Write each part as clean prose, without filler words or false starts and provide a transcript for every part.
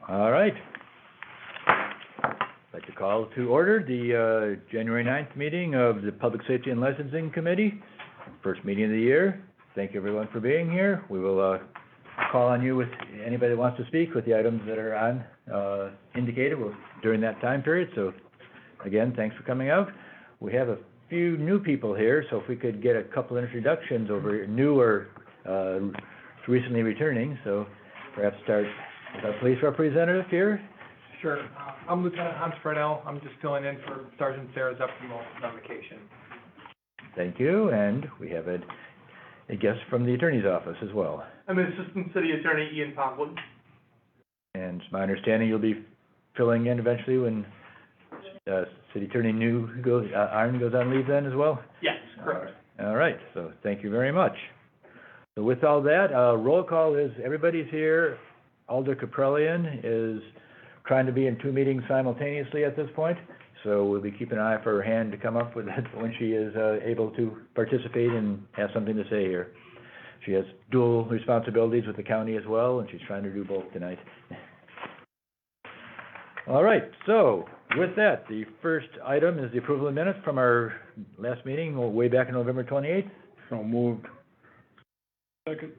All right. I'd like to call to order the January 9th meeting of the Public Safety and Licensing Committee, first meeting of the year. Thank you everyone for being here. We will call on you with anybody that wants to speak with the items that are on indicated during that time period. So again, thanks for coming out. We have a few new people here, so if we could get a couple introductions over new or recently returning. So perhaps start with our police representative here. Sure. I'm Lieutenant Hans Fredell. I'm just filling in for Sergeant Sarah Zepfimo on vacation. Thank you. And we have a guest from the Attorney's Office as well. I'm Assistant City Attorney Ian Pomplin. And it's my understanding you'll be filling in eventually when City Attorney Arn goes on leave then as well? Yes, correct. All right. So thank you very much. So with all that, roll call is everybody's here. Alder Caprellian is trying to be in two meetings simultaneously at this point, so we'll be keeping an eye for her hand to come up with it when she is able to participate and have something to say here. She has dual responsibilities with the county as well, and she's trying to do both tonight. All right, so with that, the first item is the approval of minutes from our last meeting way back in November 28th. So moved. Second.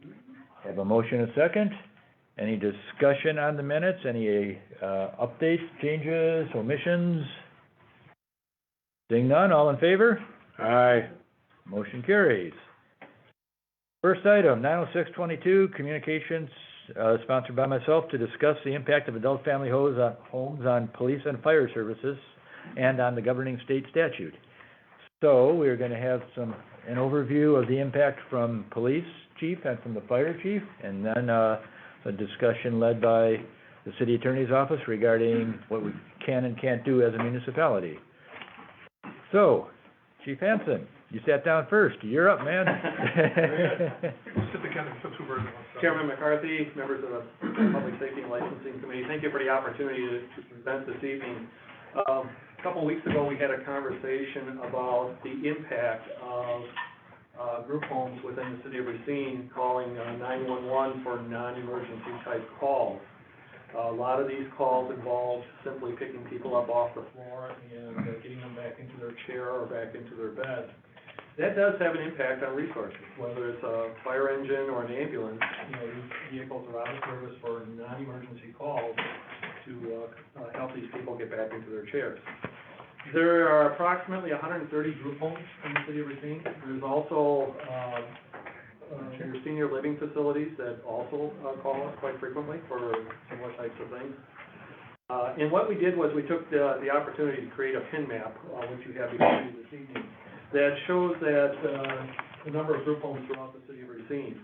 Have a motion and a second. Any discussion on the minutes? Any updates, changes, omissions? Seeing none, all in favor? Aye. Motion carries. First item, 90622, communications sponsored by myself to discuss the impact of adult family homes on police and fire services and on the governing state statute. So we're going to have an overview of the impact from police chief and from the fire chief, and then a discussion led by the city attorney's office regarding what we can and can't do as a municipality. So, Chief Hansen, you sat down first. You're up, man. Chairman McCarthy, members of the Public Safety and Licensing Committee, thank you for the opportunity to present this evening. A couple weeks ago, we had a conversation about the impact of group homes within the city of Racine calling 911 for non-emergency type calls. A lot of these calls involved simply picking people up off the floor and getting them back into their chair or back into their bed. That does have an impact on resources, whether it's a fire engine or an ambulance. These vehicles are out of service for non-emergency calls to help these people get back into their chairs. There are approximately 130 group homes in the city of Racine. There's also your senior living facilities that also call us quite frequently for similar types of things. And what we did was we took the opportunity to create a PIN map, which you have before you this evening, that shows that the number of group homes throughout the city of Racine.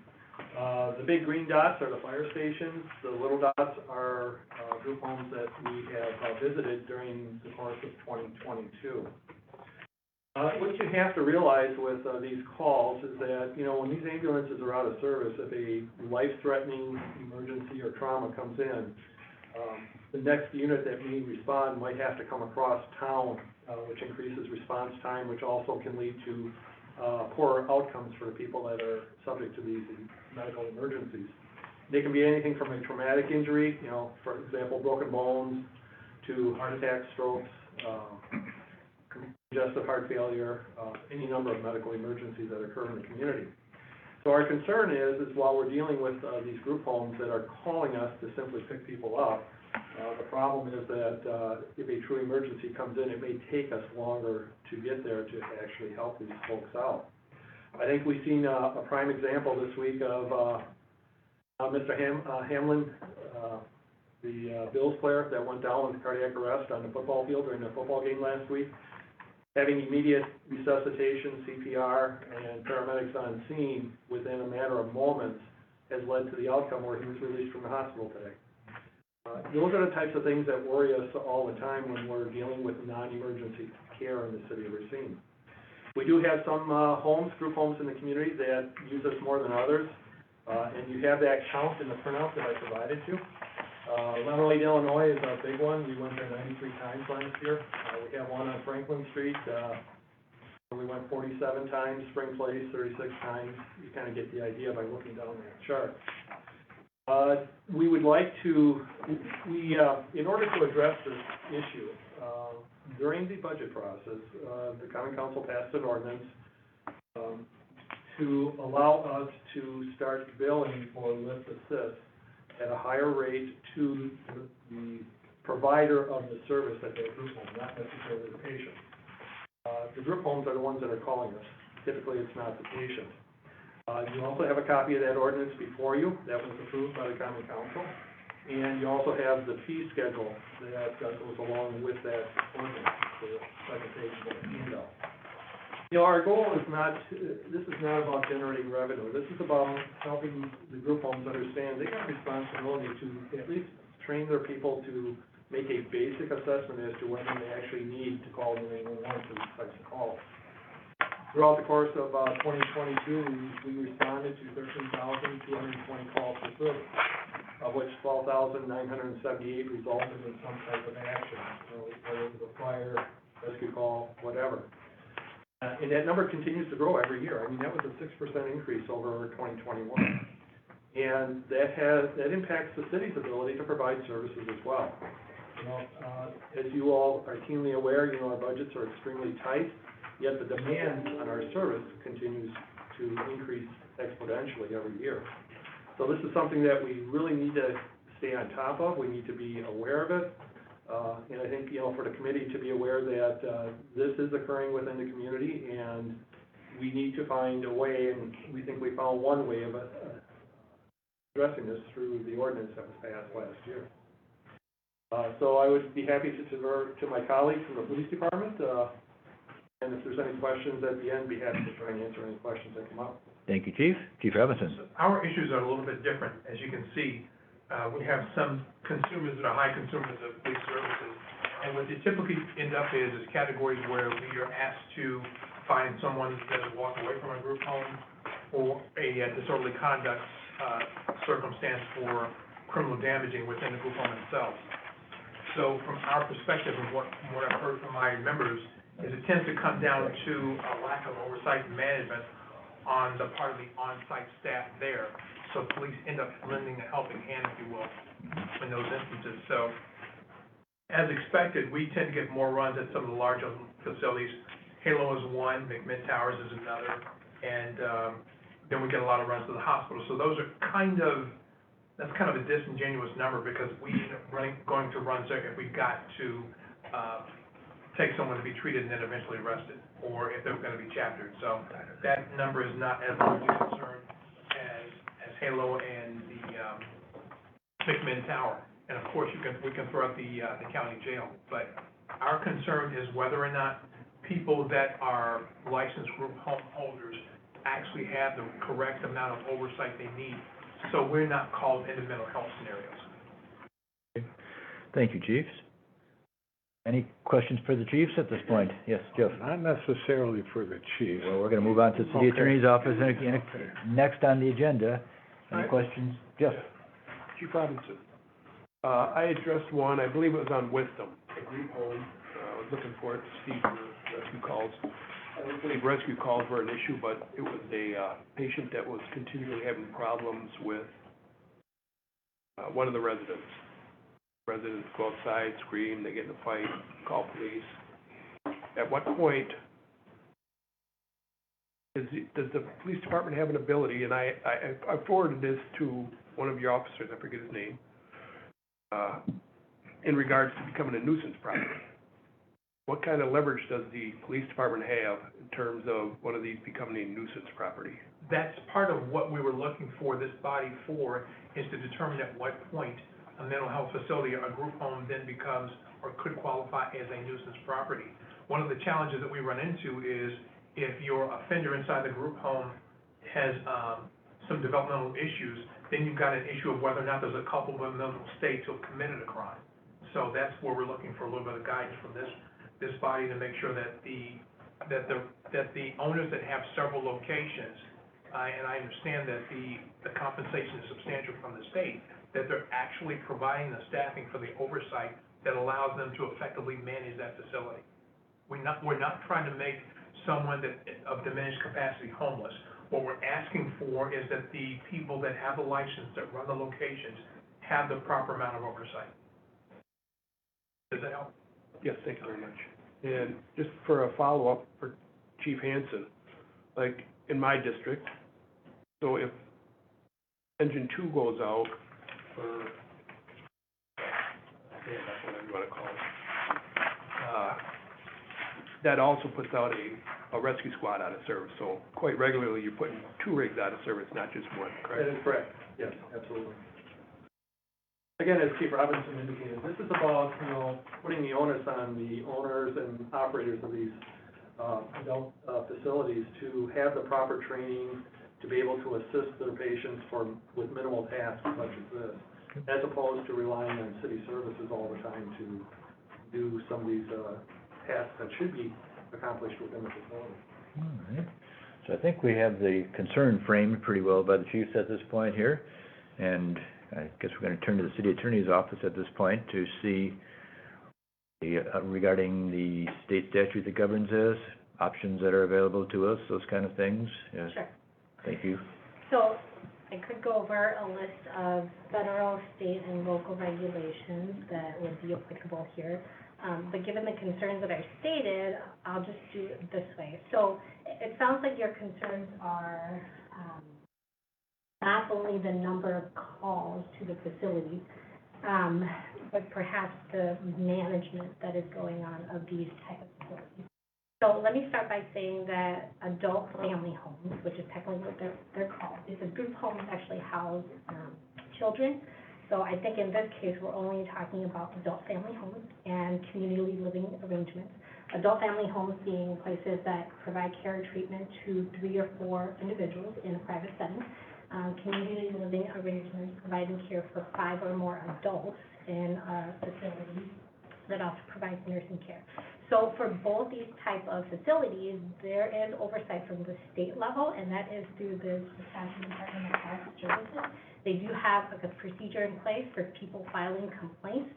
The big green dots are the fire stations. The little dots are group homes that we have visited during the course of 2022. What you have to realize with these calls is that, when these ambulances are out of service, if a life-threatening emergency or trauma comes in, the next unit that may respond might have to come across town, which increases response time, which also can lead to poorer outcomes for the people that are subject to these medical emergencies. They can be anything from a traumatic injury, for example, broken bones, to heart attacks, strokes, congestive heart failure, any number of medical emergencies that occur in the community. So our concern is while we're dealing with these group homes that are calling us to simply pick people up, the problem is that if a true emergency comes in, it may take us longer to get there to actually help these folks out. I think we've seen a prime example this week of Mr. Hamlin, the Bills player that went down with cardiac arrest on the football field during the football game last week. Having immediate resuscitation, CPR, and paramedics on scene within a matter of moments has led to the outcome where he was released from the hospital today. Those are the types of things that worry us all the time when we're dealing with non-emergency care in the city of Racine. We do have some group homes in the community that use us more than others, and you have that count in the printout that I provided you. Lemonade, Illinois is our big one. We went there 93 times last year. We have one on Franklin Street We went 47 times, Spring Place 36 times. You kind of get the idea by looking down that chart. We would like to, in order to address this issue, during the budget process, the Common Council passed an ordinance to allow us to start billing for Lift Assist at a higher rate to the provider of the service at their group home, not necessarily the patient. The group homes are the ones that are calling us. Typically, it's not the patient. You also have a copy of that ordinance before you. That was approved by the Common Council. And you also have the fee schedule that goes along with that ordinance, the second page of the handout. You know, our goal is not, this is not about generating revenue. This is about helping the group homes understand they got responsibility to at least train their people to make a basic assessment as to whether they actually need to call 911 for these types of calls. Throughout the course of 2022, we responded to 13,220 calls for service, of which 12,978 resulted in some type of action, whether it was a fire, rescue call, whatever. And that number continues to grow every year. I mean, that was a 6% increase over 2021. And that impacts the city's ability to provide services as well. You know, as you all are keenly aware, you know, our budgets are extremely tight, yet the demand on our service continues to increase exponentially every year. So this is something that we really need to stay on top of. We need to be aware of it. And I think, you know, for the committee to be aware that this is occurring within the community, and we need to find a way, and we think we found one way of addressing this through the ordinance that was passed last year. So I would be happy to defer to my colleagues from the police department, and if there's any questions at the end, be happy to try and answer any questions that come up. Thank you, Chief. Chief Robinson. Our issues are a little bit different. As you can see, we have some consumers that are high consumers of police services, and what they typically end up is categories where we are asked to find someone that has walked away from a group home or a disorderly conduct circumstance for criminal damaging within the group home itself. So from our perspective and what I've heard from my members is it tends to come down to a lack of oversight and management on the part of the on-site staff there. So police end up lending a helping hand, if you will, in those instances. So as expected, we tend to get more runs at some of the larger facilities. Halo is one, McMinn Towers is another, and then we get a lot of runs to the hospital. So those are that's kind of a disingenuous number because we end up going to runs there if we got to take someone to be treated and then eventually arrested, or if they're going to be chaptered. So that number is not as large a concern as Halo and the McMinn Tower. And of course, we can throw out the county jail. But our concern is whether or not people that are licensed group home holders actually have the correct amount of oversight they need, so we're not called into mental health scenarios. Thank you, Chiefs. Any questions for the chiefs at this point? Yes, Jeff. Not necessarily for the chief. Well, we're going to move on to the city attorney's office next on the agenda. Any questions? Jeff. Chief Robinson. I addressed one, I believe it was on Wisdom, a group home. I was looking for it to see for rescue calls. I don't believe rescue calls were an issue, but it was a patient that was continually having problems with one of the residents. Residents go outside, scream, they get in a fight, call police. At what point does the police department have an ability, and I forwarded this to one of your officers, I forget his name, in regards to becoming a nuisance property. What kind of leverage does the police department have in terms of one of these becoming a nuisance property? That's part of what we were looking for this body for, is to determine at what point a mental health facility or a group home then becomes or could qualify as a nuisance property. One of the challenges that we run into is if your offender inside the group home has some developmental issues, then you've got an issue of whether or not there's a culpable mental state to have committed a crime. So that's where we're looking for a little bit of guidance from this body to make sure that the owners that have several locations, and I understand that the compensation is substantial from the state, that they're actually providing the staffing for the oversight that allows them to effectively manage that facility. We're not trying to make someone that, of diminished capacity homeless. What we're asking for is that the people that have the license, that run the locations, have the proper amount of oversight. Does that help? Yes, thank you very much. And just for a follow-up for Chief Hansen, like in my district, so if engine 2 goes out, or, that's what you want to call it, that also puts out a rescue squad out of service. So quite regularly, you're putting 2 rigs out of service, not just 1, That correct? is correct, yes, absolutely. Again, as Chief Robinson indicated, this is about, putting the onus on the owners and operators of these, adult, facilities to have the proper training, to be able to assist their patients with minimal tasks such as this, as opposed to relying on city services all the time to do some of these, tasks that should be accomplished within the facility. All right. So I think we have the concern framed pretty well by the chiefs at this point here. And I guess we're gonna turn to the city attorney's office at this point to see the, regarding the state statute that governs this, options that are available to us, those kind of things. Yes. Sure. Thank you. So I could go over a list of federal, state, and local regulations that would be applicable here. But given the concerns that I stated, I'll just do it this way. So it sounds like your concerns are, not only the number of calls to the facility, but perhaps the management that is going on of these type of facilities. So let me start by saying that adult family homes, which is technically what they're called, is a group home that actually house children. So I think in this case, we're only talking about adult family homes and community living arrangements. Adult family homes being places that provide care and treatment to 3 or 4 individuals in a private setting. Community living arrangements providing care for 5 or more adults in a facility that also provides nursing care. So for both these type of facilities, there is oversight from the state level, and that is through the Wisconsin Department of Health Services. They do have a procedure in place for people filing complaints.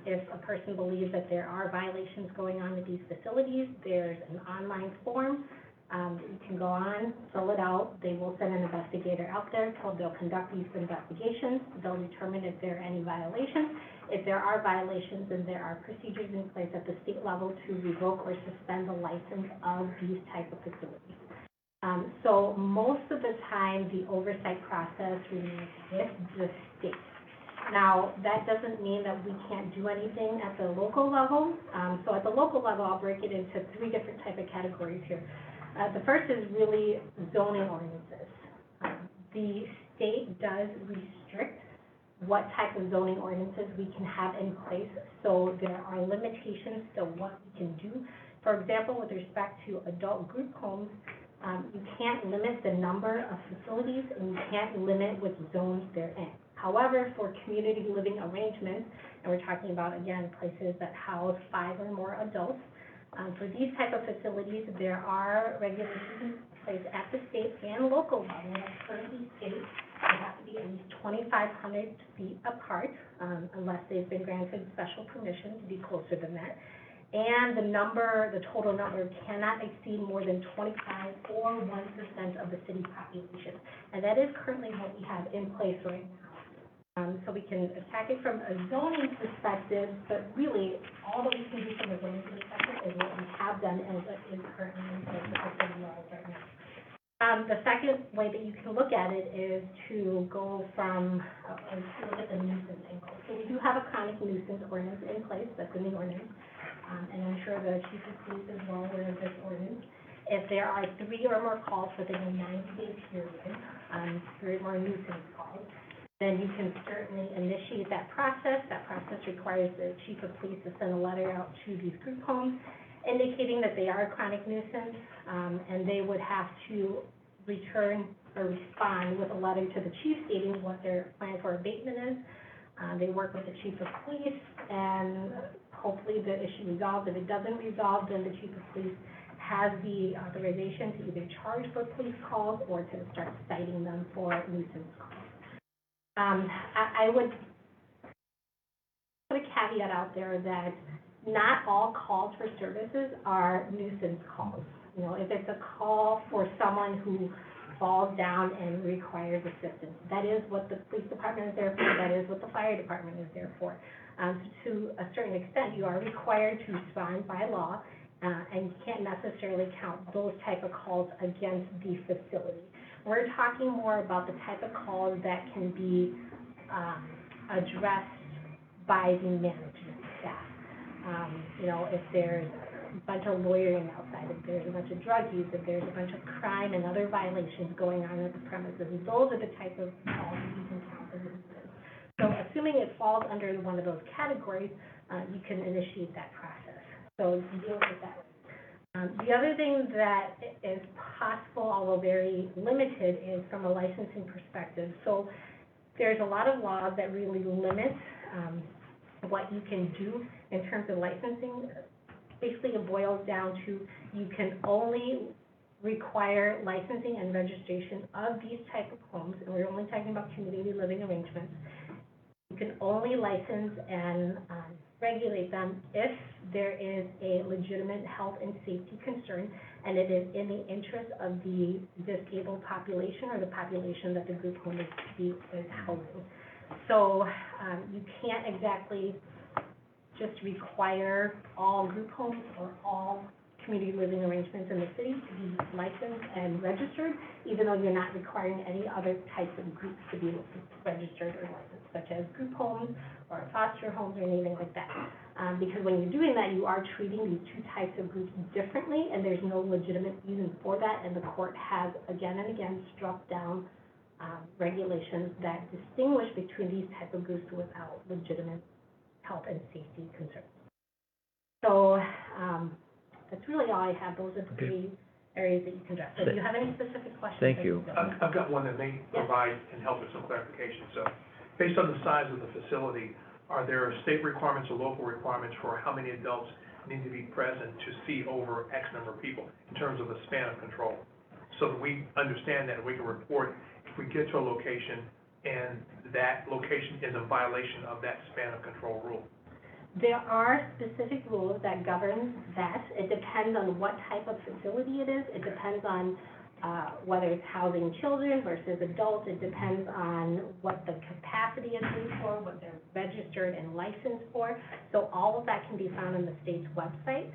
If a person believes that there are violations going on at these facilities, there's an online form. You can go on, fill it out. They will send an investigator out there. They'll conduct these investigations. They'll determine if there are any violations. If there are violations, then there are procedures in place at the state level to revoke or suspend the license of these type of facilities. So most of the time, the oversight process remains with the state. Now, that doesn't mean that we can't do anything at the local level. So at the local level, I'll break it into 3 different type of categories here. The first is really zoning ordinances. The state does restrict what type of zoning ordinances we can have in place, so there are limitations to what we can do. For example, with respect to adult group homes, you can't limit the number of facilities and you can't limit which zones they're in. However, for community living arrangements, and we're talking about, again, places that house 5 or more adults, for these type of facilities, there are regulations in place at the state and local level that currently state they have to be at least 2,500 feet apart, unless they've been granted special permission to be closer than that. And the total number cannot exceed more than 25 or 1% of the city population. And that is currently what we have in place right now. So we can attack it from a zoning perspective, but really, all that we can do from a zoning perspective is what we have done and what is currently in place at the city level right now. The second way that you can look at it is to go from, to look at the nuisance angle. So we do have a chronic nuisance ordinance in place, that's in the ordinance, and I'm sure the chief of police is well aware of this ordinance. If there are 3 or more calls within a 90-day period, 3 or more nuisance calls, then you can certainly initiate that process. That process requires the chief of police to send a letter out to these group homes indicating that they are a chronic nuisance, and they would have to return or respond with a letter to the chief stating what their plan for abatement is. They work with the chief of police, and hopefully the issue resolves. If it doesn't resolve, then the chief of police has the authorization to either charge for police calls or to start citing them for nuisance calls. I would put a caveat out there that not all calls for services are nuisance calls. You know, if it's a call for someone who falls down and requires assistance, that is what the police department is there for, that is what the fire department is there for. To a certain extent, you are required to respond by law, and you can't necessarily count those type of calls against the facility. We're talking more about the type of calls that can be addressed by the management staff. You know, if there's a bunch of lawyering outside, if there's a bunch of drug use, if there's a bunch of crime and other violations going on at the premises, those are the type of calls that you can count as incidents. So assuming it falls under one of those categories, you can initiate that process. So deal with it that way. The other thing that is possible, although very limited, is from a licensing perspective. So there's a lot of laws that really limit what you can do in terms of licensing. Basically, it boils down to you can only require licensing and registration of these type of homes, and we're only talking about community living arrangements. You can only license and regulate them if there is a legitimate health and safety concern, and it is in the interest of the disabled population or the population that the group home is housing. So you can't exactly just require all group homes or all community living arrangements in the city to be licensed and registered, even though you're not requiring any other types of groups to be registered or licensed, such as group homes or foster homes or anything like that. Because when you're doing that, you are treating these two types of groups differently, and there's no legitimate reason for that, and the court has again and again struck down regulations that distinguish between these type of groups without legitimate health and safety concerns. So that's really all I have. Those are the three areas that you can address. So do you have any specific questions? Thank you. I've got one that may provide and help with some clarification. So, based on the size of the facility, are there state requirements or local requirements for how many adults need to be present to see over X number of people in terms of the span of control? So that we understand that we can report if we get to a location and that location is a violation of that span of control rule. There are specific rules that govern that. It depends on what type of facility it is. It depends on whether it's housing children versus adults. It depends on what the capacity is used for, what they're registered and licensed for. So all of that can be found on the state's website.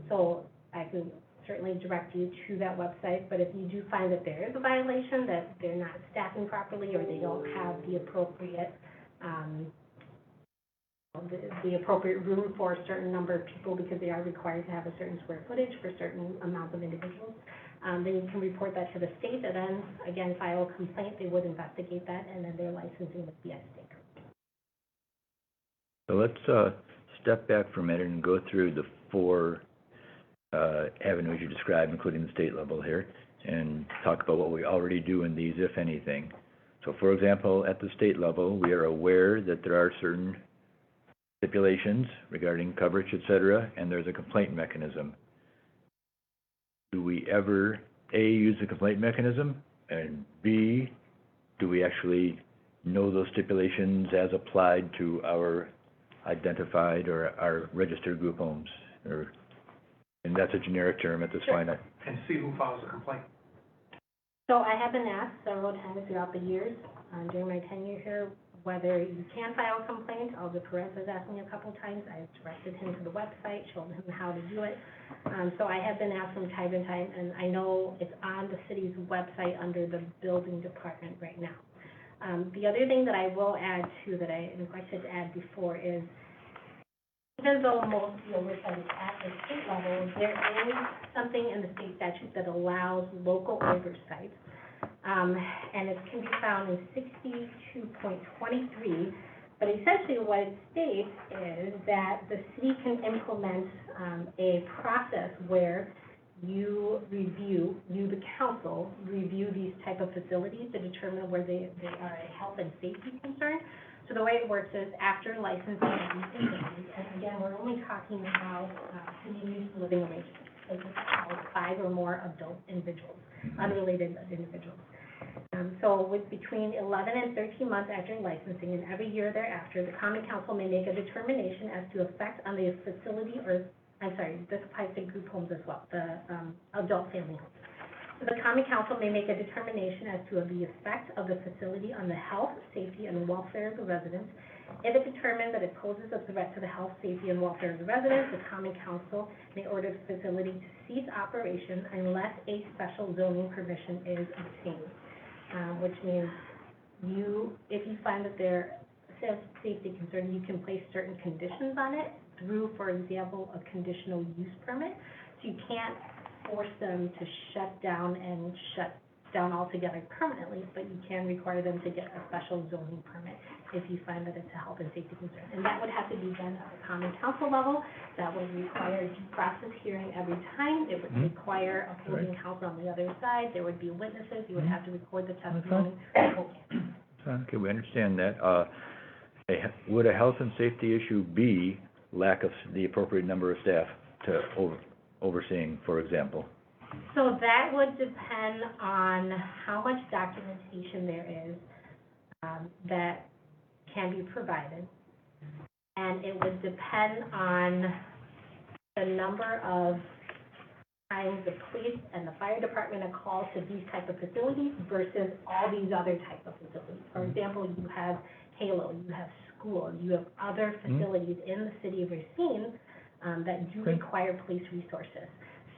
So I can certainly direct you to that website, but if you do find that there is a violation, that they're not staffing properly or they don't have the appropriate room for a certain number of people because they are required to have a certain square footage for certain amounts of individuals, then you can report that to the state and then, again, file a complaint. They would investigate that, and then their licensing would be at stake. So let's step back for a minute and go through the four avenues you described, including the state level here, and talk about what we already do in these, if anything. So, for example, at the state level, we are aware that there are certain stipulations regarding coverage, et cetera, and there's a complaint mechanism. Do we ever, A, use the complaint mechanism, and B, do we actually know those stipulations as applied to our identified or our registered group homes? And that's a generic term at this point. And see who files the complaint. So I have been asked several times throughout the years during my tenure here whether you can file a complaint. Alder Perez has asked me a couple times. I've directed him to the website, showed him how to do it. So I have been asked from time to time, and I know it's on the city's website under the building department right now. The other thing that I will add to that I neglected to add before is, even though most of the oversight is at the state level, there is something in the state statute that allows local oversight. And it can be found in 62.23, but essentially what it states is that the city can implement a process where you, the council, review these type of facilities to determine where they are a health and safety concern. So the way it works is after licensing of these facilities, and again, we're only talking about community living arrangements, like 5 or more adult individuals, unrelated individuals. So with between 11 and 13 months after licensing and every year thereafter, the Common Council may make a determination as to effect on the facility or this applies to group homes as well, the, adult family homes. So the common council may make a determination as to the effect of the facility on the health, safety, and welfare of the residents. If it determines that it poses a threat to the health, safety, and welfare of the residents, the common council may order the facility to cease operation unless a special zoning permission is obtained. Which means if you find that there are safety concerns, you can place certain conditions on it through, for example, a conditional use permit. So you can't force them to shut down altogether permanently, but you can require them to get a special zoning permit if you find that it's a health and safety concern. And that would have to be done at the common council level. That would require a due process hearing every time. It would require a holding council on the other side. There would be witnesses. You would have to record the testimony. Okay, we understand that. Would a health and safety issue be lack of the appropriate number of staff to overseeing, for example? So that would depend on how much documentation there is that can be provided. And it would depend on the number of times the police and the fire department are called to these type of facilities versus all these other type of facilities. For example, you have Halo, you have school, you have other facilities in the city of Racine that do require police resources.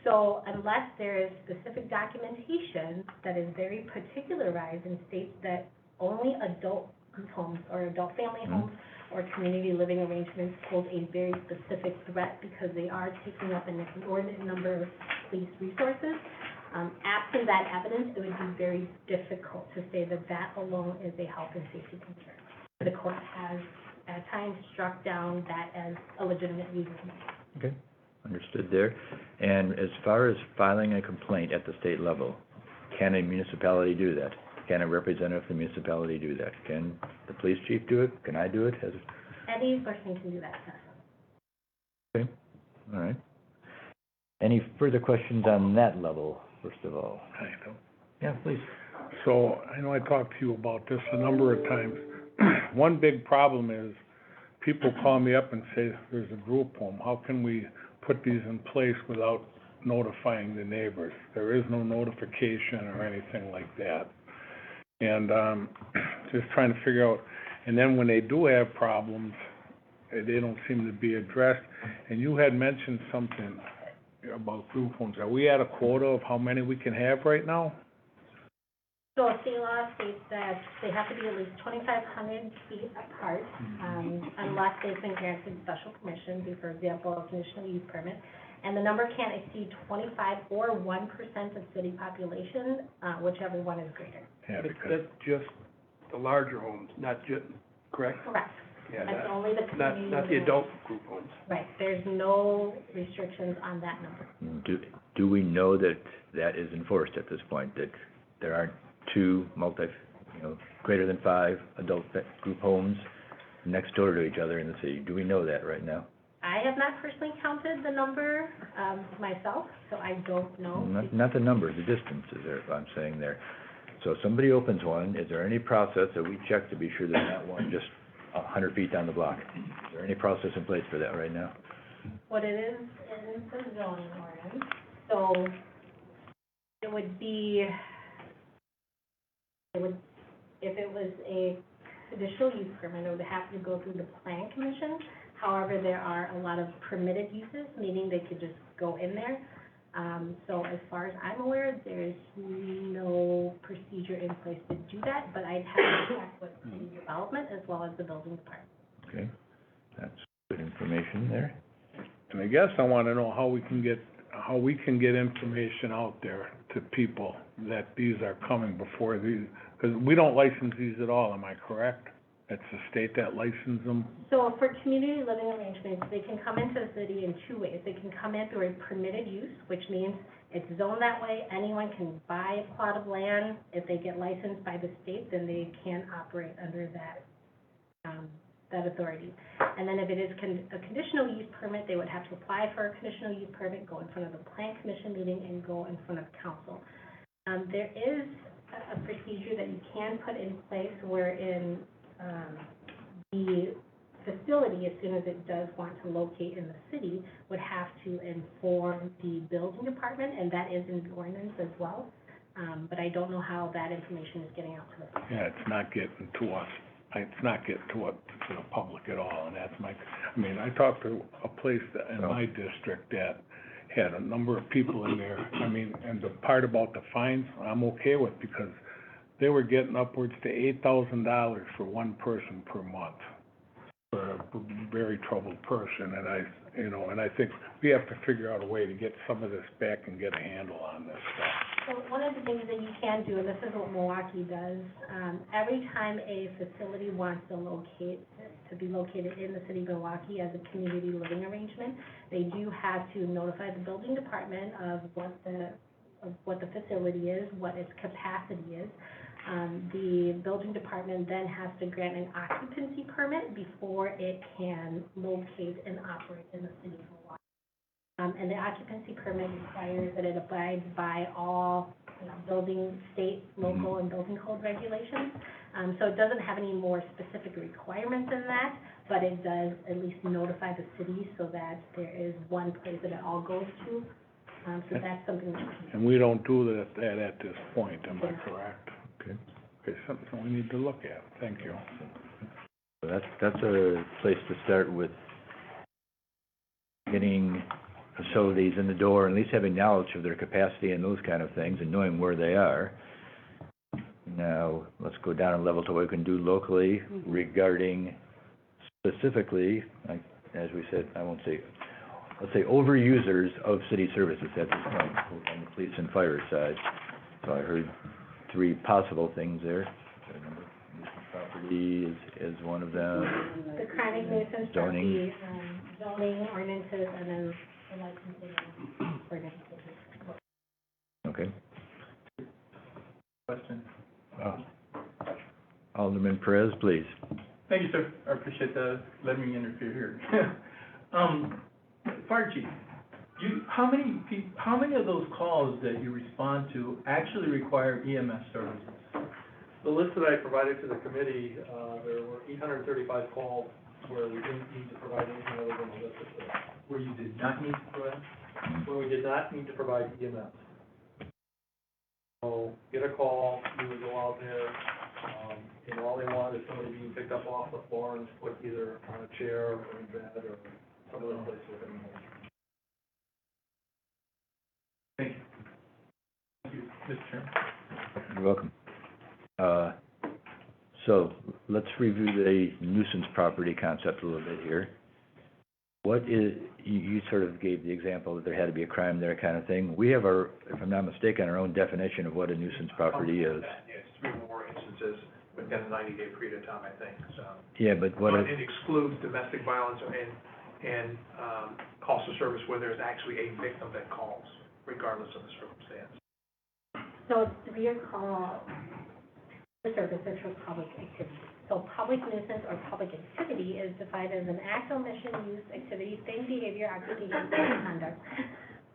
So unless there is specific documentation that is very particularized and states that only adult group homes or adult family homes or community living arrangements pose a very specific threat because they are taking up an inordinate number of police resources, absent that evidence, it would be very difficult to say that that alone is a health and safety concern. The court has at times struck down that as a legitimate reason. Okay, understood there. And as far as filing a complaint at the state level, can a municipality do that? Can a representative of the municipality do that? Can the police chief do it? Can I do it? Any person can do that, yes. Okay, all right. Any further questions on that level, first of all? Yeah, please. So, I know I talked to you about this a number of times. One big problem is, people call me up and say, there's a group home, how can we put these in place without notifying the neighbors? There is no notification or anything like that. And, just trying to figure out, and then when they do have problems, they don't seem to be addressed. And you had mentioned something about group homes. Are we at a quota of how many we can have right now? So state law states that they have to be at least 2,500 feet apart, unless they've been granted special permission, for example, a conditional use permit. And the number can't exceed 25 or 1% of city population, whichever one is greater. Yeah, That's just the larger homes, not just, correct? Correct. Yeah, That's only the community. not the adult group homes. Right, there's no restrictions on that number. Do we know that that is enforced at this point, that there aren't two greater than 5 adult group homes next door to each other in the city? Do we know that right now? I have not personally counted the number myself, so I don't know. Not the number, the distance is there, I'm saying there. So if somebody opens one, is there any process that we check to be sure there's not one just 100 feet down the block? Is there any process in place for that right now? What it is in the zoning ordinance, so it would be, if it was a conditional use permit, it would have to go through the plan commission. However, there are a lot of permitted uses, meaning they could just go in there. So as far as I'm aware, there's no procedure in place to do that, but I'd have to check with city development as well as the building department. Okay, that's good information there. And I guess I wanna know how we can get information out there to people that these are coming before these, because we don't license these at all, am I correct? It's the state that licenses them? So for community living arrangements, they can come into the city in 2 ways. They can come in through a permitted use, which means it's zoned that way. Anyone can buy a plot of land. If they get licensed by the state, then they can operate under that, that authority. And then if it is a conditional use permit, they would have to apply for a conditional use permit, go in front of the plan commission meeting, and go in front of council. There is a procedure that you can put in place wherein the facility, as soon as it does want to locate in the city, would have to inform the building department, and that is in the ordinance as well. But I don't know how that information is getting out to the public. Yeah, it's not getting to us, it's not getting to the public at all, and that's I mean, I talked to a place in my district that had a number of people in there, I mean, and the part about the fines, I'm okay with, because they were getting upwards to $8,000 for one person per month, for a very troubled person, and I think we have to figure out a way to get some of this back and get a handle on this stuff. So one of the things that you can do, and this is what Milwaukee does, every time a facility wants to be located in the city of Milwaukee as a community living arrangement, they do have to notify the building department of what the facility is, what its capacity is. The building department then has to grant an occupancy permit before it can locate and operate in the city of Milwaukee. And the occupancy permit requires that it abides by all state, local, and building code regulations. So it doesn't have any more specific requirements than that, but it does at least notify the city so that there is one place that it all goes to. So that's something that. And we don't do that at this point, am I correct? Okay. Okay, something we need to look at, thank you. So that's a place to start with, getting facilities in the door, and at least having knowledge of their capacity and those kind of things, and knowing where they are. Now, let's go down a level to what we can do locally regarding specifically, like, as we said, let's say overusers of city services at this point, on the police and fire side. So I heard 3 possible things there. Nuisance property is one of them. The chronic nuisance, Zoning. zoning ordinances, and then the licensing ordinances. Okay. Question. Alderman Perez, please. Thank you, sir. I appreciate letting me interfere here. Fire chief, how many of those calls that you respond to actually require EMS services? The list that I provided to the committee, there were 835 calls where we didn't need to provide anything other than a list of things. Where you did not need to provide? Where we did not need to provide EMS. So, get a call, we would go out there, and all they want is somebody being picked up off the floor and put either on a chair or in bed or some other place within the home. Thank you. Thank you, Mr. Chairman. You're welcome. So let's review the nuisance property concept a little bit here. What is, you sort of gave the example that there had to be a crime there kind of thing. We have if I'm not mistaken, our own definition of what a nuisance property is. Yes, 3 more instances within a 90-day period of time, I think, so. Yeah, but what, But it excludes domestic violence and calls for service where there's actually a victim that calls, regardless of the circumstance. So it's your call for services for public activity. So public nuisance or public activity is defined as an act, omission, use, activity, same behavior, occupation, or conduct,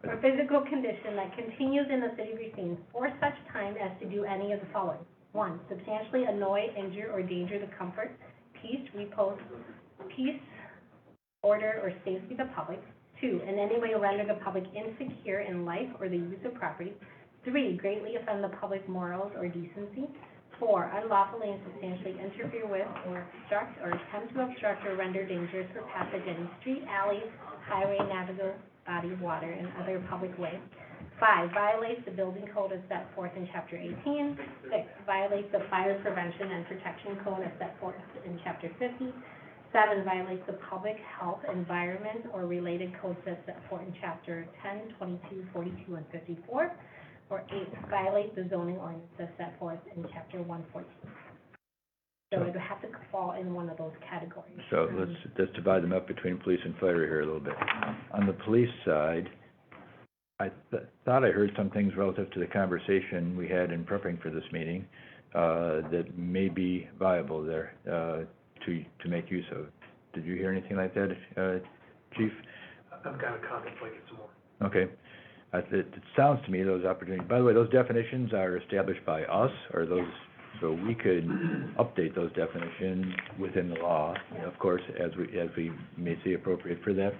or physical condition that continues in the city precincts for such time as to do any of the following. 1, substantially annoy, injure, or danger the comfort, peace, repose, peace, order, or safety of the public. 2, in any way render the public insecure in life or the use of property. 3, greatly offend the public morals or decency. 4, unlawfully and substantially interfere with or obstruct or attempt to obstruct or render dangerous for passage in street, alleys, highway, navigable body of water, and other public ways. 5, violates the building code as set forth in Chapter 18. 6, violates the fire prevention and protection code as set forth in Chapter 50. 7, violates the public health, environment, or related codes as set forth in Chapter 10, 22, 42, and 54. Or 8, violate the zoning ordinance as set forth in Chapter 114. So it would have to fall in one of those categories. so let's divide them up between police and fire here a little bit. On the police side, I thought I heard some things relative to the conversation we had in prepping for this meeting, that may be viable there, to make use of. Did you hear anything like that, Chief? I've got to contemplate it some more. Okay. It sounds to me those opportunities, by the way, those definitions are established by us, or those So we could update those definitions within the law, of course, as we may see appropriate for that,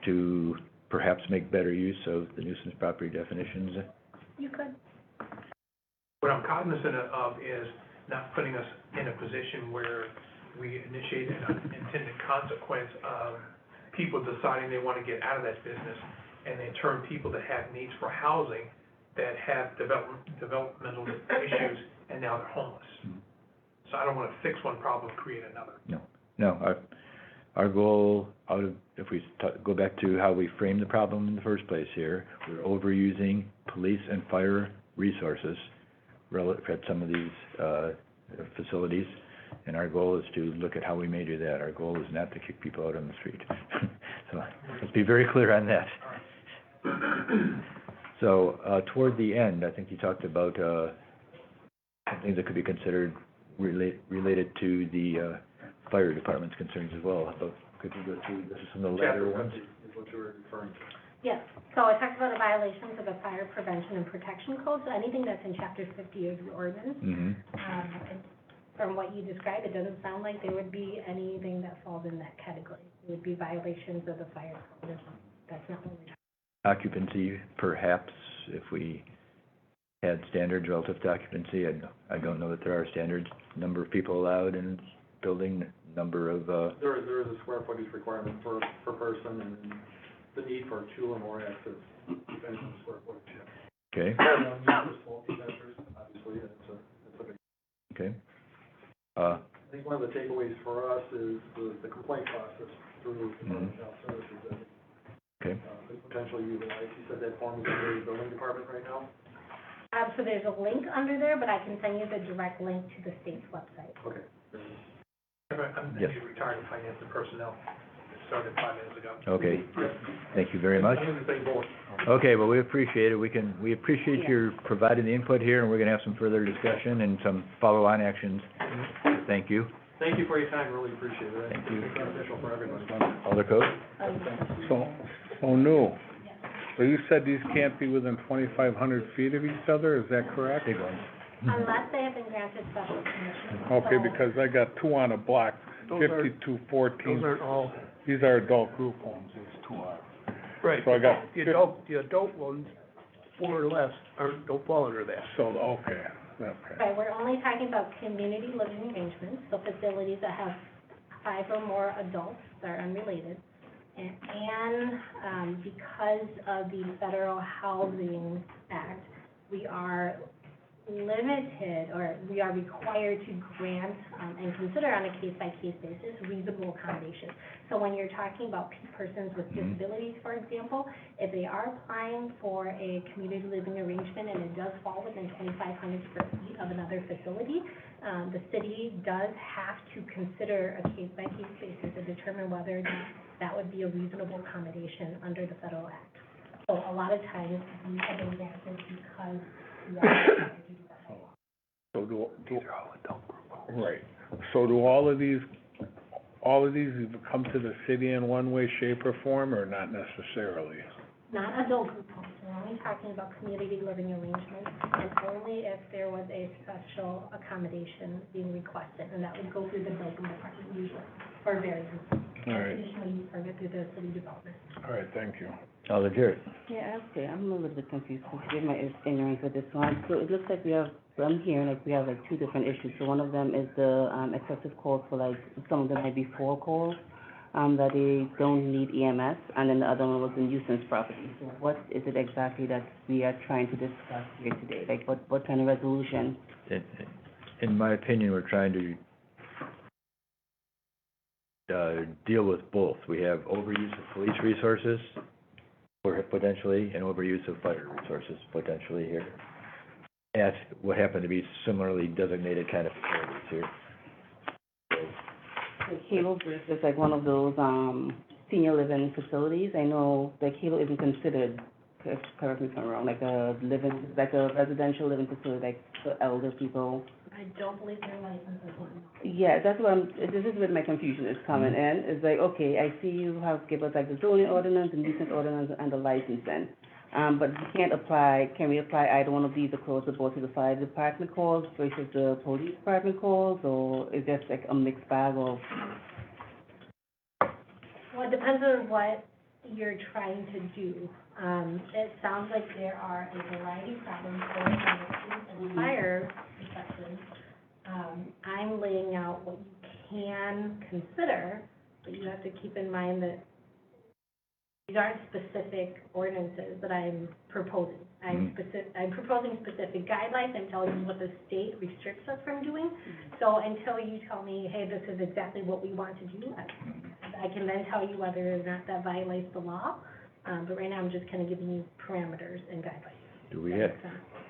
to perhaps make better use of the nuisance property definitions. You could. What I'm cognizant of is not putting us in a position where we initiate an unintended consequence of people deciding they want to get out of that business, and they turn people that have needs for housing, that have developmental issues, and now they're homeless. So I don't want to fix one problem and create another. No, our goal, if we go back to how we framed the problem in the first place here, we're overusing police and fire resources at some of these facilities, and our goal is to look at how we may do that. Our goal is not to kick people out on the street. So let's be very clear on that. So toward the end, I think you talked about some things that could be considered related to the fire department's concerns as well. So could you go through some of the latter ones? Is what you were referring to. Yes, so I talked about the violations of the fire prevention and protection code, so anything that's in chapter 50 of the ordinance. Mm-hmm. And from what you described, it doesn't sound like there would be anything that falls in that category. It would be violations of the fire code. That's not what we're talking Occupancy, perhaps, if we had standards relative to occupancy. I don't know that there are standards. Number of people allowed in building, number of, There is a square footage requirement per person, and the need for 2 or more access depends on the square footage. okay, For smoking ventures, obviously, it's a big. okay. I think one of the takeaways for us is the complaint process through Department of Health Services that Okay. could potentially utilize. You said that form is in the building department right now? so there's a link under there, but I can send you the direct link to the state's website. Okay. I'm Yes. retired finance and personnel, started 5 minutes ago. Okay, thank you very much. I'm in the same boat. Okay, well, we appreciate it. We appreciate your providing the input here, and we're gonna have some further discussion and some follow-on actions. Thank you. Thank you for your time, really appreciate it. Thank you. It's beneficial for everybody. Alder Code? So new. So you said these can't be within 2,500 feet of each other, is that correct? Big ones. Unless they have been granted special permission. Okay, So- because I got 2 on a block, Those are- 5214. Those aren't all, These are adult group homes, these 2 are. right. So I got The adult ones, 4 or less, don't fall under that. So, okay. Right, we're only talking about community living arrangements, so facilities that have 5 or more adults that are unrelated. And because of the Federal Housing Act, we are limited, or we are required to grant and consider on a case-by-case basis reasonable accommodation. So when you're talking about persons with disabilities, for example, if they are applying for a community living arrangement and it does fall within 2,500 square feet of another facility, the city does have to consider a case-by-case basis to determine whether that would be a reasonable accommodation under the federal act. So a lot of times, we have been granted because we are required to do that by law. So these are all adult group homes. Right. So do all of these come to the city in one way, shape, or form, or not necessarily? Not adult group homes, we're only talking about community living arrangements, and only if there was a special accommodation being requested, and that would go through the building department usually, for variance. All right. Additional use permit through the city development. All right, thank you. Alder Jarrett? Yeah, okay, I'm a little bit confused, forgive my ignorance with this one. So it looks like we have, I'm hearing like we have like 2 different issues. So one of them is the, excessive calls for like, some of them might be 4 calls, that they don't need EMS, and then the other one was the nuisance property. So what is it exactly that we are trying to discuss here today? Like, what kind of resolution? In my opinion, we're trying to deal with both. We have overuse of police resources, or potentially, and overuse of fire resources, potentially here, at what happen to be similarly designated kind of facilities here. Halo Bridge is like one of those, senior living facilities. I know like Halo isn't considered, correct me if I'm wrong, like a residential living facility, like for elder people. I don't believe their license is one. Yeah, that's what this is where my confusion is coming in. It's like, okay, I see you have give us like the zoning ordinance, the nuisance ordinance, and the licensing. But we can't apply, can we apply either one of these across the board to the fire department calls versus the police department calls, or is just like a mixed bag of? Well, it depends on what you're trying to do. It sounds like there are a variety of problems going on with police and fire protection. I'm laying out what you can consider, but you have to keep in mind that these aren't specific ordinances that I'm proposing. I'm proposing specific guidelines. I'm telling you what the state restricts us from doing. So until you tell me, hey, this is exactly what we want to do, I can then tell you whether or not that violates the law. But right now, I'm just kind of giving you parameters and guidelines.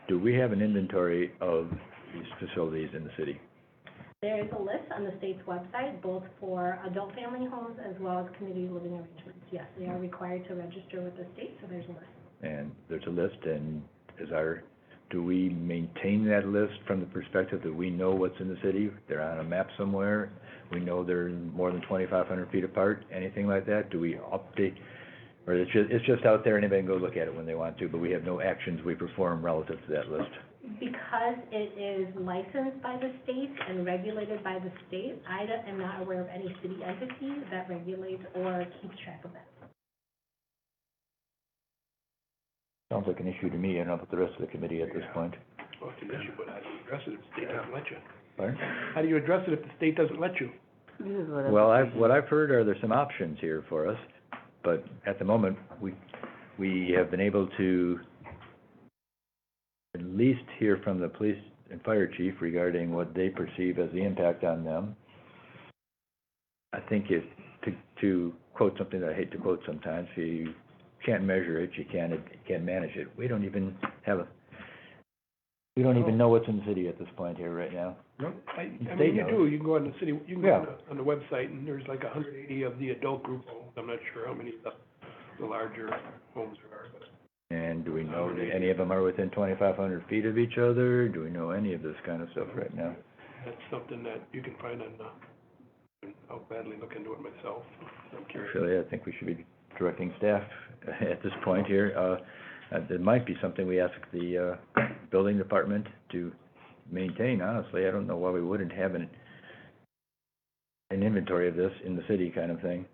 Do we have an inventory of these facilities in the city? There is a list on the state's website, both for adult family homes as well as community living arrangements. Yes, they are required to register with the state, so there's a list. And there's a list, and do we maintain that list from the perspective that we know what's in the city? They're on a map somewhere, we know they're more than 2,500 feet apart, anything like that? Do we update, or it's just out there, anybody can go look at it when they want to, but we have no actions we perform relative to that list? Because it is licensed by the state and regulated by the state, I am not aware of any city entity that regulates or keeps track of that. Sounds like an issue to me, I don't know about the rest of the committee at this point. Well, it's an issue, but how do you address it if the state doesn't let you? Pardon? How do you address it if the state doesn't let you? This is what I'm Well, thinking. what I've heard are there's some options here for us, but at the moment, we have been able to at least hear from the police and fire chief regarding what they perceive as the impact on them. I think to quote something that I hate to quote sometimes, you can't measure it, you can't manage it. We don't even know what's in the city at this point here right now. No, I They mean, you know. do, you can go on the city, you can go Yeah. on the website, and there's like 180 of the adult group homes. I'm not sure how many the larger homes are, but. And do we know that any of them are within 2,500 feet of each other? Do we know any of this kind of stuff right now? That's something that you can find on, I'll gladly look into it myself. I'm curious. Actually, I think we should be directing staff at this point here. It might be something we ask the building department to maintain, honestly. I don't know why we wouldn't have an inventory of this in the city kind of thing.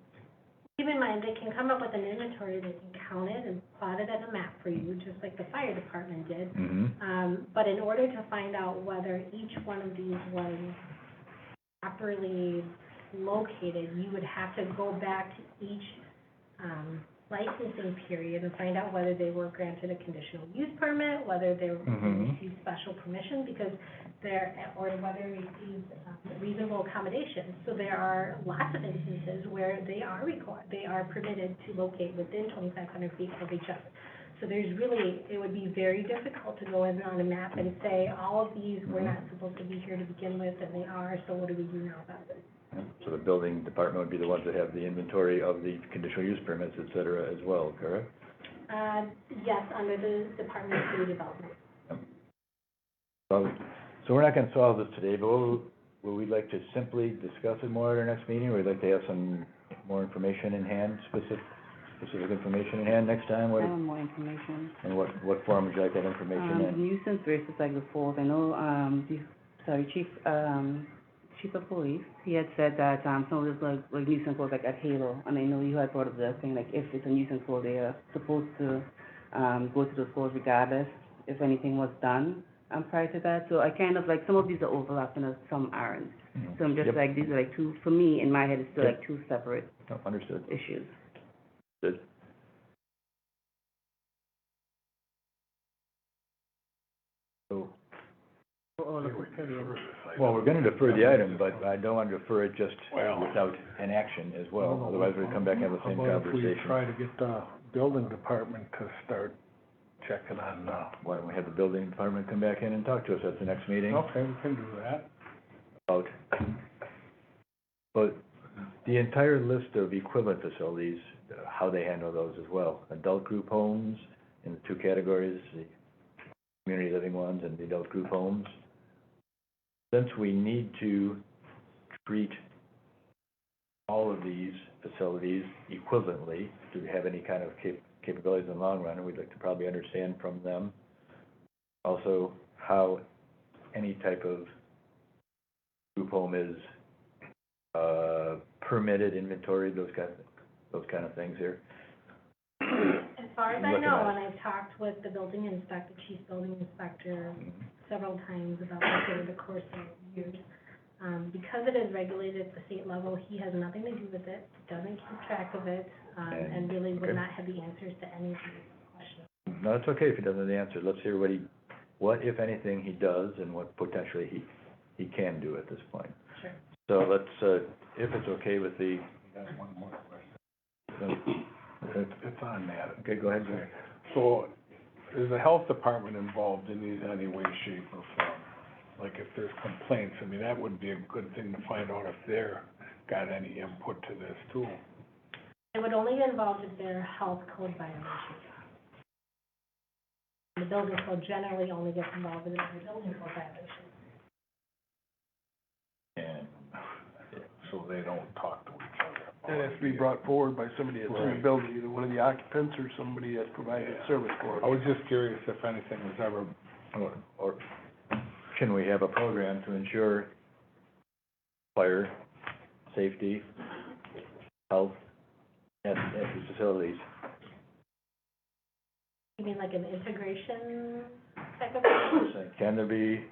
Keep in mind, they can come up with an inventory, they can count it and plot it on a map for you, just like the fire department did. Mm-hmm. But in order to find out whether each one of these was properly located, you would have to go back to each, licensing period and find out whether they were granted a conditional use permit, whether they received special permission, because or whether they received reasonable accommodations. So there are lots of instances where they are permitted to locate within 2,500 feet of each other. So it would be very difficult to go in on a map and say, all of these were not supposed to be here to begin with, and they are, so what do we do now about it? So the building department would be the ones that have the inventory of the conditional use permits, et cetera, as well, correct? Yes, under the Department of City Development. So we're not gonna solve this today, but would we like to simply discuss it more at our next meeting, or would like to have some more information in hand, specific information in hand next time? I want more information. And what form would you like that information in? Nuisance versus like the falls, I know, Chief of Police, he had said that, some of this like nuisance was like at Halo, and I know you had brought up the thing, like if it's a nuisance call, they are supposed to, go to the schools regardless if anything was done, prior to that, so I kind of like, some of these are overlapping and some aren't. So I'm just Yep. like, these are like two, for me, in my head, it's still Yep. like two separate No, understood. issues. Good. So, well, we're gonna defer the item, but I don't wanna defer it just without an action as well, otherwise we come back and have the same How about if we conversation. try to get the building department to start checking on, Why don't we have the building department come back in and talk to us at the next meeting okay, we can do that. about, but the entire list of equivalent facilities, how they handle those as well. Adult group homes in the two categories, the community living ones and the adult group homes. Since we need to treat all of these facilities equivalently to have any kind of capabilities in the long run, and we'd like to probably understand from them also how any type of group home is, permitted, inventory, those kind of things here. As far as I Looking know, at it. and I've talked with the building inspector, chief building inspector, several times about this over the course of years. Because it is regulated at the state level, he has nothing to do with it, doesn't keep track of it, and really would Okay. not have the answers to any of these questions. No, it's okay if he doesn't know the answer. Let's hear what, if anything, he does and what potentially he can do at this point. Sure. So let's, if it's okay with the, I got one more question. It's on that. okay, go ahead, Jerry. So, is the health department involved in these any way, shape, or form? Like if there's complaints, I mean, that would be a good thing to find out if they're got any input to this too. It would only get involved if there are health code violations. The building code generally only gets involved with the building code violations. And, So they don't talk to each other. That has to be brought forward by somebody that's in the Right. building, either one of the occupants or somebody that's provided service for it. I was just curious if anything was ever, or can we have a program to ensure fire, safety, health at these facilities? You mean like an integration type of thing? Can there be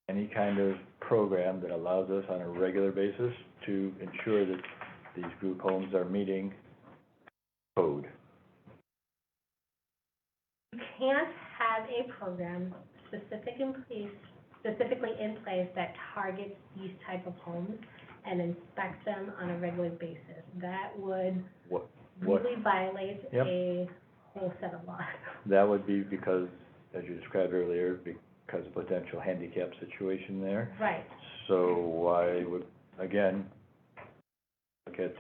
any kind of program that allows us on a regular basis to ensure that these group homes are meeting code? You can't have a program specifically in place that targets these type of homes and inspect them on a regular basis. That would What, really violate Yep. a whole set of laws. that would be because, as you described earlier, because of potential handicap situation there. Right. So why would, again, look at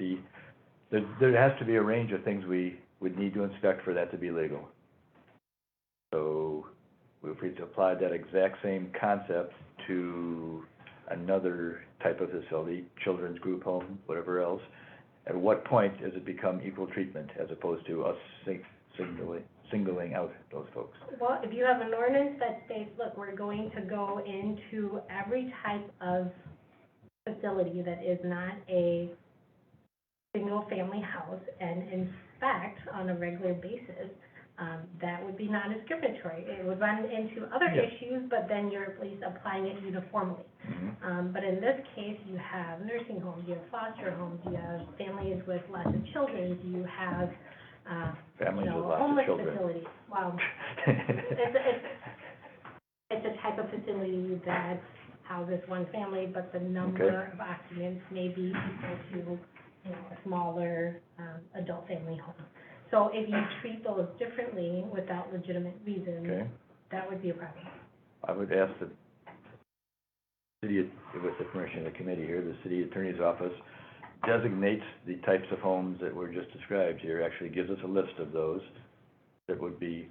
there has to be a range of things we would need to inspect for that to be legal. So if we applied that exact same concept to another type of facility, children's group home, whatever else, at what point does it become equal treatment as opposed to us singling out those folks? Well, if you have an ordinance that states, look, we're going to go into every type of facility that is not a single-family house and inspect on a regular basis, that would be non-discriminatory. It would run into other Yeah. issues, but then you're at least applying it uniformly. But in this case, you have nursing homes, you have foster homes, you have families with lots of children, you have, Families you with know, lots of homeless children. facilities. Well, it's a type of facility that houses one family, but the number of occupants may be equal to, you know, a smaller, adult family home. So if you treat those differently without legitimate reason, Okay, that would be a problem. I would ask the city, with the permission of the committee here, the city attorney's office designates the types of homes that were just described here, actually gives us a list of those that would be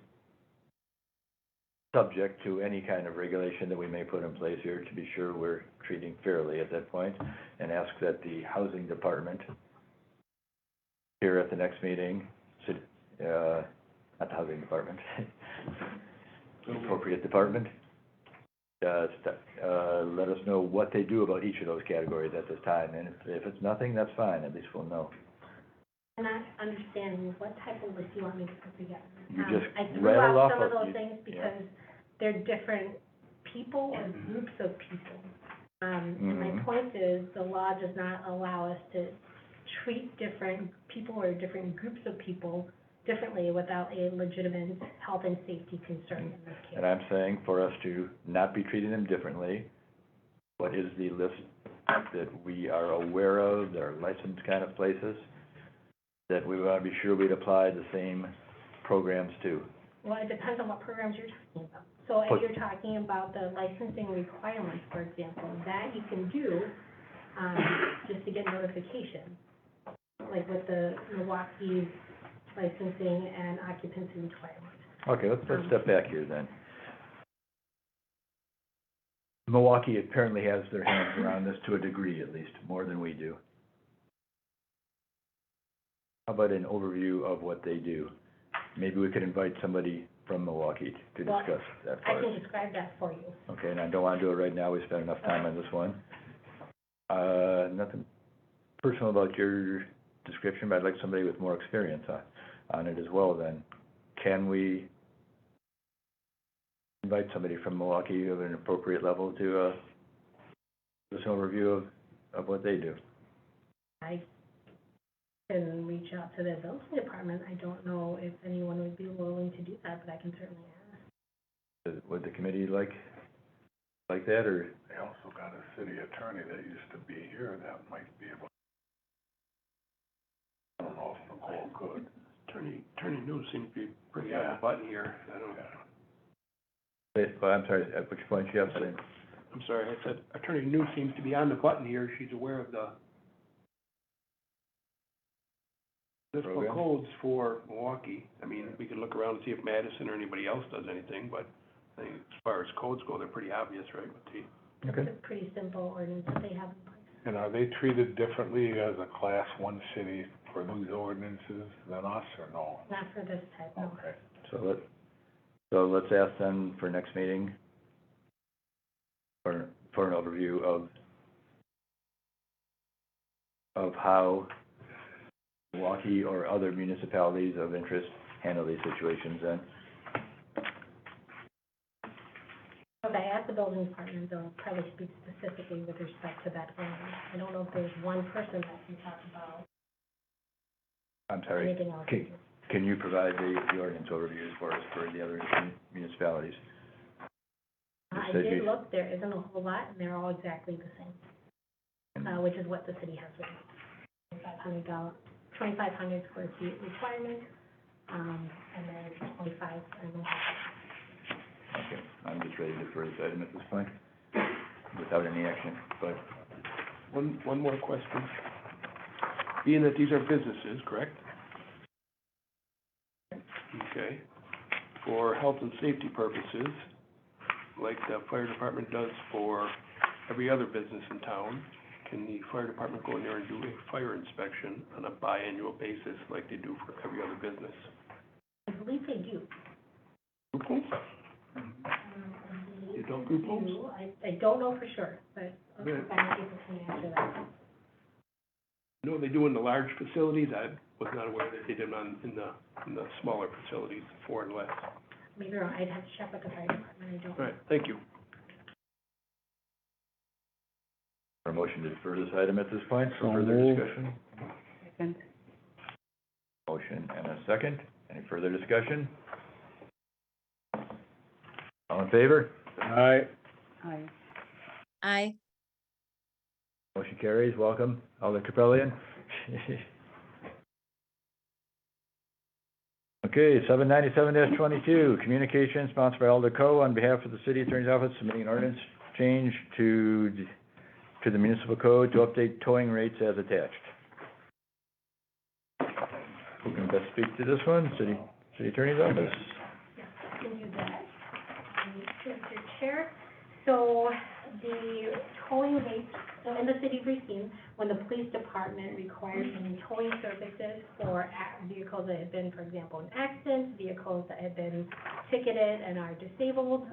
subject to any kind of regulation that we may put in place here to be sure we're treating fairly at that point, and ask that the housing department here at the next meeting, not the housing department, the appropriate department, let us know what they do about each of those categories at this time, and if it's nothing, that's fine, at least we'll know. And I understand what type of list you want me to put together. You just I threw rattle out off some of what those you- things yeah. because they're different people or groups of people. And my Mhm. point is, the law does not allow us to treat different people or different groups of people differently without a legitimate health and safety concern in this case. And I'm saying for us to not be treating them differently, what is the list that we are aware of, that are licensed kind of places, that we want to be sure we'd apply the same programs to? Well, it depends on what programs you're talking about. So if you're talking about the licensing requirements, for example, that you can do, just to get notification, like with the Milwaukee licensing and occupancy requirements. Okay, let's step back here then. Milwaukee apparently has their hands around this to a degree, at least, more than we do. how about an overview of what they do? Maybe we could invite somebody from Milwaukee to Well, discuss that I part. can describe that for you. Okay, and I don't wanna do it right now, we spent enough time on this one. Nothing personal about your description, but I'd like somebody with more experience on it as well then. Can we invite somebody from Milwaukee of an appropriate level to, give us an overview of what they do? I can reach out to the building department. I don't know if anyone would be willing to do that, but I can certainly ask. Would the committee like that, or? They also got a city attorney that used to be here that might be able, I don't know if Nicole could. Attorney New seems to be pretty on the button here. I don't, Well, I'm sorry, at which point you have something? I'm sorry, I said Attorney New seems to be on the button here. She's aware of the municipal Program? codes for Milwaukee. I mean, we could look around and see if Madison or anybody else does anything, but I think as far as codes go, they're pretty obvious, right, with the It's Okay. a pretty simple ordinance that they have in place. And are they treated differently as a class one city for these ordinances than us, or no? Not for this type, no. Okay. So let's ask them for next meeting for an overview of how Milwaukee or other municipalities of interest handle these situations then. If I ask the building department, they'll probably speak specifically with respect to that ordinance. I don't know if there's one person that can talk about I'm sorry, anything else. can you provide the ordinance overviews for us for the other municipalities? I said did you- look, there isn't a whole lot, and they're all exactly the same, which is what the city has written. $2,500 square feet requirement, and then 25, I don't know. Okay, I'm just ready to defer this item at this point, without any action, but One more question. Being that these are businesses, correct? Okay. For health and safety purposes, like the fire department does for every other business in town, can the fire department go in there and do a fire inspection on a biannual basis like they do for every other business? I believe they do. Group homes? You don't group homes? I don't know for sure, but I'll Yeah. find people can answer that. No, they do in the large facilities. I was not aware that they did in the smaller facilities, 4 and less. Maybe wrong, I'd have to check with the fire department, I don't. All right, thank you. a motion to defer this item at this point for So further moved. discussion? Second. Motion and a second. Any further discussion? All in favor? Aye. Aye. Aye. Motion carries. Welcome, Alder Capellian. Okay, 797-22, communication sponsored by Alder Co. on behalf of the city attorney's office, submitting an ordinance change to the municipal code to update towing rates as attached. Who can best speak to this one? City attorney's office? I can do that. Mr. Chair, so the towing rates, so in the city of Racine, when the police department requires any towing services for vehicles that have been, for example, in accidents, vehicles that have been ticketed and are disabled,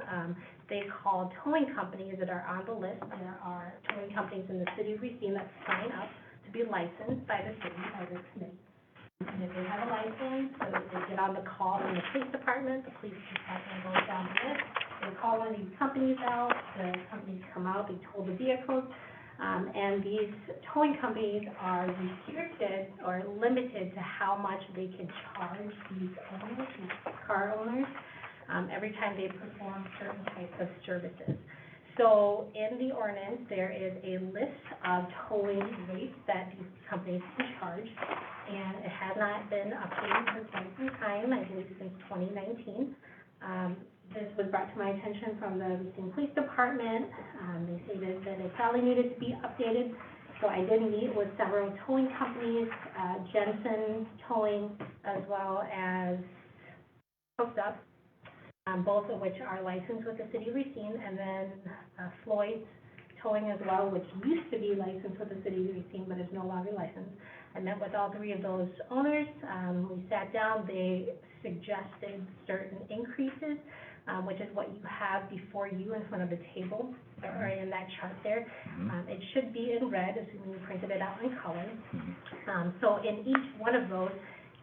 they call towing companies that are on the list. There are towing companies in the city of Racine that sign up to be licensed by the city, by the committee. And if they have a license, so they get on the call from the police department goes down the list. They call one of these companies out, the companies come out, they tow the vehicles, and these towing companies are restricted or limited to how much they can charge these owners, these car owners, every time they perform certain types of services. So in the ordinance, there is a list of towing rates that these companies can charge, and it has not been updated for quite some time, I believe since 2019. This was brought to my attention from the Racine Police Department. They stated that it probably needed to be updated, so I did meet with several towing companies, Jensen Towing, as well as Hooked Up, both of which are licensed with the city of Racine, and then Floyd's Towing as well, which used to be licensed with the city of Racine, but is no longer licensed. I met with all three of those owners. We sat down, they suggested certain increases, which is what you have before you in front of the table, or in that chart there. It should be in red, assuming you printed it out in color. So in each one of those,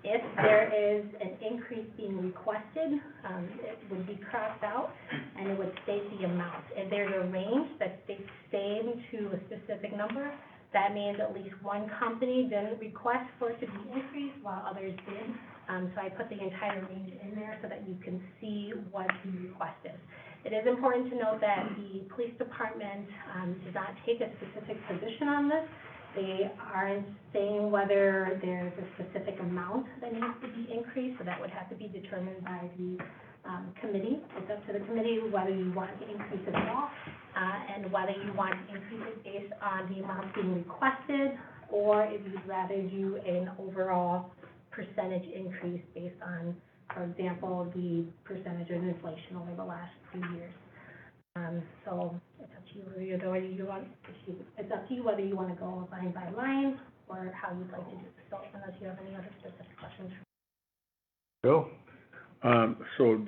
if there is an increase being requested, it would be crossed out, and it would state the amount. If there's a range that stays same to a specific number, that means at least one company didn't request for it to be increased, while others did. So I put the entire range in there so that you can see what the request is. It is important to note that the police department does not take a specific position on this. They aren't saying whether there's a specific amount that needs to be increased, so that would have to be determined by the committee. It's up to the committee whether you want to increase it at all, and whether you want to increase it based on the amount being requested, or if you'd rather do an overall percentage increase based on, for example, the percentage of inflation over the last few years. So it's up to you whether you want, it's up to you whether you want to go line by line or how you'd like to do it. So unless you have any other specific questions. Bill? So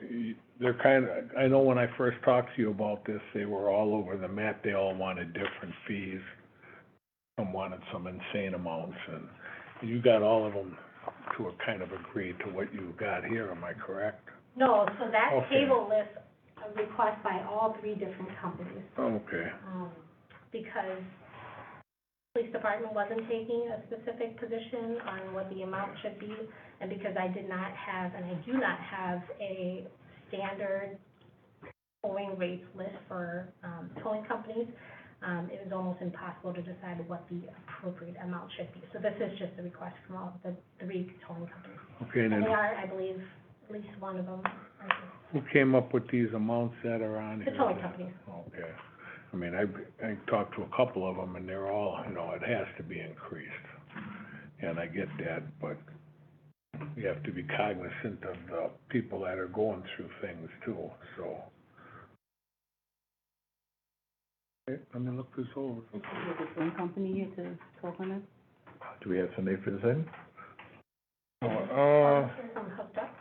they're kind of, I know when I first talked to you about this, they were all over the map. They all wanted different fees. Some wanted some insane amounts, and you got all of them to a kind of agree to what you got here, am I correct? No, so that Okay. table lists a request by all three different companies. Okay. Because police department wasn't taking a specific position on what the amount should be, and because I did not have, and I do not have a standard towing rates list for, towing companies, it was almost impossible to decide what the appropriate amount should be. So this is just a request from all the three towing companies. Okay, and And then they are, I believe, at least one of them, who came up with these amounts that are on the here? towing companies. Okay. I mean, I talked to a couple of them, and they're all, you know, it has to be increased. And I get that, but you have to be cognizant of the people that are going through things too, so. Okay, let me look this over. Is this one company here to talk on it? Do we have somebody for this item? Some hooked up.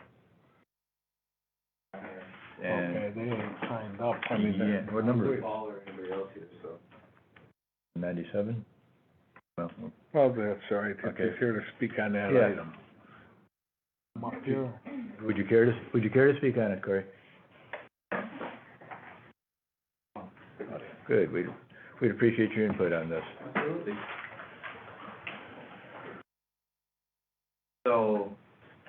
And, Okay, they ain't signed up, I mean, they're. yeah, what number? Paul or anybody else here, so. 97? Well, Well, that's all right, if Okay. he's here to speak on that Yeah. item. Come up here. would you care to speak on it, Corey? Good, we'd appreciate your input on this. Absolutely. So,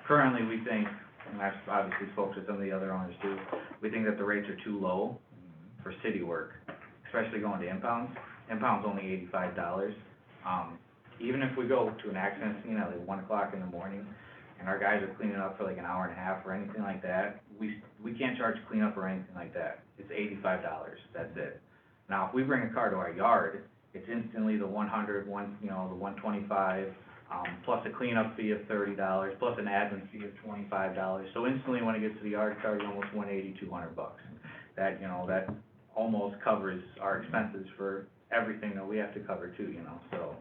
currently, we think, and I've obviously spoke to some of the other owners too, we think that the rates are too low for city work, especially going to impounds. Impound's only $85. Even if we go to an accident scene at like 1 o'clock in the morning, and our guys are cleaning up for like an hour and a half or anything like that, we can't charge cleanup or anything like that. It's $85, that's it. Now, if we bring a car to our yard, it's instantly the 100, the 125, plus a cleanup fee of $30, plus an admin fee of $25. So instantly, when it gets to the yard, it's already almost $180, $200. That, that almost covers our expenses for everything that we have to cover too, so.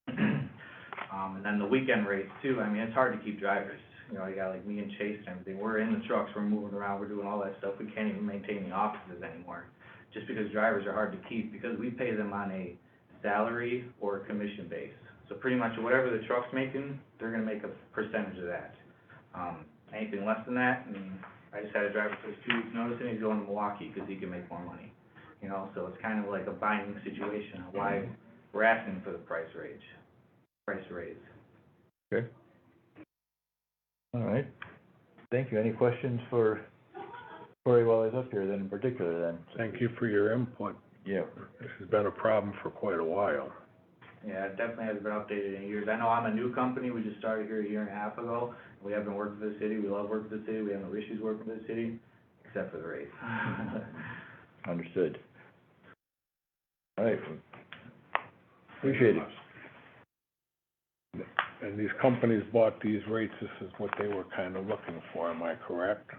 And then the weekend rates too, I mean, it's hard to keep drivers. You got like me and Chase and everything, we're in the trucks, we're moving around, we're doing all that stuff, we can't even maintain the offices anymore. Just because drivers are hard to keep, because we pay them on a salary or a commission base. So pretty much whatever the truck's making, they're gonna make a percentage of that. Anything less than that, and I just had a driver for 2 weeks notice, and he's going to Milwaukee because he can make more money. So it's kind of like a binding situation on why we're asking for the price raise. Okay. All right. Thank you. Any questions for Corey while he's up here then in particular then? Thank you for your input. Yeah. This has been a problem for quite a while. Yeah, it definitely hasn't been updated in years. I know I'm a new company, we just started here a year and a half ago. We have been working for the city, we love working for the city, we have no issues working for the city, except for the rates. Understood. All right. Appreciate it. And these companies bought these rates, this is what they were kind of looking for, am I correct?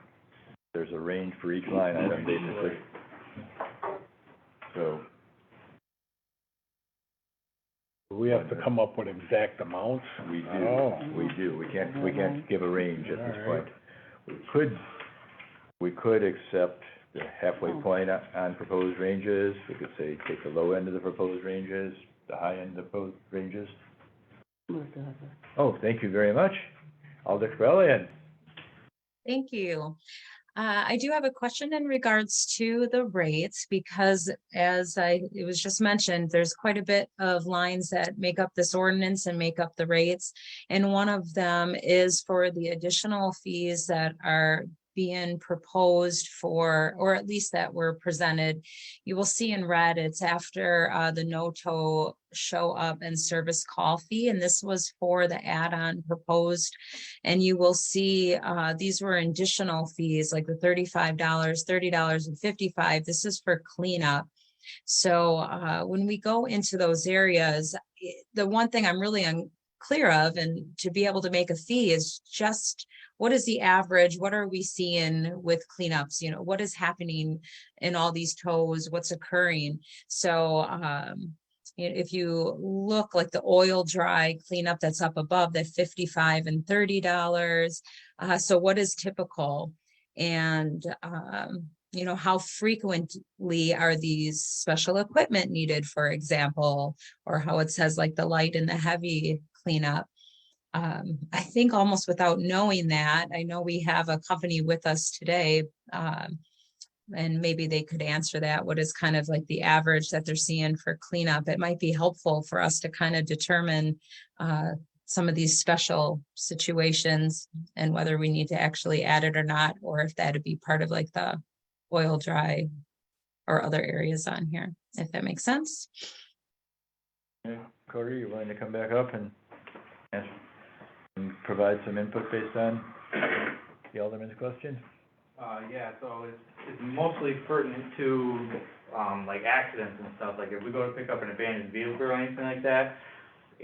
There's a range for each line item, basically. So, We have to come up with exact amounts? We do, Oh. we do. We can't give a range at this All right. point. We could accept the halfway point on proposed ranges. We could say, take the low end of the proposed ranges, the high end of the proposed ranges. Melissa has Oh, thank you very much. Alder Cabellian. Thank you. I do have a question in regards to the rates, because it was just mentioned, there's quite a bit of lines that make up this ordinance and make up the rates. And one of them is for the additional fees that are being proposed for, or at least that were presented. You will see in red, it's after the no-tow show up and service call fee, and this was for the add-on proposed. And you will see these were additional fees, like the $35, $30, and $55. This is for cleanup. So when we go into those areas, the one thing I'm really unclear of, and to be able to make a fee, is just what is the average? What are we seeing with cleanups? You know, what is happening in all these tows? What's occurring? So if you look like the oil dry cleanup that's up above, that $55 and $30. So what is typical? And you know, how frequently are these special equipment needed, for example, or how it says like the light and the heavy cleanup. I think almost without knowing that, I know we have a company with us today, and maybe they could answer that. What is kind of like the average that they're seeing for cleanup? It might be helpful for us to kind of determine some of these special situations and whether we need to actually add it or not, or if that'd be part of like the oil dry or other areas on here, if that makes sense. Okay, Cody, you willing to come back up and answer and provide some input based on the Alderman's question? Yeah, so it's mostly pertinent to, like accidents and stuff, like if we go to pick up an abandoned vehicle or anything like that,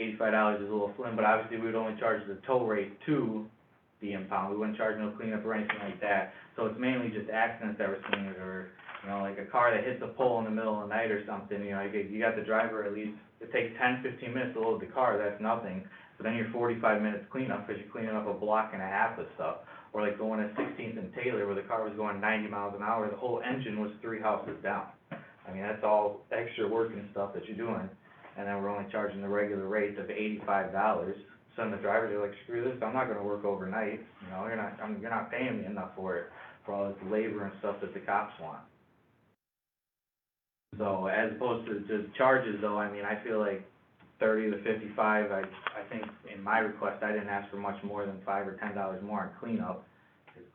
$85 is a little slim, but obviously we would only charge the tow rate to the impound, we wouldn't charge no cleanup or anything like that, so it's mainly just accidents that we're seeing, or, you know, like a car that hits a pole in the middle of the night or something, you know, you got the driver at least, it takes 10-15 minutes to load the car, that's nothing, but then you're 45 minutes cleanup, because you're cleaning up a block and a half of stuff. Or like going at 16th and Taylor, where the car was going 90 miles an hour, the whole engine was 3 houses down. I mean, that's all extra work and stuff that you're doing, and then we're only charging the regular rate of $85. Some of the drivers are like, screw this, I'm not gonna work overnight, you know, you're not paying me enough for it, for all this labor and stuff that the cops want. So, as opposed to charges though, I mean, I feel like 30 to 55, I think in my request, I didn't ask for much more than $5 or $10 more on cleanup.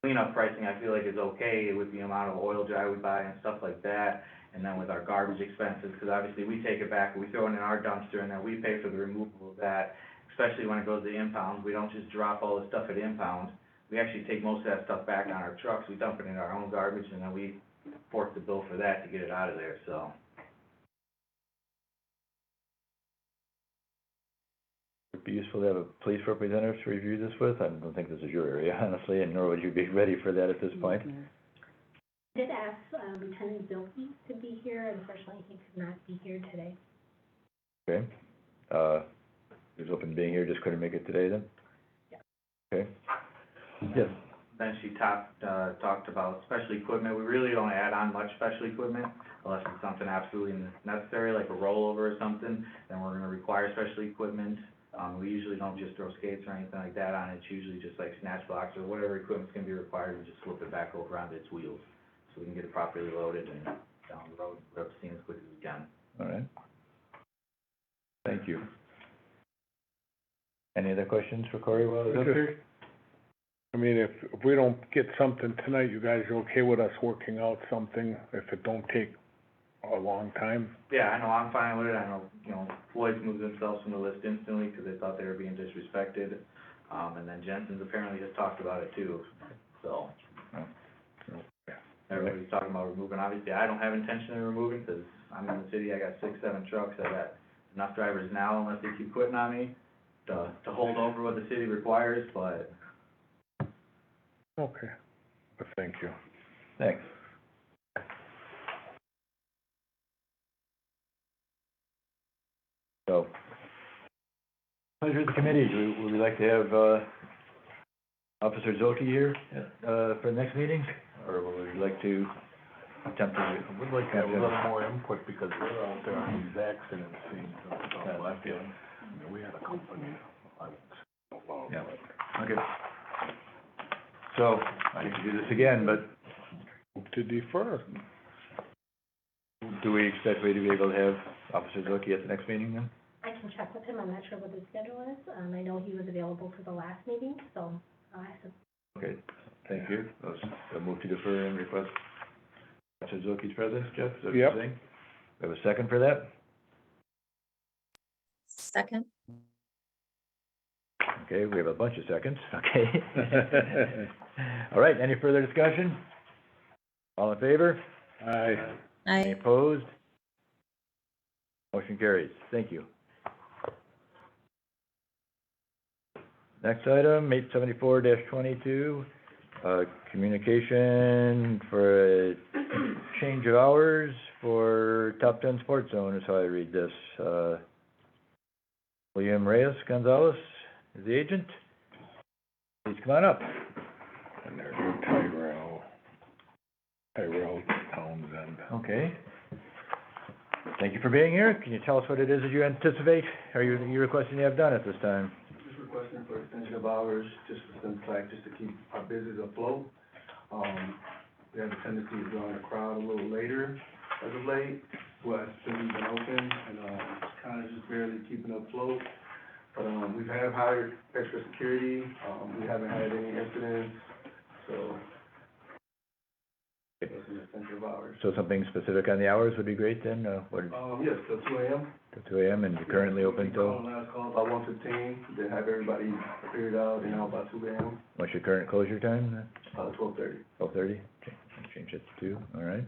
Cleanup pricing, I feel like is okay with the amount of oil dry we buy and stuff like that, and then with our garbage expenses, because obviously we take it back and we throw it in our dumpster, and then we pay for the removal of that, especially when it goes to impound. We don't just drop all the stuff at impound. We actually take most of that stuff back on our trucks, we dump it in our own garbage, and then we fork the bill for that to get it out of there, so. Would be useful to have a police representative to review this with. I don't think this is your area, honestly, and nor would you be ready for that at this point. I did ask Lieutenant Bilkey to be here. Unfortunately, he could not be here today. Okay. He was open to being here, just couldn't make it today then? Yeah. Okay. Yes. Then she talked about special equipment. We really don't add on much special equipment unless it's something absolutely necessary, like a rollover or something, then we're gonna require special equipment. We usually don't just throw skates or anything like that on it. It's usually just like snatch blocks or whatever equipment's gonna be required, we just flip it back over onto its wheels, so we can get it properly loaded and down the road, we're up to steam as quick as we can. All right. Thank you. Any other questions for Corey while he's up here? I mean, if we don't get something tonight, you guys are okay with us working out something if it don't take a long time? Yeah, I know, I'm fine with it. I know, you know, Floyd's moved themselves from the list instantly because they thought they were being disrespected. And then Jensen's apparently has talked about it too, so. Everybody's talking about removing. Obviously, I don't have intention of removing because I'm in the city, I got 6, 7 trucks. I got enough drivers now, unless they keep quitting on me, to hold over what the city requires, but. Okay, well, thank you. Thanks. So, Pleasure of the committee. Would we like to have, Officer Zolke here, for the next meeting? Or would we like to attempt to? We'd like to have a little more input because we're out there on these accident scenes and stuff like that. We had a company, Yeah, okay. So, I hate to do this again, but to defer. do we expect we to be able to have Officer Zolke at the next meeting then? I can check with him, I'm not sure what his schedule is. I know he was available for the last meeting, so I'll have to. Okay, thank you. I'll move to defer and request Officer Zolke's presence, Jeff, is that what you're Yep. saying? We have a second for that? Second. Okay, we have a bunch of seconds, okay. All right, any further discussion? All in favor? Aye. Any opposed? Motion carries. Thank you. Next item, 874-22, communication for a change of hours for Top 10 Sports Zone is how I read this. William Reyes Gonzalez is the agent. Please come on up. And there's your Tyrell Townsend. Okay. Thank you for being here. Can you tell us what it is that you anticipate, or you're requesting to have done at this time? Just requesting for extension of hours, just for simple fact, just to keep our business afloat. We have a tendency of drawing the crowd a little later as of late, but since we've been open, and, kind of just barely keeping afloat. But, we've hired extra security, we haven't had any incidents, so that's an extension of hours. So something specific on the hours would be great then, what, Yes, till 2 a.m. till 2 a.m. and you're currently open till, Last call about 1:15, then have everybody figured out, about 2 a.m., what's your current closure time? 12:30. 12:30? Okay, I'll change it to 2, all right.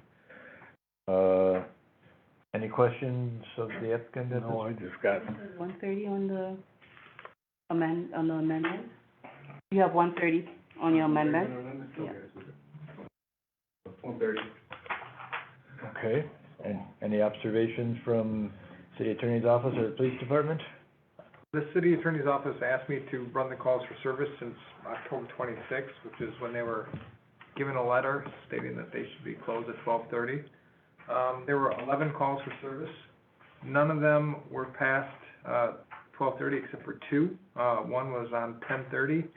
Any questions of the applicant at this? No, I just got, 1:30 on the amendment? You have 1:30 on your amendment? Yeah. 1:30. Okay, and any observations from city attorney's office or the police department? The city attorney's office asked me to run the calls for service since October 26th, which is when they were given a letter stating that they should be closed at 12:30. There were 11 calls for service. None of them were past 12:30 except for 2. One was on 10:30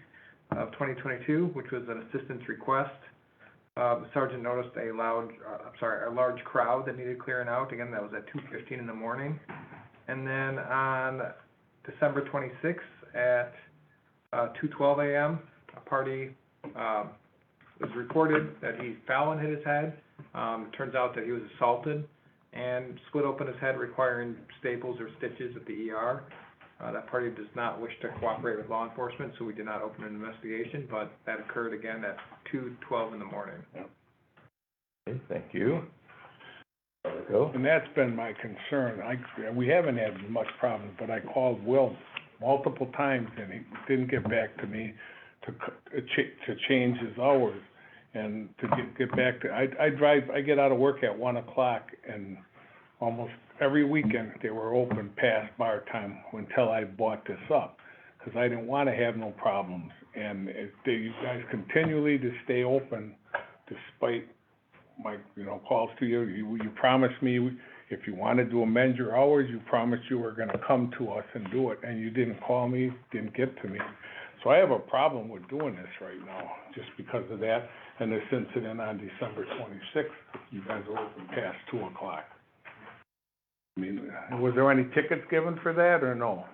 of 2022, which was an assistance request. The sergeant noticed a large crowd that needed clearing out. Again, that was at 2:15 in the morning. And then on December 26th at 2:12 a.m., a party was reported that Fallon hit his head. It turns out that he was assaulted and split open his head, requiring staples or stitches at the ER. That party does not wish to cooperate with law enforcement, so we did not open an investigation, but that occurred again at 2:12 in the morning. Okay, thank you. Go. and that's been my concern. We haven't had much problems, but I called Will multiple times and he didn't get back to me to change his hours. And to get back to, I get out of work at 1 o'clock and almost every weekend they were open past bar time until I bought this up. Cause I didn't wanna have no problems. And you guys continually to stay open despite my, calls to you. You promised me if you wanted to amend your hours, you promised you were gonna come to us and do it. And you didn't call me, didn't get to me. So I have a problem with doing this right now, just because of that, and this incident on December 26th, you guys were open past 2 o'clock. I mean, was there any tickets given for that, or no?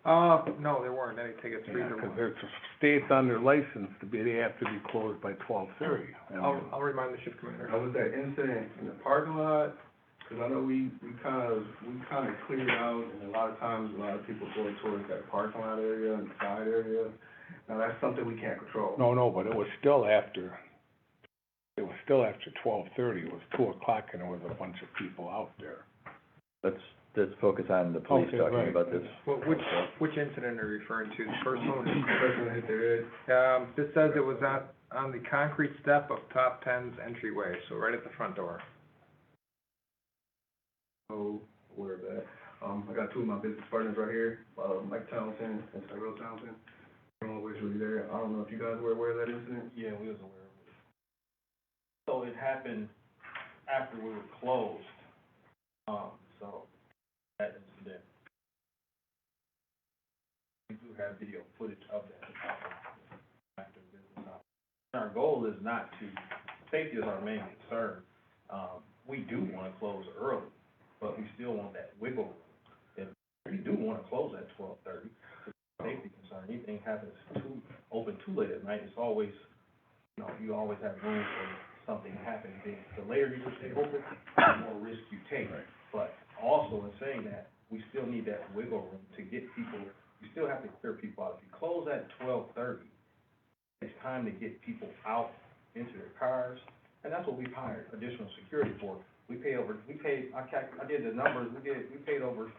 No, there weren't any tickets for either Because one. there's states on their license they have to be closed by 12:30. I'll remind the shift commander. Was that incident in the parking lot? Cause I know we kind of cleared out, and a lot of times, a lot of people go towards that parking lot area and the side area. Now, that's something we can't control. No, but it was still after 12:30, it was 2 o'clock, and there was a bunch of people out there. Let's focus on the police Okay, talking right. about this. Well, which incident are you referring to? The first one? The person hit their head. This says it was on the concrete step of Top 10's entryway, so right at the front door. So, aware of that. I got two of my business partners right here, Mike Townsend and Tyrell Townsend. They're always really there. I don't know if you guys were aware of that incident? Yeah, we was aware of it. So it happened after we were closed, so that incident. We do have video footage of that after business hours. Our goal is not to, safety is our main concern. We do wanna close early, but we still want that wiggle room. If we do wanna close at 12:30, safety concern, anything happens open too late at night, it's always, you know, you always have room for something happening. The later you stay open, the more risk you take. Right. But also in saying that, we still need that wiggle room to get people, you still have to clear people out. If you close at 12:30, it's time to get people out into their cars, and that's what we've hired additional security for. I did the numbers, we paid over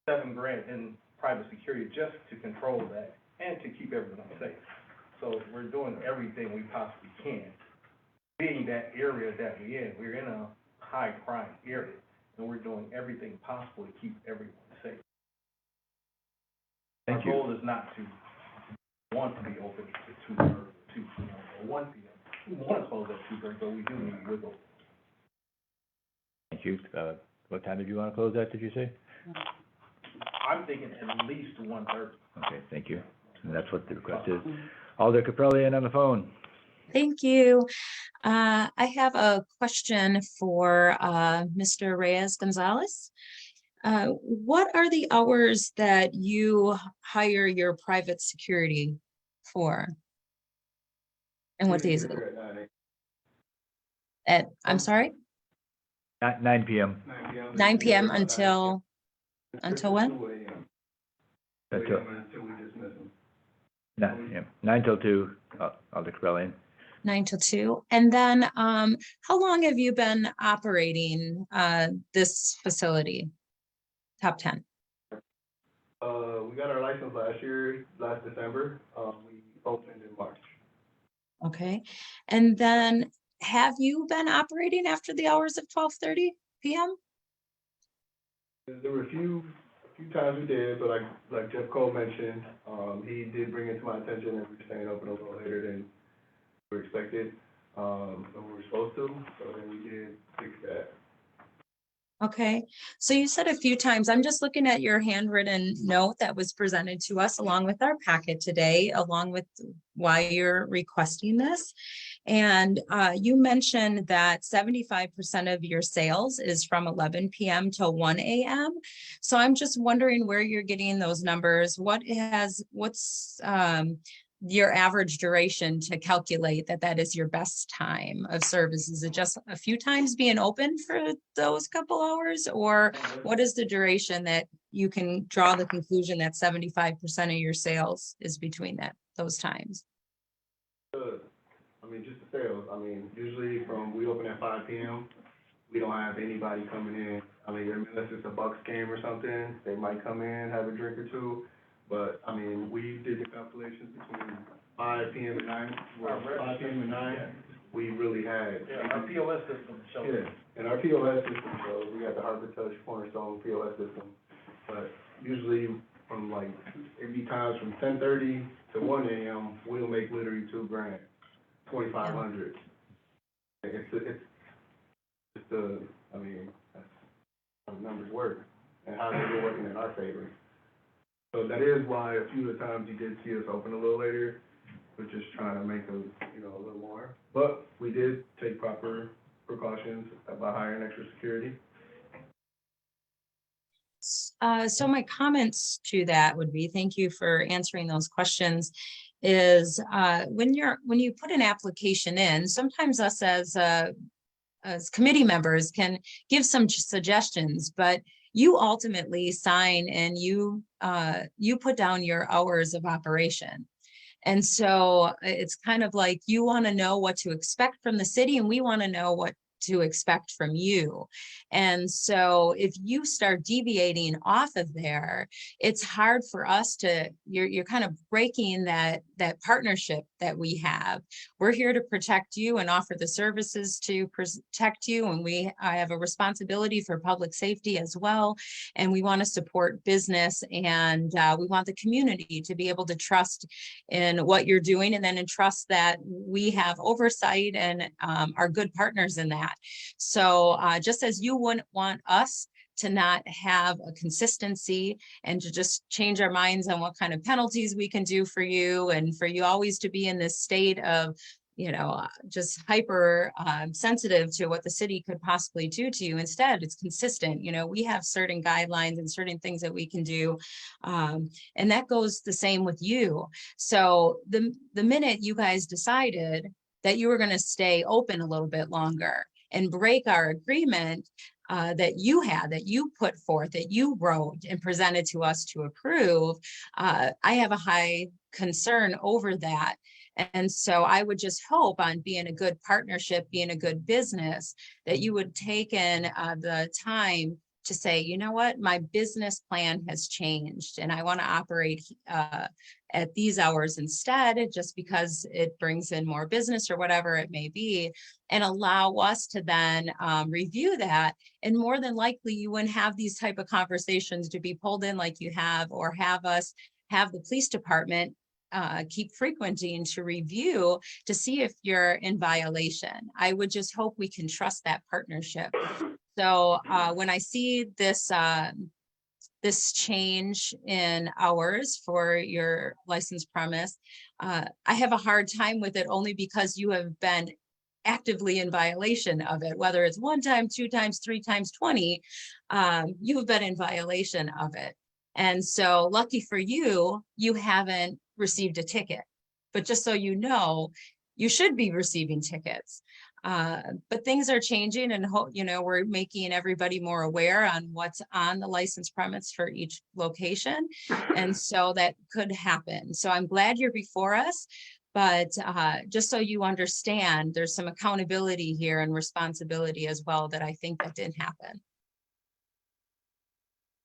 $7,000 in private security just to control that and to keep everyone safe. So we're doing everything we possibly can. Being that area that we're in a high crime area, and we're doing everything possible to keep everyone safe. Thank you. Our goal is not to want to be open to 2:30, 2 p.m. or 1 p.m. We want to close at 2:30, but we do need wiggle. Thank you. What time did you wanna close that, did you say? I'm thinking at least 1:30. Okay, thank you. And that's what the request is. Alder Caprellian on the phone. Thank you. I have a question for Mr. Reyes Gonzalez. What are the hours that you hire your private security for? And what days? I'm sorry, 9 PM. 9 PM until when? 2 a.m. Until, Until we dismiss them. 9 till 2, Alder Caprellian. 9 till 2. And then, how long have you been operating this facility? Top 10. We got our license last December. We opened in March. Okay. And then have you been operating after the hours of 12:30 PM? There were a few times we did, but like Jeff Cole mentioned, he did bring it to my attention that we were staying open a little later than we were expected, and we were supposed to, so then we did fix that. Okay, so you said a few times, I'm just looking at your handwritten note that was presented to us along with our packet today, along with why you're requesting this. And you mentioned that 75% of your sales is from 11 PM to 1 AM. So I'm just wondering where you're getting those numbers. What's your average duration to calculate that is your best time of service? Is it just a few times being open for those couple hours, or what is the duration that you can draw the conclusion that 75% of your sales is between those times? Just the sales. Usually we open at 5 PM, we don't have anybody coming in. Unless it's a Bucks game or something, they might come in, have a drink or two. But, we did the calculations between 5 PM and 9, we really had. Yeah, our POS system shows. Yeah, and our POS system shows, we got the Harbor Touch Cornerstone POS system. But usually it'd be times from 10:30 to 1 AM, we'll make literally $2,000, 2,500. That's how the numbers work and how they're working in our favor. So that is why a few of the times you did see us open a little later. We're just trying to make a little more. But we did take proper precautions by hiring extra security. So my comments to that would be, thank you for answering those questions, is when you put an application in, sometimes us as committee members can give some suggestions, but you ultimately sign and you put down your hours of operation. And so it's kind of like you want to know what to expect from the city, and we want to know what to expect from you. And so if you start deviating off of there, it's hard for us to, you're kind of breaking that partnership that we have. We're here to protect you and offer the services to protect you. And I have a responsibility for public safety as well. And we want to support business, and we want the community to be able to trust in what you're doing, and then entrust that we have oversight and are good partners in that. So just as you wouldn't want us to not have a consistency and to just change our minds on what kind of penalties we can do for you, and for you always to be in this state of, just hyper sensitive to what the city could possibly do to you. Instead, it's consistent. We have certain guidelines and certain things that we can do. And that goes the same with you. So the minute you guys decided that you were going to stay open a little bit longer and break our agreement that you put forth, that you wrote and presented to us to approve, I have a high concern over that. And so I would just hope, on being a good partnership, being a good business, that you would take in the time to say, you know what, my business plan has changed and I want to operate at these hours instead, just because it brings in more business or whatever it may be, and allow us to then review that. And more than likely, you wouldn't have these type of conversations to be pulled in like you have, or have the police department keep frequenting to review to see if you're in violation. I would just hope we can trust that partnership. So when I see this change in hours for your licensed premise, I have a hard time with it, only because you have been actively in violation of it, whether it's 1 time, 2 times, 3 times, 20, you have been in violation of it. And so lucky for you, you haven't received a ticket, but just so you know, you should be receiving tickets. But things are changing, and we're making everybody more aware on what's on the licensed premise for each location. And so that could happen. So I'm glad you're before us, but just so you understand, there's some accountability here and responsibility as well that I think that didn't happen.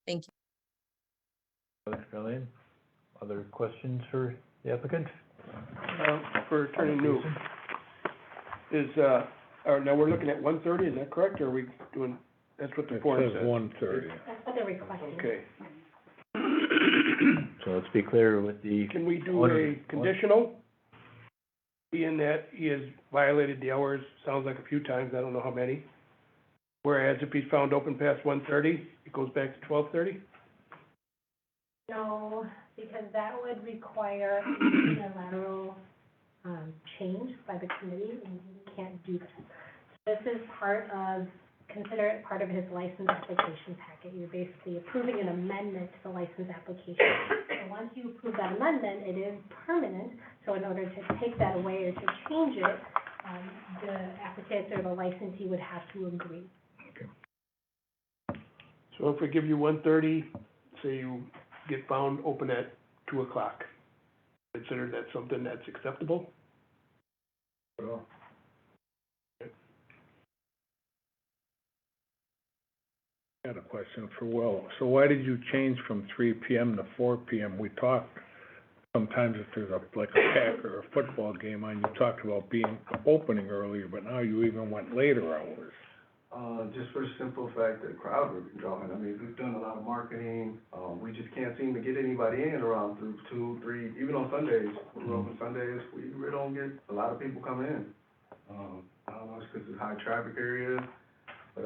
Thank you. Thanks, Marlene. Other questions for the applicant? For Attorney New, now we're looking at 1:30, is that correct, or are we doing, that's what the form It says? says 1:30. That's what they're requesting. Okay. So let's be clear with the. Can we do a conditional? Being that he has violated the hours, sounds like a few times, I don't know how many. Whereas if he's found open past 1:30, it goes back to 12:30? No, because that would require a unilateral change by the committee, and we can't do that. This is consider it part of his license application packet. You're basically approving an amendment to the license application. And once you approve that amendment, it is permanent. So in order to take that away or to change it, the applicant or the licensee would have to agree. So if we give you 1:30, say you get found open at 2 o'clock, consider that something that's acceptable? Well, I got a question for Will. So why did you change from 3 PM to 4 PM? We talked, sometimes if there's like a pack or a football game on, you talked about opening earlier, but now you even went later hours. Just for the simple fact that crowd we're drawing. I mean, we've done a lot of marketing, we just can't seem to get anybody in around 2, 3, even on Sundays. We're open Sundays, we really don't get a lot of people coming in. I don't know, it's because it's high traffic area, but,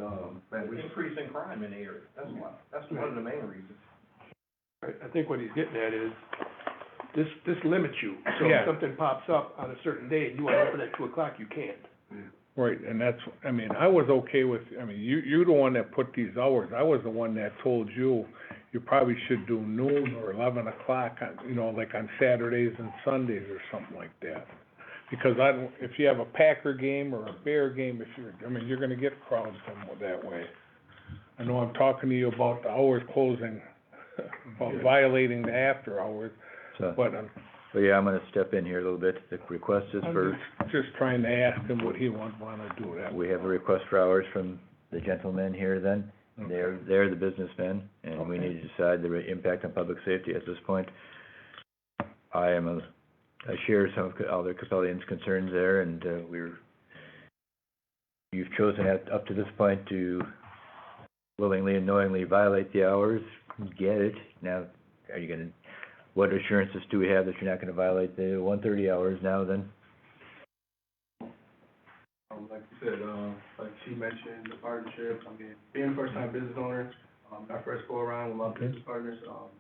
man, we. Increase in crime in the area, that's one of the main reasons. I think what he's getting at is, this limits you. So Yeah. if something pops up on a certain day, and you want to open at 2 o'clock, you can't. Right, and that's, I mean, I was okay with, you're the one that put these hours. I was the one that told you, you probably should do noon or 11 o'clock, like on Saturdays and Sundays or something like that. Because if you have a Packer game or a Bear game, you're gonna get crowds that way. I know I'm talking to you about the hours closing, about violating the after hours, so, but So, yeah, I'm gonna step in here a little bit. The request is for, I'm just trying to ask him what he wanna do that. we have a request for hours from the gentleman here then. They're the businessmen, and we Okay. need to decide the impact on public safety at this point. I share some of Alder Capellian's concerns there, and, you've chosen up to this point to willingly and knowingly violate the hours, get it. Now, what assurances do we have that you're not gonna violate the 1:30 hours now then? Like you said, like she mentioned, the partnership, being a first-time business owner, our first go-around with my business partners,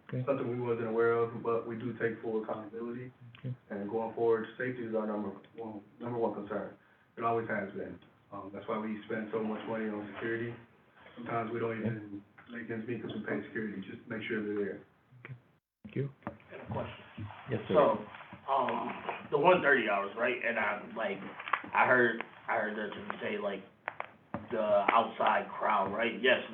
Okay. something we wasn't aware of, but we do take full accountability. Okay. And going forward, safety is our number one concern. It always has been. That's why we spend so much money on security. Sometimes we don't even make ends meet because we pay security, just to make sure they're there. Thank you. Question. Yes, sir. So, the 1:30 hours, right, and I heard that you say, like, the outside crowd, right? Yes,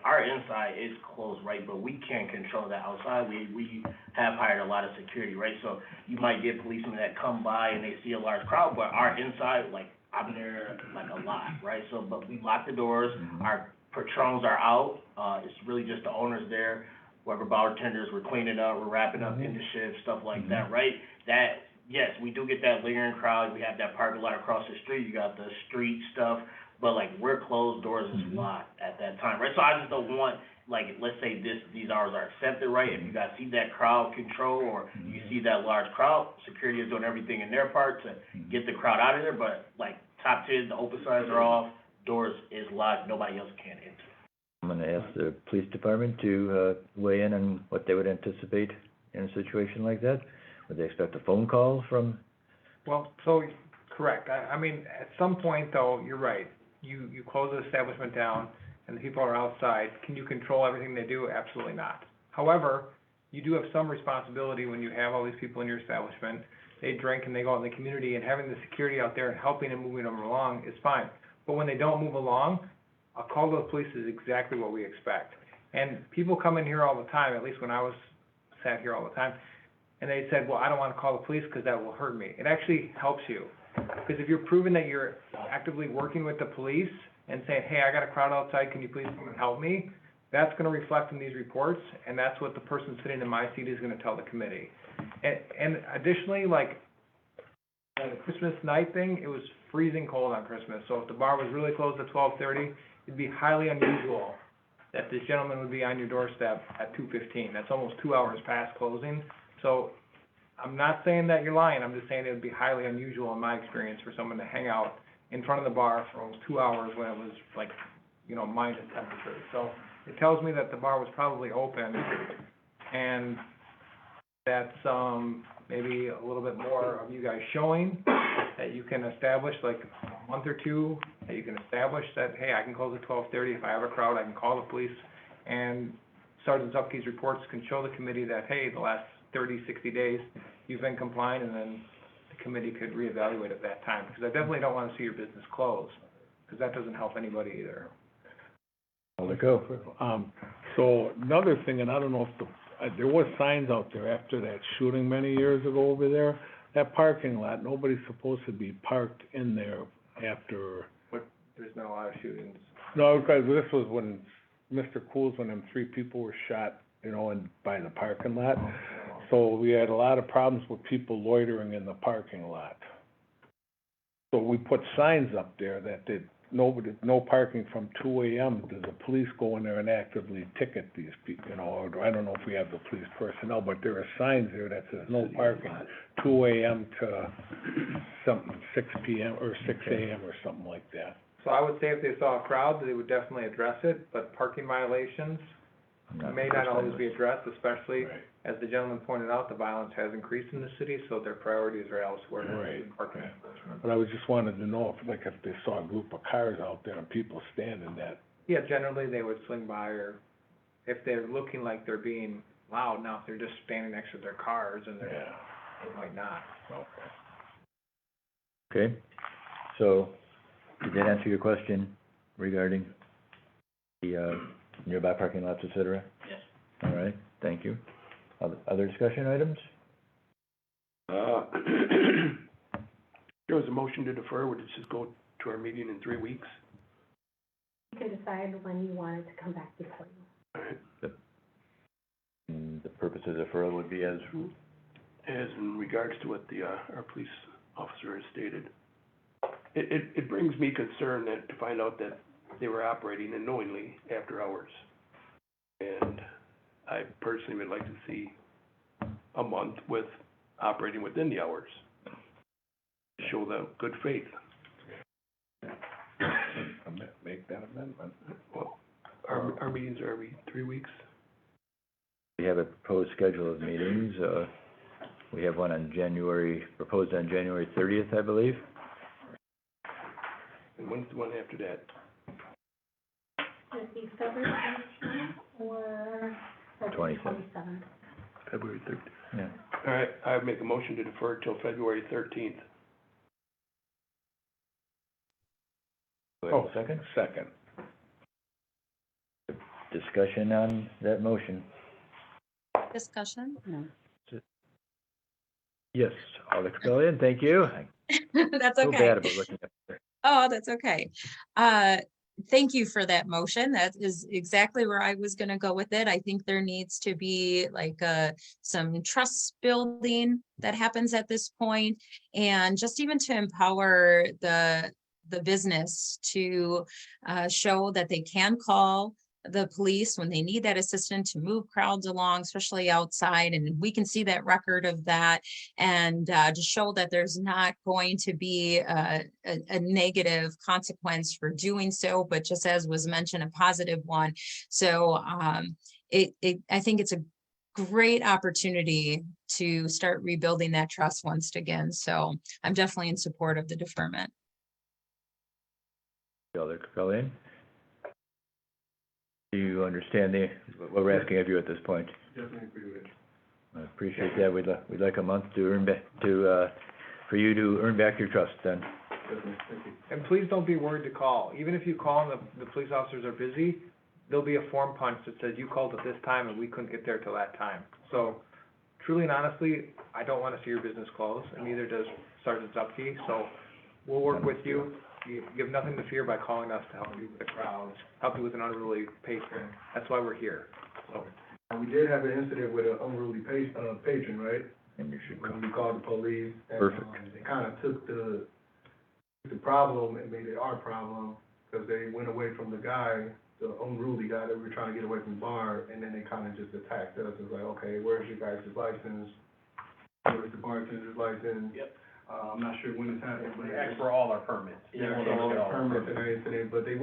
our inside is closed, right, but we can't control that outside. We have hired a lot of security, right? So you might get policemen that come by and they see a large crowd, but our inside, like, I'm there, like, a lot, right? So, but we lock the doors, our patrons are out, it's really just the owners there, whoever bartenders, we're cleaning up, we're wrapping up into shifts, stuff like that, right? That, yes, we do get that lingering crowd, we have that parking lot across the street, you got the street stuff, but like, we're closed, doors is locked at that time, right? So I just don't want, like, let's say these hours are accepted, right? If you guys see that crowd control, or you see that large crowd, security is doing everything in their part to get the crowd out of there, but like, top 10, the open signs are off, doors is locked, nobody else can enter. I'm gonna ask the police department to, weigh in on what they would anticipate in a situation like that. Would they expect a phone call from? Well, so, correct. I mean, at some point though, you're right. You close the establishment down and the people are outside. Can you control everything they do? Absolutely not. However, you do have some responsibility when you have all these people in your establishment. They drink and they go out in the community, and having the security out there and helping and moving them along is fine. But when they don't move along, a call to the police is exactly what we expect. And people come in here all the time, at least when I sat here all the time, and they said, well, I don't want to call the police because that will hurt me. It actually helps you. Because if you're proving that you're actively working with the police and saying, hey, I got a crowd outside, can you please come and help me? That's gonna reflect in these reports, and that's what the person sitting in my seat is gonna tell the committee. And additionally, like, the Christmas night thing, it was freezing cold on Christmas, so if the bar was really closed at 12:30, it'd be highly unusual that this gentleman would be on your doorstep at 2:15. That's almost 2 hours past closing. So I'm not saying that you're lying, I'm just saying it would be highly unusual in my experience for someone to hang out in front of the bar for almost 2 hours when it was like, minus temperature. So it tells me that the bar was probably open, and that's, maybe a little bit more of you guys showing that you can establish, like, a month or two, that you can establish that, hey, I can close at 12:30, if I have a crowd, I can call the police, and Sergeant Zupke's reports can show the committee that, hey, the last 30, 60 days, you've been compliant, and then the committee could reevaluate at that time, because I definitely don't want to see your business close, because that doesn't help anybody either. I'll go. So another thing, and I don't know if there was signs out there after that shooting many years ago over there, that parking lot, nobody's supposed to be parked in there after. There's been a lot of shootings. No, because this was when Mr. Cool's, when them 3 people were shot, by the parking lot. So we had a lot of problems with people loitering in the parking lot. So we put signs up there that no parking from 2 a.m. Does the police go in there and actively ticket these people, or I don't know if we have the police personnel, but there are signs there that says no parking, 2 a.m. to something, 6 p.m. or 6 a.m. or something like that. So I would say if they saw a crowd, they would definitely address it, but parking violations may not always be addressed, especially, as the gentleman pointed out, the violence has increased in the city, so their priorities are elsewhere. Right. Parking enforcement. But I was just wanted to know if they saw a group of cars out there and people standing that. Yeah, generally they would swing by, or if they're looking like they're being loud, now if they're just standing next to their cars and they might not. Okay, so, did that answer your question regarding the, nearby parking lots, et cetera? Yes. All right, thank you. Other discussion items? There was a motion to defer, would it just go to our meeting in 3 weeks? You can decide when you want it to come back before you. All right. And the purpose of deferral would be as, As in regards to what the, our police officer has stated. It brings me concern that, to find out that they were operating unknowingly after hours. And I personally would like to see a month with operating within the hours. Show the good faith. Make that amendment. Well, our meetings are every 3 weeks. we have a proposed schedule of meetings. We have one on proposed on January 30th, I believe. And when's the one after that? Would it be February 18th or February 27th. 27th? February 13th. Yeah. All right, I would make a motion to defer till February 13th. Do I have a second? Second. Discussion on that motion? Discussion? No. Yes, Alder Capellion, thank you. I That's feel okay. bad about looking up there. Oh, that's okay. Thank you for that motion. That is exactly where I was gonna go with it. I think there needs to be like, some trust building that happens at this point, and just even to empower the business to, show that they can call the police when they need that assistance to move crowds along, especially outside, and we can see that record of that, and to show that there's not going to be a negative consequence for doing so, but just as was mentioned, a positive one. So I think it's a great opportunity to start rebuilding that trust once again. So I'm definitely in support of the deferment. Alder Capellion? Do you understand what we're asking of you at this point? Definitely agree with it. I appreciate that. We'd like a month for you to earn back your trust then. Definitely, thank you. And please don't be worried to call. Even if you call and the police officers are busy, there'll be a form punch that says you called at this time and we couldn't get there till that time. So truly and honestly, I don't wanna see your business close, and neither does Sergeant Zupke, so we'll work with you. You have nothing to fear by calling us to help you with the crowds, help you with an unruly patron. That's why we're here, so. And we did have an incident with an unruly patron, right? And you should When we called the police. And, Perfect. they kinda took the problem and made it our problem, because they went away from the guy, the unruly guy that we were trying to get away from the bar, and then they kinda just attacked us. It's like, okay, where's your guys' license? Where's the bartender's license? Yep. I'm not sure when this happened, but. They asked for all our permits. Yeah, for all the permits and everything, but they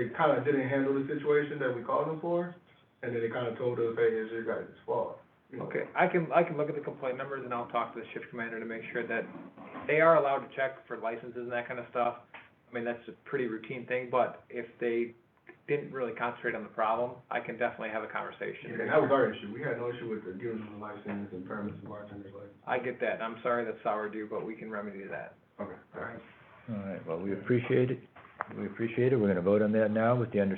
kinda didn't handle the situation that we called them for, and then they kinda told us, hey, it's your guys' fault. You know? Okay, I can look at the complaint numbers and I'll talk to the shift commander to make sure that they are allowed to check for licenses and that kind of stuff. I mean, that's a pretty routine thing, but if they didn't really concentrate on the problem, I can definitely have a conversation. Yeah, that was our issue, we had no issue with giving them the license and permits and bartender's license. I get that, I'm sorry that's sour due, but we can remedy that. Okay. All right. All right, well, we appreciate it. We appreciate it. We're gonna vote on that now with the up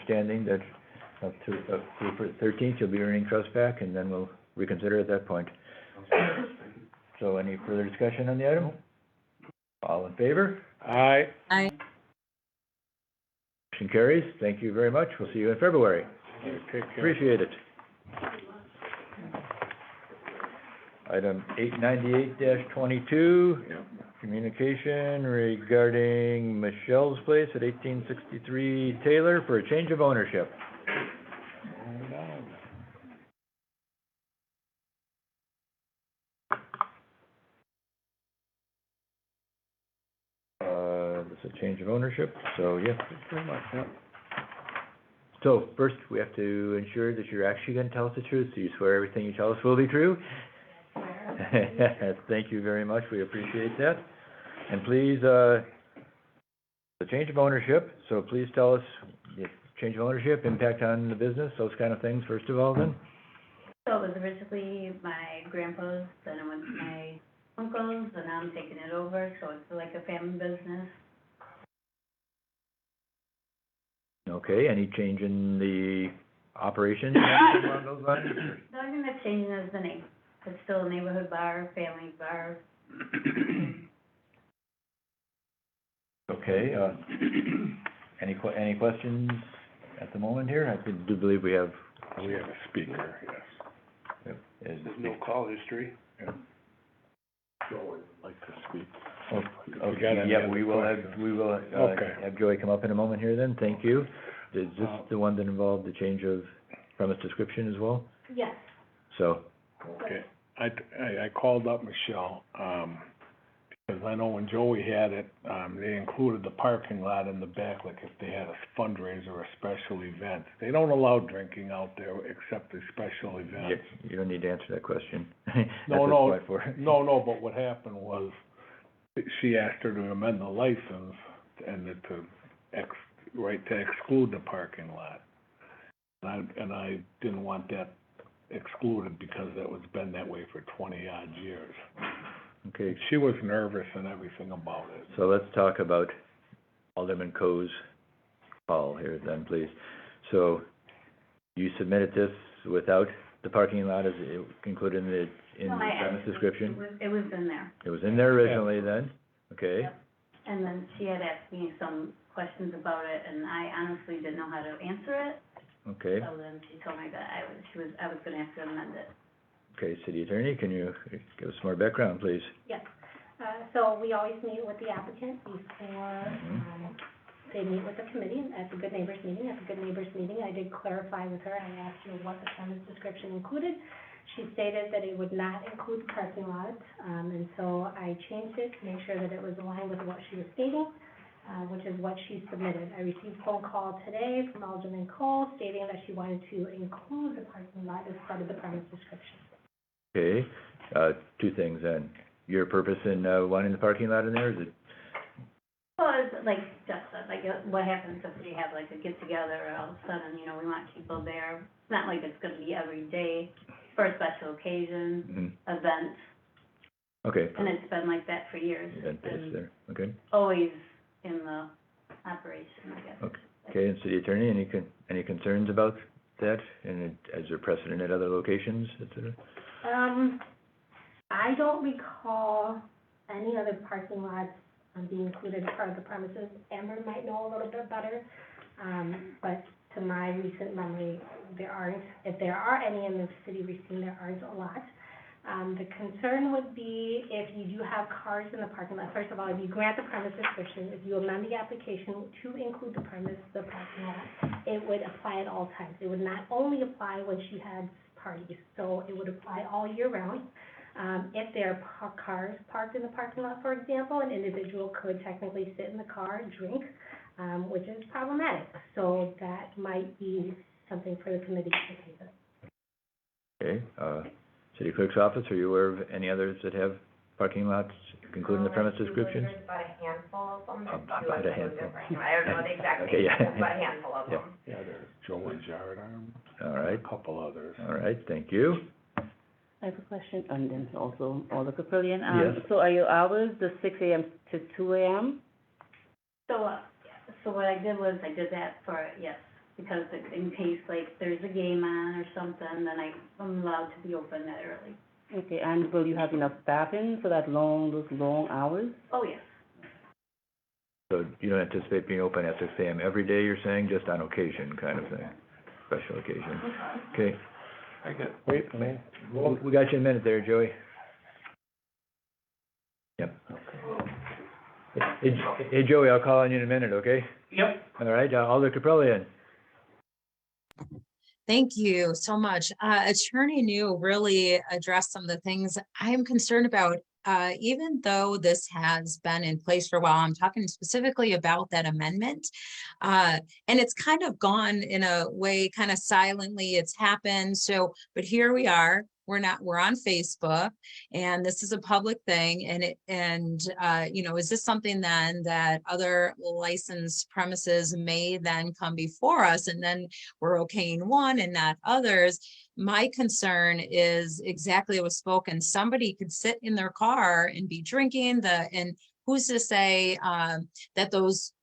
to the 13th, you'll be earning trust back, and then we'll reconsider at that point. So any further discussion on the item? All in favor? Aye. I, Motion carries. Thank you very much. We'll see you in February. Take care. Appreciate it. Item 898-22, communication regarding Michelle's Place at 1863 Taylor for a change of ownership. This is a change of ownership, so yeah. Very much, yeah. So first, we have to ensure that you're actually gonna tell us the truth, so you swear everything you tell us will be true? Thank you very much, we appreciate that. And please, the change of ownership, so please tell us the change of ownership, impact on the business, those kind of things, first of all, then. So it was originally my grandpa's, then it went to my uncle's, and now I'm taking it over, so it's like a family business. Okay, any change in the operations, anything along those lines? The only thing that's changing is the name. It's still a neighborhood bar, family bar, Okay, any questions at the moment here? I do believe we have. We have a speaker, yes. Is There's no call history. Joe would like to speak. Oh, If you got okay, any yeah, other we will Okay. have Joey come up in a moment here then, thank you. Is this the one that involved the change of premise description as well? Yes. So, Okay, I called up Michelle, because I know when Joey had it, they included the parking lot in the back, like if they had a fundraiser or a special event. They don't allow drinking out there except the special events. you don't need to answer that question. No, That's no, what it's for. no, but what happened was, she asked her to amend the license and to exclude the parking lot. And I didn't want that excluded because that was been that way for 20-odd years. Okay, She was nervous and everything about it. so let's talk about Alderman Coe's call here then, please. So, you submitted this without the parking lot as included in the No, I premise added it. description? It was in there. It was in there originally then, okay? Yep. And then she had asked me some questions about it, and I honestly didn't know how to answer it. Okay, So then she told me that I was gonna have to amend it. okay, city attorney, can you give us more background, please? Yes. So we always meet with the applicant before, they meet with the committee at the Good Neighbors meeting. At the Good Neighbors meeting, I did clarify with her, I asked her what the premise description included. She stated that it would not include the parking lot, and so I changed it to make sure that it was aligned with what she was stating, which is what she submitted. I received a phone call today from Alderman Cole stating that she wanted to include the parking lot as part of the premise description. Okay, two things then. Your purpose in, wanting the parking lot in there, is it, Well, it's like Jeff said, like, what happens if we have like a get-together, or all of a sudden, you know, we want people there. It's not like it's gonna be every day, for a special occasion, event, okay. and it's been like that for years. Event It's based been there, okay. always in the operation, I guess. Okay, and city attorney, any concerns about that, and is there precedent at other locations, et cetera? I don't recall any other parking lots being included as part of the premises. Amber might know a little bit better, but to my recent memory, there aren't. If there are any in the city of Racine, there aren't a lot. The concern would be if you do have cars in the parking lot. First of all, if you grant the premise description, if you amend the application to include the parking lot, it would apply at all times. It would not only apply when she had parties, so it would apply all year round. If there are cars parked in the parking lot, for example, an individual could technically sit in the car and drink, which is problematic. So that might be something for the committee to consider. Okay, city clerk's office, are you aware of any others that have parking lots, including the premise description? There's about a handful of them that do About a include handful. different, I don't know the exact Okay, names, yeah. there's about a handful of Yeah. them. Yeah, there's Joe and Jared Arm, All right, a couple others. all right, thank you. I have a question, and then also Alder Caprillion. Yes. So are your hours the 6 a.m. to 2 a.m.? So what I did was, I did that for, yes, because in case like there's a game on or something, then I'm allowed to be open that early. Okay, and will you have enough staffing for those long hours? Oh, yes. So you don't anticipate being open at 6 a.m. every day, you're saying, just on occasion kind of thing, special occasion? Okay, Wait a minute. we got you in a minute there, Joey. Yep. Hey, Joey, I'll call on you in a minute, okay? Yep. All right, Alder Caprillion. Thank you so much. Attorney New really addressed some of the things I'm concerned about. Even though this has been in place for a while, I'm talking specifically about that amendment. And it's kind of gone in a way, kind of silently, it's happened. So, but here we are. We're on Facebook, and this is a public thing. And you know, is this something then that other licensed premises may then come before us, and then we're okaying one and not others? My concern is exactly what was spoken. Somebody could sit in their car and be drinking and who's to say that those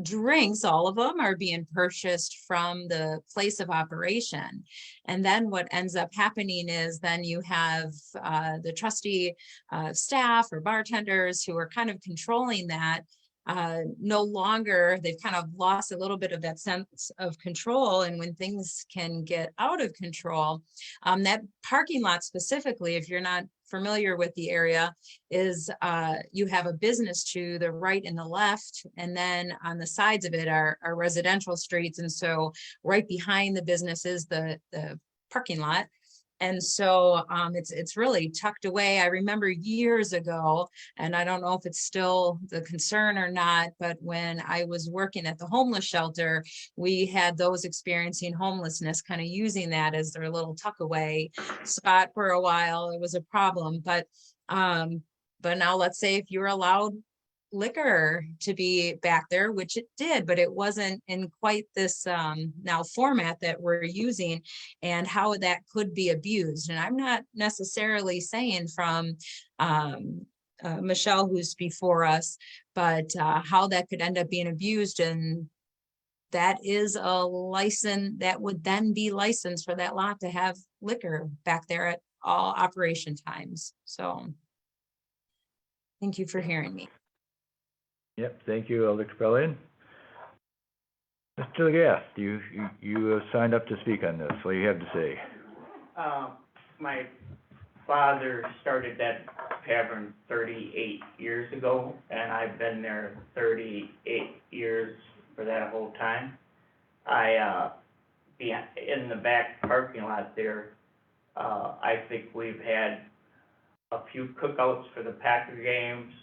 drinks, all of them are being purchased from the place of operation. And then what ends up happening is then you have the trustee staff or bartenders who are kind of controlling that. No longer, they've kind of lost a little bit of that sense of control. And when things can get out of control, that parking lot specifically, if you're not familiar with the area, is you have a business to the right and the left, and then on the sides of it are residential streets. And so right behind the business is the parking lot. And so it's really tucked away. I remember years ago, and I don't know if it's still the concern or not, but when I was working at the homeless shelter, we had those experiencing homelessness kind of using that as their little tuck away spot for a while. It was a problem, but now let's say if you're allowed liquor to be back there, which it did, but it wasn't in quite this now format that we're using, and how that could be abused. And I'm not necessarily saying from Michelle, who's before us, but how that could end up being abused. And that is a license that would then be licensed for that lot to have liquor back there at all operation times. So thank you for hearing me. Yep, thank you, Alder Capellian. Mr. Legaff, you signed up to speak on this. What do you have to say? My father started that tavern 38 years ago, and I've been there 38 years for that whole time. In the back parking lot there, I think we've had a few cookouts for the Packer games.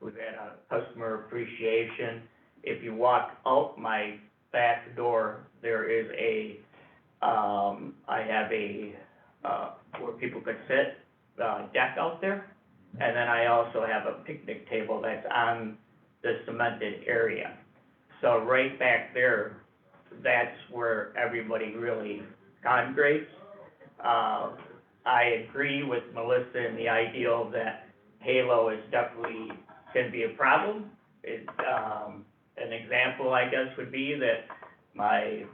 We've had a customer appreciation. If you walk out my back door, there is I have a, where people could sit, deck out there. And then I also have a picnic table that's on the cemented area. So right back there, that's where everybody really congregates. I agree with Melissa in the ideal that halo is definitely can be a problem. An example, I guess, would be that my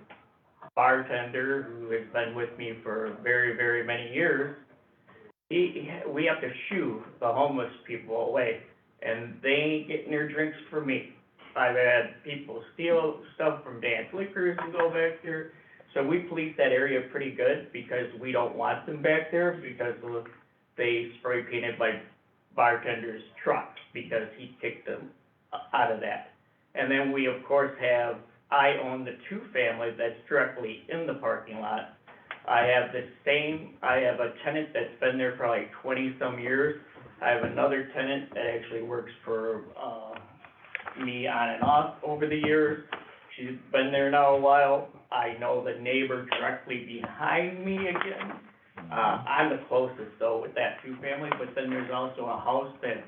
bartender, who has been with me for very, very many years, we have to shoo the homeless people away, and they ain't getting their drinks for me. I've had people steal stuff from Dan's Liquors and go back there. So we police that area pretty good because we don't want them back there because they spray painted my bartender's truck because he kicked them out of that. And then we, of course, I own the two family that's directly in the parking lot. I have a tenant that's been there for like 20-some years. I have another tenant that actually works for me on and off over the years. She's been there now a while. I know the neighbor directly behind me again. I'm the closest though with that two family, but then there's also a house that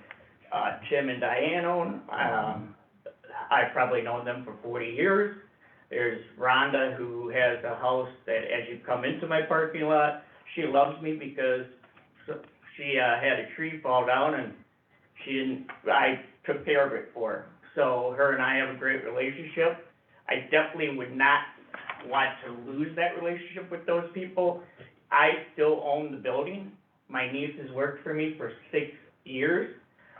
Tim and Diane own. I've probably known them for 40 years. There's Rhonda, who has a house that as you come into my parking lot, she loves me because she had a tree fall down and I took care of it for her. So her and I have a great relationship. I definitely would not want to lose that relationship with those people. I still own the building. My niece has worked for me for 6 years.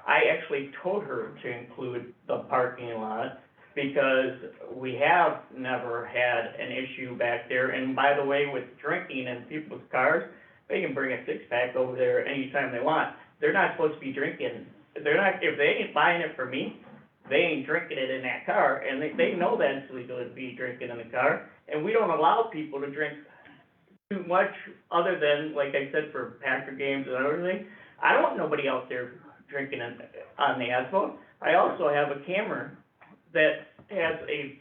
I actually told her to include the parking lot because we have never had an issue back there. And by the way, with drinking in people's cars, they can bring a six-pack over there anytime they want. They're not supposed to be drinking. If they ain't buying it for me, they ain't drinking it in that car. And they know that it's legal to be drinking in the car. And we don't allow people to drink too much other than, like I said, for Packer games and everything. I don't want nobody out there drinking on the asphalt. I also have a camera that has a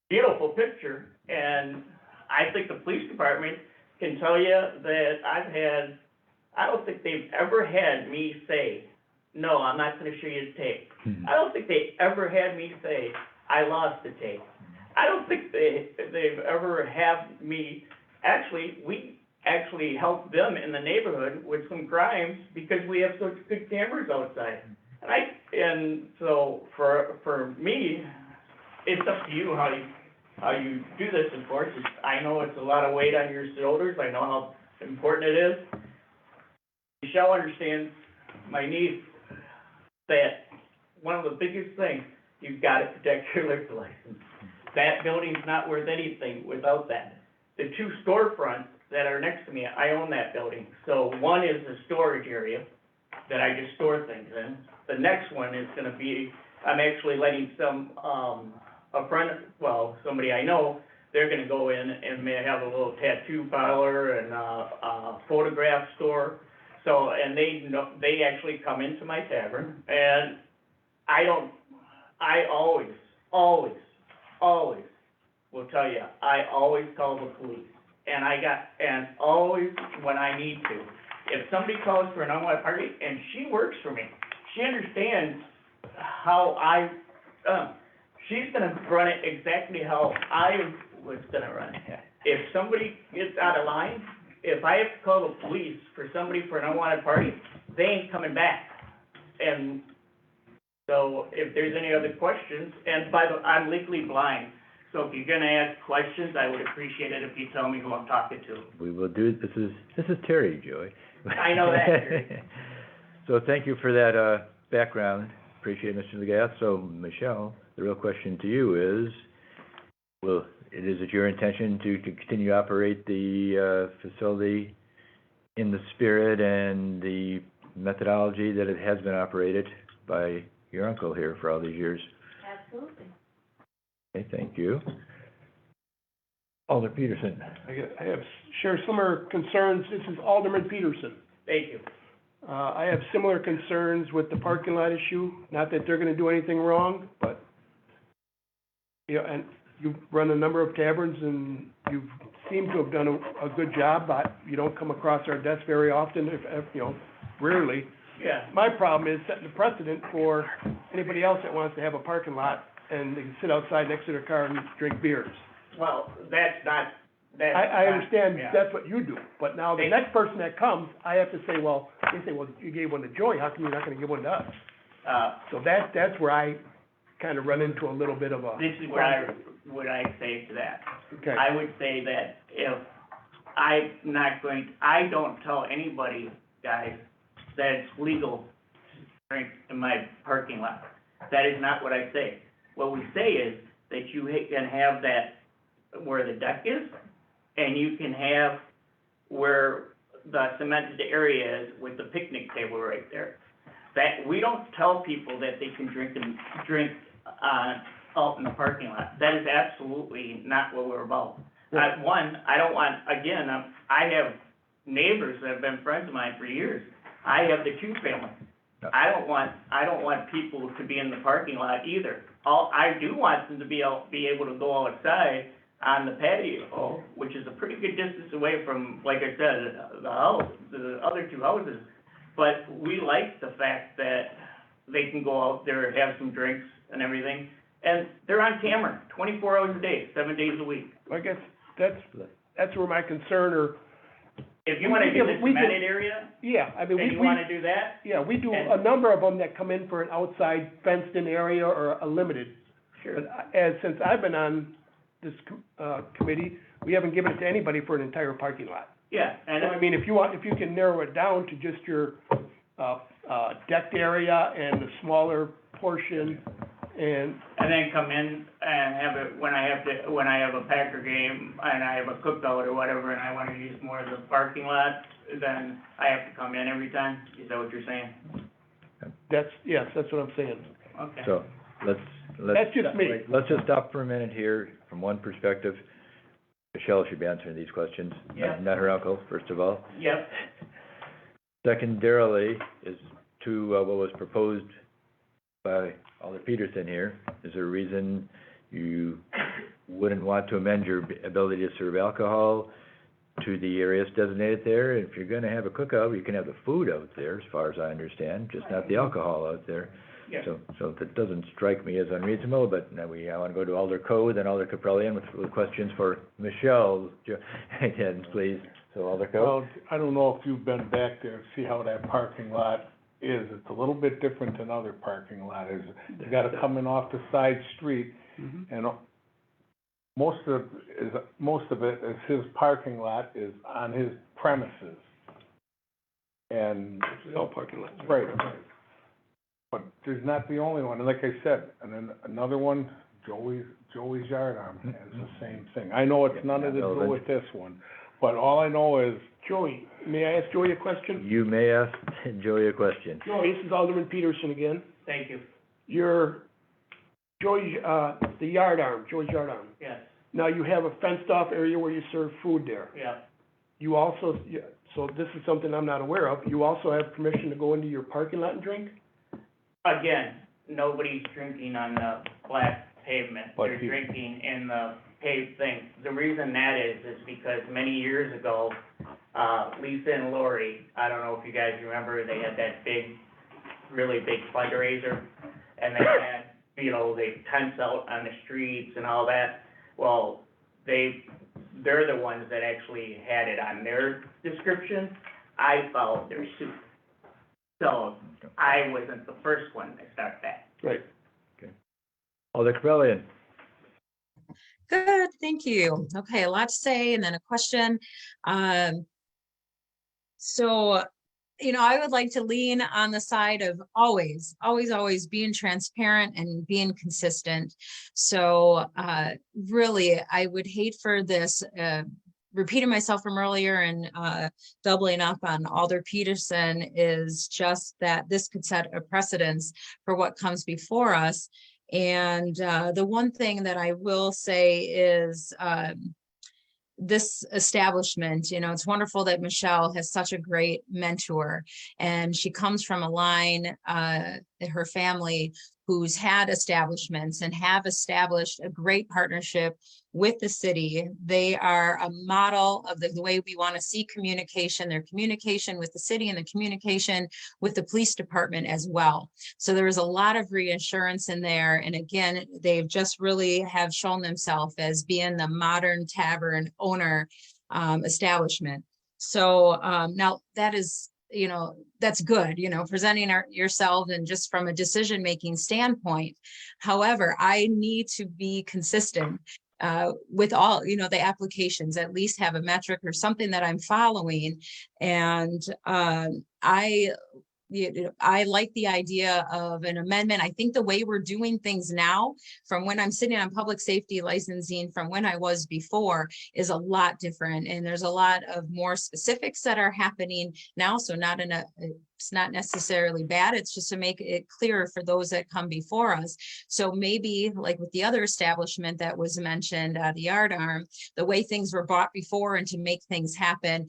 beautiful picture, and I think the police department can tell you that I don't think they've ever had me say, no, I'm not gonna show you the tape. I don't think they ever had me say, I lost the tape. I don't think they've ever had me, we actually help them in the neighborhood with some crimes because we have such good cameras outside. And so for me, it's up to you how you do this, of course. I know it's a lot of weight on your shoulders, I know how important it is. Michelle understands my needs, that one of the biggest things, you've gotta protect your liquor license. That building's not worth anything without that. The two storefronts that are next to me, I own that building. So one is the storage area that I just store things in. The next one is gonna be, I'm actually letting a friend, well, somebody I know, they're gonna go in and may have a little tattoo parlor and a photograph store. So, and they actually come into my tavern, and I always will tell you, I always call the police. And always when I need to. If somebody calls for an unwanted party, and she works for me, she understands how she's gonna run it exactly how I was gonna run it. If somebody gets out of line, if I have to call the police for somebody for an unwanted party, they ain't coming back. And so if there's any other questions, and I'm legally blind, so if you're gonna ask questions, I would appreciate it if you tell me who I'm talking to. We will do, this is Terry, Joey. I know that, Terry. So thank you for that, background, appreciate it, Mr. Legath. So, Michelle, the real question to you is, is it your intention to continue to operate the, facility in the spirit and the methodology that it has been operated by your uncle here for all these years? Absolutely. Okay, thank you. Alder Peterson. I have share similar concerns. This is Alderman Peterson. Thank you. I have similar concerns with the parking lot issue, not that they're gonna do anything wrong, but, you know, and you've run a number of taverns and you seem to have done a good job, but you don't come across our desk very often, if, you know, rarely. Yeah. My problem is setting the precedent for anybody else that wants to have a parking lot and they can sit outside next to their car and drink beers. Well, that's not. I understand yeah. that's what you do, but now the next person that comes, I have to say, well, they say, well, you gave one to Joey, how come you're not gonna give one to us? So that's where I kind of run into a little bit of a. This is what I say to that. Okay. I would say that if I don't tell anybody, guys, that it's legal to drink in my parking lot. That is not what I say. What we say is that you can have that where the deck is, and you can have where the cemented area is with the picnic table right there. That, we don't tell people that they can drink out in the parking lot. That is absolutely not what we're about. I don't want, again, I have neighbors that have been friends of mine for years. I have the Q family. I don't want people to be in the parking lot either. I do want them to be able to go outside on the patio, which is a pretty good distance away from, like I said, the other two houses. But we like the fact that they can go out there, have some drinks and everything, and they're on camera, 24 hours a day, 7 days a week. I guess that's where my concern, if you wanna do the cemented area, yeah, I mean, and you wanna do that, yeah, we do a number of them that come in for an outside fenced-in area or a limited. sure. But since I've been on this, committee, we haven't given it to anybody for an entire parking lot. Yeah, and So, I mean, if you can narrow it down to just your, decked area and the smaller portion, and then come in and have it, when I have a Packer game and I have a cookout or whatever, and I wanna use more of the parking lot, then I have to come in every time? Is that what you're saying? yes, that's what I'm saying. Okay. So, let's. That's just me. Let's just stop for a minute here, from one perspective. Michelle should be answering these questions, Yeah. not her uncle, first of all. Yep. Secondarily, is to, what was proposed by Alder Peterson here, is there a reason you wouldn't want to amend your ability to serve alcohol to the areas designated there? If you're gonna have a cookout, you can have the food out there, as far as I understand, just not the alcohol out there. Yeah. So that doesn't strike me as unreasonable, but now I wanna go to Alder Code, then Alder Caprellian with questions for Michelle. Again, please, so Alder Code? Well, I don't know if you've been back there and see how that parking lot is. It's a little bit different than other parking lots. You gotta come in off the side street, And most of it is his parking lot is on his premises. And. All parking lots. Right. But there's not the only one, and like I said, and then another one, Joey's Yard Arm has the same thing. I know it's none of to do with this one, but all I know is. Joey, may I ask Joey a question? You may ask Joey a question. Joey, this is Alderman Peterson again. Thank you. You're, Joey's, the Yard Arm, Joey's Yard Arm. Yes, Now, you have a fenced-off area where you serve food there. yeah. You also, so this is something I'm not aware of, you also have permission to go into your parking lot and drink? Again, nobody's drinking on the flat pavement. But They're drinking in the paved thing. The reason that is because many years ago, Lisa and Lori, I don't know if you guys remember, they had that really big fundraiser, and they had, they tents out on the streets and all that. Well, they're the ones that actually had it on their description. I followed their suit. So I wasn't the first one to start that. Right. Alder Cabellion. Good, thank you. Okay, a lot to say and then a question. So, I would like to lean on the side of always being transparent and being consistent. So, really, I would hate for this, repeating myself from earlier and doubling up on Alder Peterson, is just that this could set a precedence for what comes before us. And the one thing that I will say is this establishment, it's wonderful that Michelle has such a great mentor, and she comes from a line, her family, who's had establishments and have established a great partnership with the city. They are a model of the way we want to see communication, their communication with the city and the communication with the police department as well. So there is a lot of reassurance in there. And again, they've just really have shown themselves as being the modern tavern owner establishment. So now that is, that's good, presenting yourself and just from a decision-making standpoint. However, I need to be consistent with all, the applications, at least have a metric or something that I'm following. And I like the idea of an amendment. I think the way we're doing things now, from when I'm sitting on public safety licensing from when I was before, is a lot different. And there's a lot of more specifics that are happening now. So it's not necessarily bad. It's just to make it clearer for those that come before us. So maybe like with the other establishment that was mentioned, the Yard Arm, the way things were bought before and to make things happen,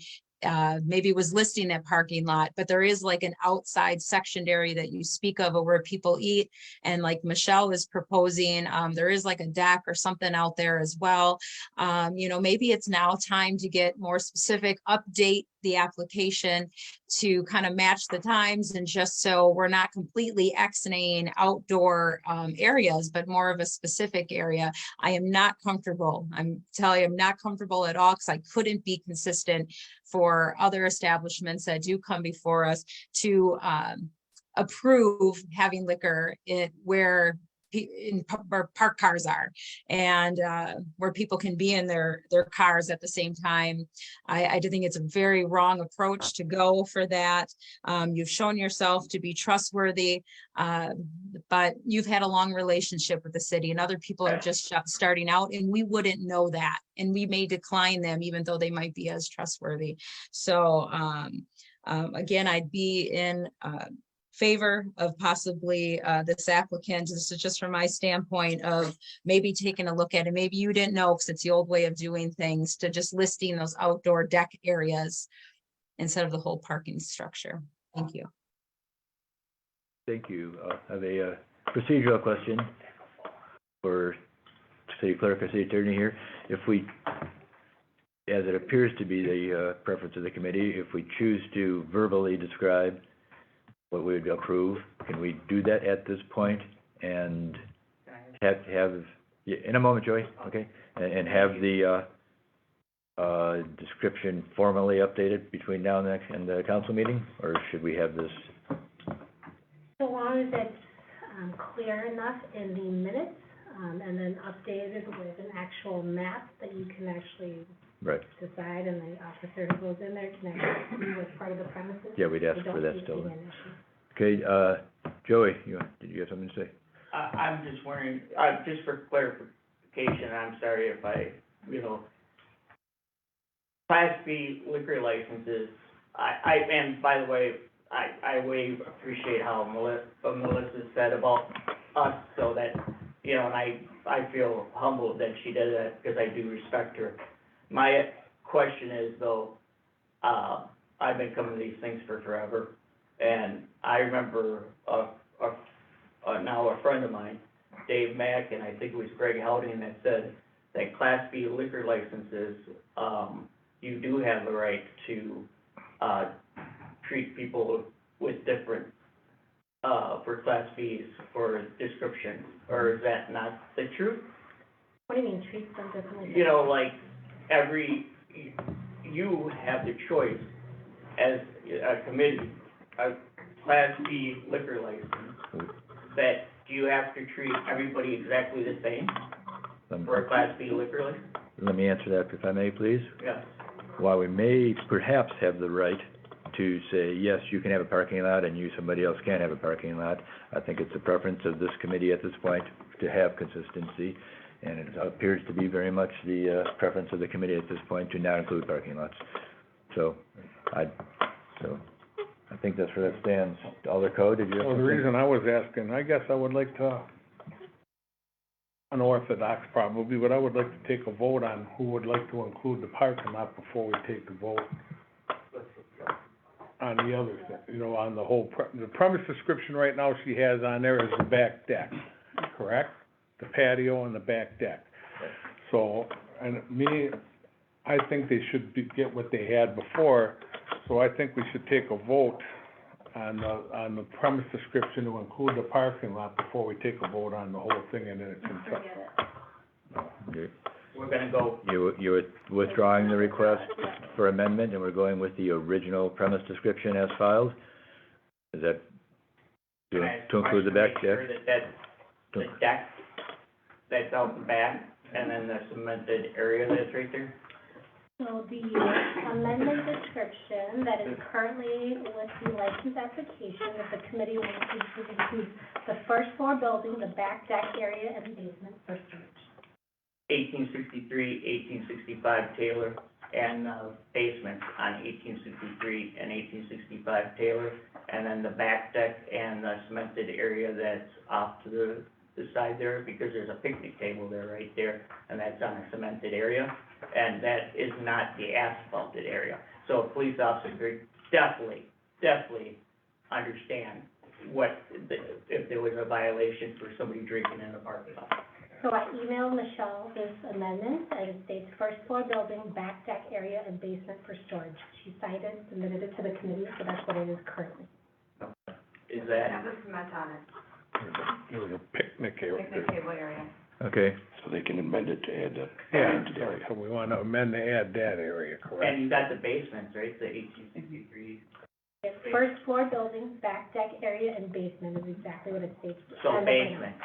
maybe was listing that parking lot, but there is like an outside sectioned area that you speak of where people eat. And like Michelle is proposing, there is like a deck or something out there as well. Maybe it's now time to get more specific, update the application to kind of match the times, and just so we're not completely X-naying outdoor areas, but more of a specific area. I am not comfortable. I'm telling you, I'm not comfortable at all, because I couldn't be consistent for other establishments that do come before us to approve having liquor where park cars are, and where people can be in their cars at the same time. I do think it's a very wrong approach to go for that. You've shown yourself to be trustworthy, but you've had a long relationship with the city, and other people are just starting out, and we wouldn't know that, and we may decline them even though they might be as trustworthy. So again, I'd be in favor of possibly this applicant. This is just from my standpoint of maybe taking a look at it. Maybe you didn't know, because it's the old way of doing things, to just listing those outdoor deck areas instead of the whole parking structure. Thank you. Thank you. I have a procedural question for City Clerk or City Attorney here. If we, as it appears to be the preference of the committee, if we choose to verbally describe what we would approve, can we do that at this point and have in a moment, Joey, okay, and have the description formally updated between now and the council meeting, or should we have this? So long as it's clear enough in the minutes, and then updated with an actual map that you can actually Right. decide, and the officer who goes in there can actually see what's part of the premises. Yeah, we'd ask We for don't that see it still. being an issue. Okay, Joey, did you have something to say? I'm just wondering, just for clarification, I'm sorry if I, Class B liquor licenses, and by the way, I way appreciate how Melissa said about us, so that, and I feel humbled that she did that, because I do respect her. My question is, though, I've been coming to these things for forever, and I remember now a friend of mine, Dave Mack, and I think it was Greg Howden, that said that Class B liquor licenses, you do have the right to, treat people with different, for Class Bs for description, or is that not the truth? What do you mean, treat them differently? Like, you have the choice as a committee, a Class B liquor license, that do you have to treat everybody exactly the same for a Class B liquor license? Let me answer that if I may, please. Yes. While we may perhaps have the right to say, yes, you can have a parking lot and somebody else can't have a parking lot, I think it's the preference of this committee at this point to have consistency, and it appears to be very much the preference of the committee at this point to not include parking lots. So I think that's where that stands. Other code, did you have Well, the something? reason I was asking, I guess I would like to, unorthodox probably, but I would like to take a vote on who would like to include the parking lot before we take the vote on the other thing, on the whole, the premise description right now she has on there is the back deck, correct? The patio and the back deck. So, I think they should get what they had before, so I think we should take a vote on the premise description to include the parking lot before we take a vote on the whole thing and then it's in trouble. Forget it. We're gonna go, You're withdrawing the request for amendment, and we're going with the original premise description as filed? Is that can I to include the back make sure deck? that's the deck that's out the back, and then the cemented area that's right there? So the amendment description that is currently with the license application, that the committee wants to include the first floor building, the back deck area, and basement for storage. 1863, 1865 Taylor, and basement on 1863 and 1865 Taylor, and then the back deck and the cemented area that's off to the side there, because there's a picnic table there, right there, and that's on a cemented area, and that is not the asphalted area. So a police officer could definitely understand if there was a violation for somebody drinking in a parking lot. So I emailed Michelle this amendment, and it states first floor building, back deck area, and basement for storage. She cited, submitted it to the committee, so that's what it is currently. Is that? Have a cement on it, There was a picnic area. picnic table area. Okay, So they can amend it to add the. Yeah, so we wanna amend to add that area, correct? And you got the basements, right, the 1863. It's first floor building, back deck area, and basement is exactly what it states. So And the- basement,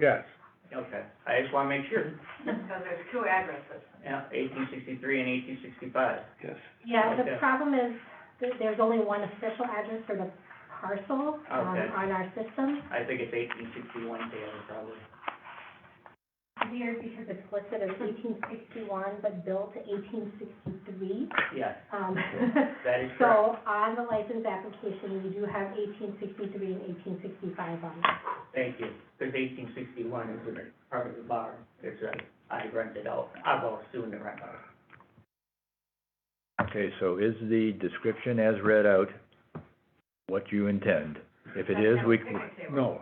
Yes. okay, I just wanna make sure, Because there's two addresses. yeah, 1863 and 1865. Yes. Yeah, the Okay. problem is that there's only one official address for the parcel, Okay. on our system. I think it's 1861 Taylor, probably. Weird because it's listed as 1861, but built to 1863. Yes, Um, that is correct. So on the license application, we do have 1863 and 1865 on it. Thank you, because 1861 is a part of the bar, I rented out, I've always soon to rent out. okay, so is the description as read out what you intend? If it is, we, No,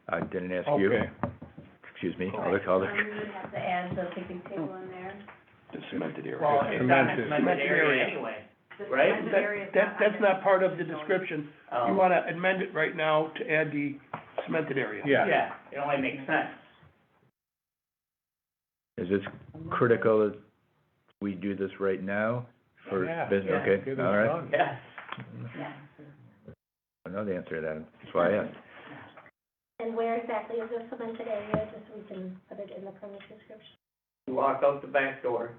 I didn't ask you. okay. Excuse me, Right. other. You have to add the picnic table in there. The cemented area. Well, it's not a Cemented. cemented area anyway, right? That's not part of the description. You Um, wanna amend it right now to add the cemented area. Yeah. Yeah, it only makes sense. Is this critical that we do this right now for Yeah. business? Yeah. Okay, Get it all right. done. Yes. Yeah. I know the answer to that, that's why I asked. And where exactly is the cemented area, just so we can put it in the permit description? You walk out the back door,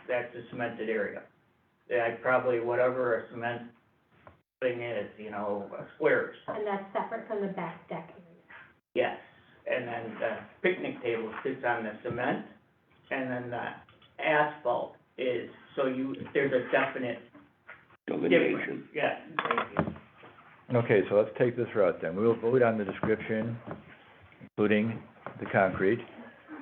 that's the cemented area. Yeah, probably whatever a cement thing is, you know, squares. And that's separate from the back deck area? Yes, and then the picnic table sits on the cement, and then the asphalt is, so there's a definite difference. Yeah, thank you. Okay, so let's take this route then. We will vote on the description, including the concrete.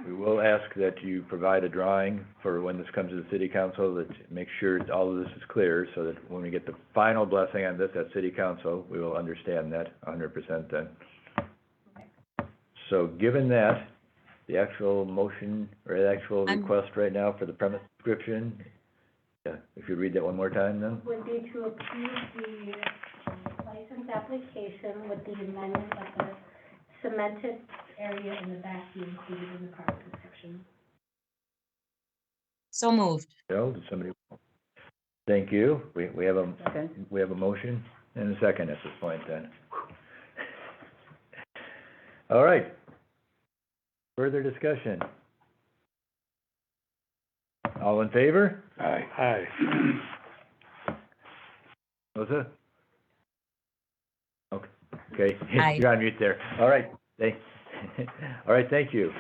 We will ask that you provide a drawing for when this comes to the city council, that make sure all of this is clear, so that when we get the final blessing on this at city council, we will understand that 100% then. So given that, the actual motion, or the actual request right now for the premise description, yeah, if you read that one more time then? Would be to approve the license application with the amendment of the cemented area in the back be included in the permit description. So moved. Joe, did somebody? Thank you. We have a, Okay. we have a motion and a second at this point then. All right. Further discussion? All in favor? Aye. Melissa? Okay, Aye. you're on mute there. All right, all right, thank you.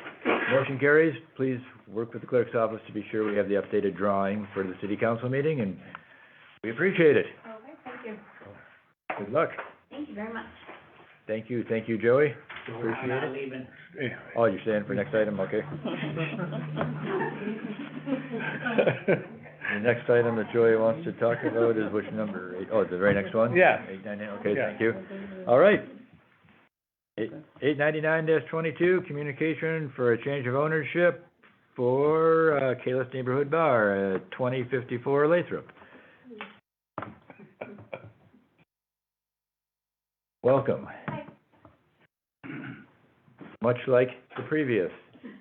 Motion carries. Please work with the clerk's office to be sure we have the updated drawing for the city council meeting, and we appreciate it. Okay, thank you. Good luck. Thank you very much. Thank you, Joey. I'm Appreciate not it. leaving. Oh, you're staying for next item, okay. The next item that Joey wants to talk about is which number? Oh, the very next one? Yeah. 899, okay, Yeah. thank you. All right. 899-22, communication for a change of ownership for, Kalis Neighborhood Bar at 2054 Lathrop. Welcome. Much like the previous,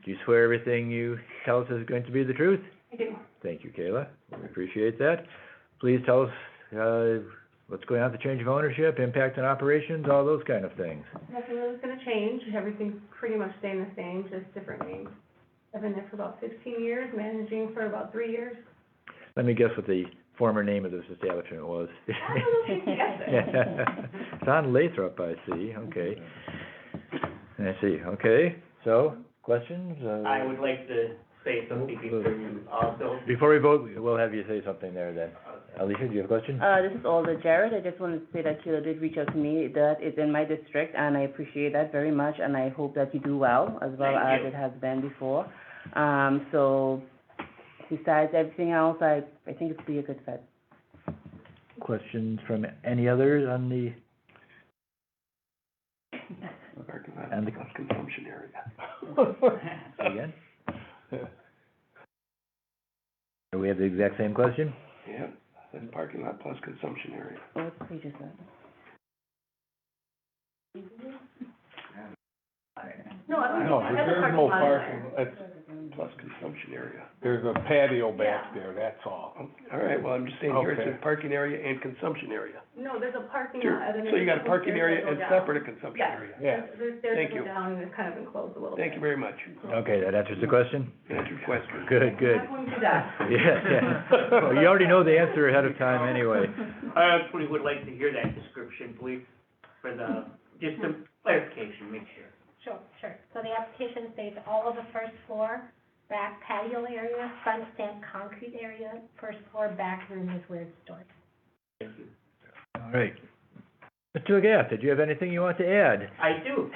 do you swear everything you tell us is going to be the truth? I do. Thank you, Kayla. We appreciate that. Please tell us, what's going on with the change of ownership, impact on operations, all those kind of things. Nothing really is gonna change, everything's pretty much staying the same, just different names. I've been there for about 15 years, managing for about 3 years. Let me guess what the former name of this establishment was. I don't know if you can guess it. It's on Lathrop, I see, okay. I see, okay, so, questions? I would like to say something before you also. Before we vote, we'll have you say something there then. Alicia, do you have a question? This is Alda Jarrett. I just wanted to say that Kayla did reach out to me. That is in my district, and I appreciate that very much, and I hope that you do well, as well Thank as you. it has been before. So besides everything else, I think it's be a good fit. Questions from any others on the, and the consumption area. again? Do we have the exact same question? Yeah, that's parking lot plus consumption area. What page is that? No, I don't No, think I had the there's no parking lot parking, there. it's, Plus consumption area. there's a patio back there, that's all. All right, well, I'm just saying here it Okay. says parking area and consumption area. No, there's a parking Sure. lot. and then So you got a there's parking stairs area that and go down. separate a consumption Yes. area. Yeah. There's stairs Thank that go you. down and it's kind of enclosed a little bit. Thank you very much. Okay, that answers the question? Answer your question. Good, good. I'm not going to do that. Yeah. Well, you already know the answer ahead of time anyway. I actually would like to hear that description, please, for the, just some clarification, make sure. Sure. So the application states all of the first floor, back patio area, front stand concrete area, first floor back room is where it's stored. Thank you. All right. Mr. Gath, did you have anything you want to add? I do.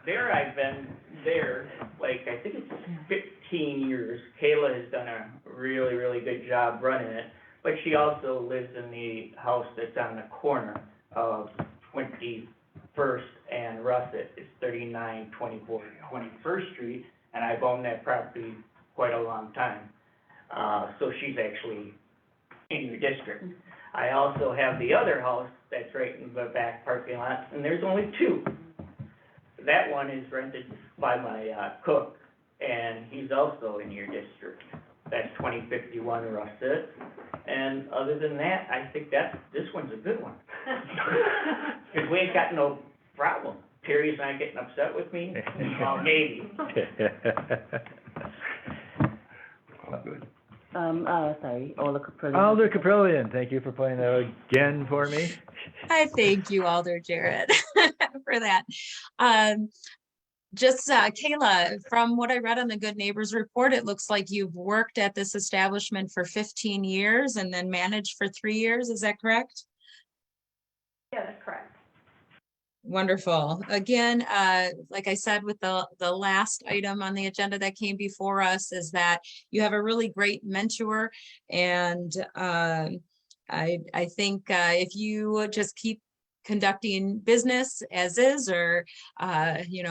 There, I've been there, like, I think it's 15 years. Kayla has done a really, really good job running it, but she also lives in the house that's on the corner of 21st and Russet. It's 3924 21st Street, and I've owned that property quite a long time. So she's actually in your district. I also have the other house that's right in the back parking lot, and there's only two. That one is rented by my, cook, and he's also in your district. That's 2051 Russet. And other than that, I think this one's a good one. 'Cause we ain't got no problem. Terry's not getting upset with me, maybe. Sorry, Ola Caprilli. Alder Caprillion, thank you for playing that again for me. I thank you, Alder Jarrett, for that. Kayla, from what I read on the Good Neighbors Report, it looks like you've worked at this establishment for 15 years and then managed for 3 years. Is that correct? Yeah, that's correct. Wonderful. Again, like I said, with the last item on the agenda that came before us is that you have a really great mentor. And I think if you just keep conducting business as is, or,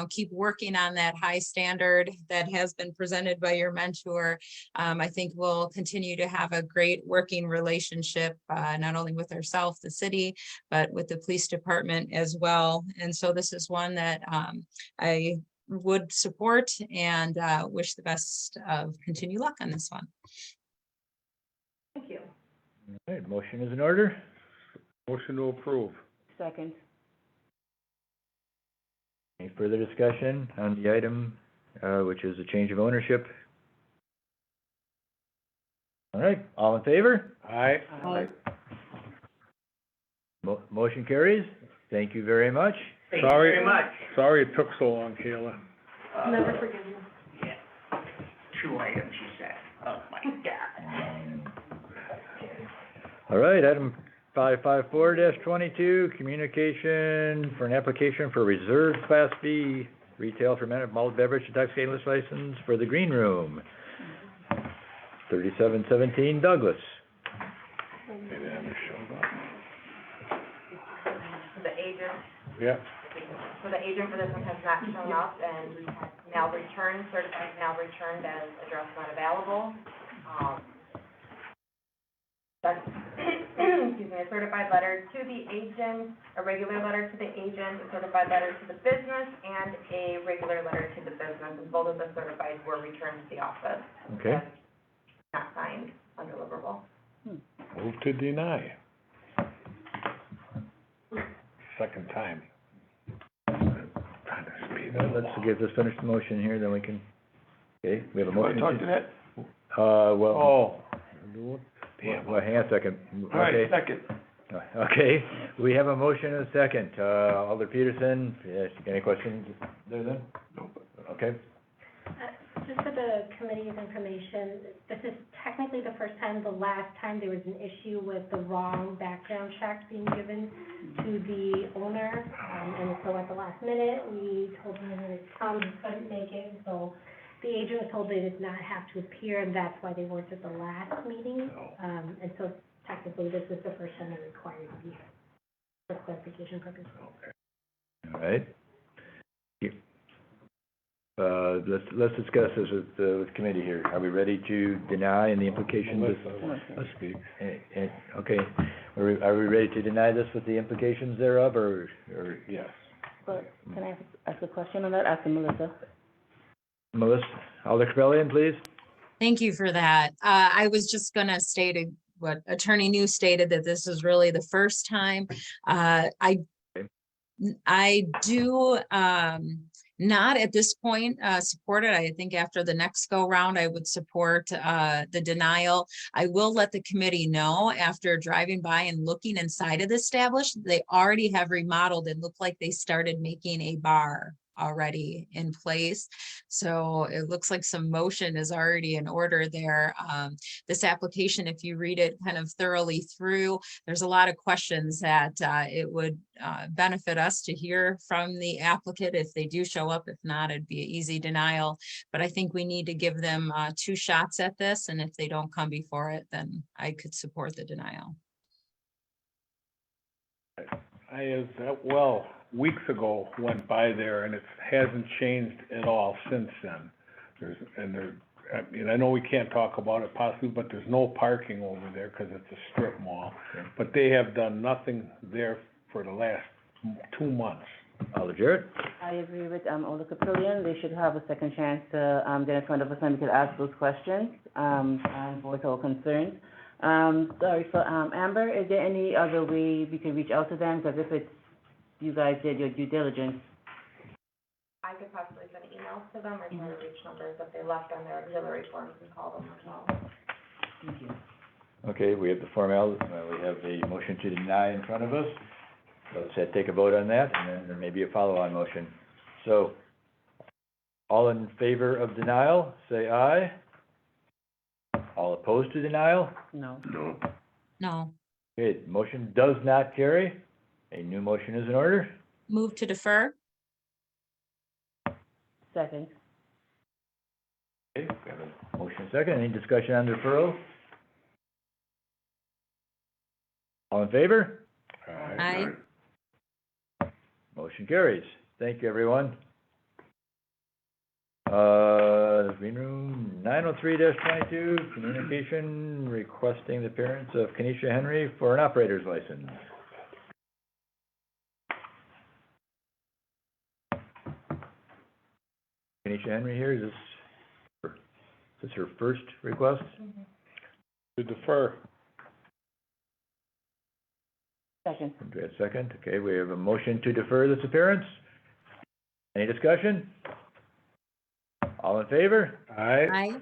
keep working on that high standard that has been presented by your mentor, I think we'll continue to have a great working relationship, not only with ourselves, the city, but with the police department as well. And so this is one that I would support and wish the best of continued luck on this one. Thank you. All right, motion is in order. Motion to approve. Second. Any further discussion on the item, which is a change of ownership? All right, all in favor? Aye. Aye. Motion carries. Thank you very much. Thank you Sorry. very much. Sorry it took so long, Kayla. Never forgive you. Yeah. 2 items, you said. Oh, my God. All right, item 554-22, communication for an application for reserve Class B retail fermented malt beverage intoxicating license for the Green Room, 3717 Douglas. The agent, Yeah. so the agent for this one has not shown up, and we have mail returned, certified mail returned as address not available. That's, excuse me, a certified letter to the agent, a regular letter to the agent, a certified letter to the business, and a regular letter to the business, and both of the certified were returned to the office. Okay. as Not signed, undeliverable. Move to deny. Second time. Trying to speed it Let's along. get this finished motion here, then we can, okay, we have a motion. Want to talk to that? Well, Damn. well, hang on a second. All right, Okay. second. Okay, we have a motion and a second. Alder Peterson, yes, any questions there then? Nope. Okay. Just for the committee's information, this is technically the first time. The last time there was an issue with the wrong background check being given to the owner. And so at the last minute, we told him that Tom couldn't make it, so the agent was told they did not have to appear, and that's why they weren't at the last meeting. And so technically, this is the first time they're required to be here for clarification purposes. All right. Let's discuss this with committee here. Are we ready to deny and the implications? Let's speak. Okay, are we ready to deny this with the implications thereof, or? Yes. But can I ask a question on that? Ask Melissa. Melissa, Alder Caprillion, please. Thank you for that. I was just gonna state what Attorney New stated, that this is really the first time. I do, not at this point, support it. I think after the next go round, I would support, the denial. I will let the committee know after driving by and looking inside of the establishment, they already have remodeled. It looked like they started making a bar already in place. So it looks like some motion is already in order there. This application, if you read it kind of thoroughly through, there's a lot of questions that it would benefit us to hear from the applicant if they do show up. If not, it'd be an easy denial. But I think we need to give them 2 shots at this, and if they don't come before it, then I could support the denial. Weeks ago went by there, and it hasn't changed at all since then. I know we can't talk about it possibly, but there's no parking over there because it's a strip mall. Okay. But they have done nothing there for the last 2 months. Alder Jarrett? I agree with Ola Caprillion. They should have a second chance to get in front of us and we could ask those questions and voice our concerns. Sorry, so Amber, is there any other way we can reach out to them? Because if it's you guys did your due diligence, I could possibly send emails to them or try to reach numbers that they left on their auxiliary forms and call them as well. Thank you. Okay, we have the we have the motion to deny in front of us. Let's take a vote on that, and then there may be a follow-on motion. So, all in favor of denial, say aye. All opposed to denial? No. No. Okay, motion does not carry. A new motion is in order. Move to defer? Second. Okay, we have a motion second. Any discussion on deferral? All in favor? Aye. Motion carries. Thank you, everyone. Green room 903-22, communication requesting the appearance of Kenesha Henry for an operator's license. Kenesha Henry here, is this her first request? To defer. Second. Do we have a second? Okay, we have a motion to defer this appearance. Any discussion? All in favor? Aye.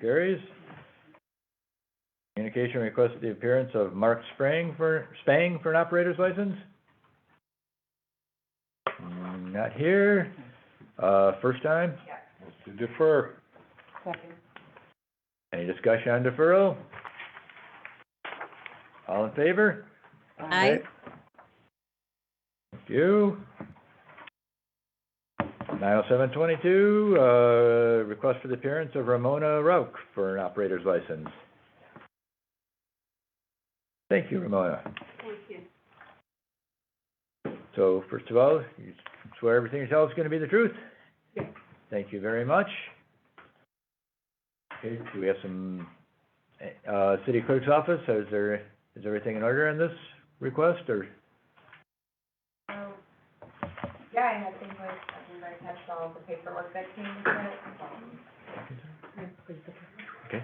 Carries. Communication requested the appearance of Mark Spang for an operator's license. Not here. First time? To defer. Second. Any discussion on deferral? All in favor? Aye. Thank you. 907-22, request for the appearance of Ramona Rauch for an operator's license. Thank you, Ramona. Thank you. So, first of all, you swear everything you tell us is gonna be the truth? Yes. Thank you very much. Okay, do we have some, city clerk's office, is everything in order on this request, or? Yeah, I had things like, I touched all of the paperwork that came with it. Okay.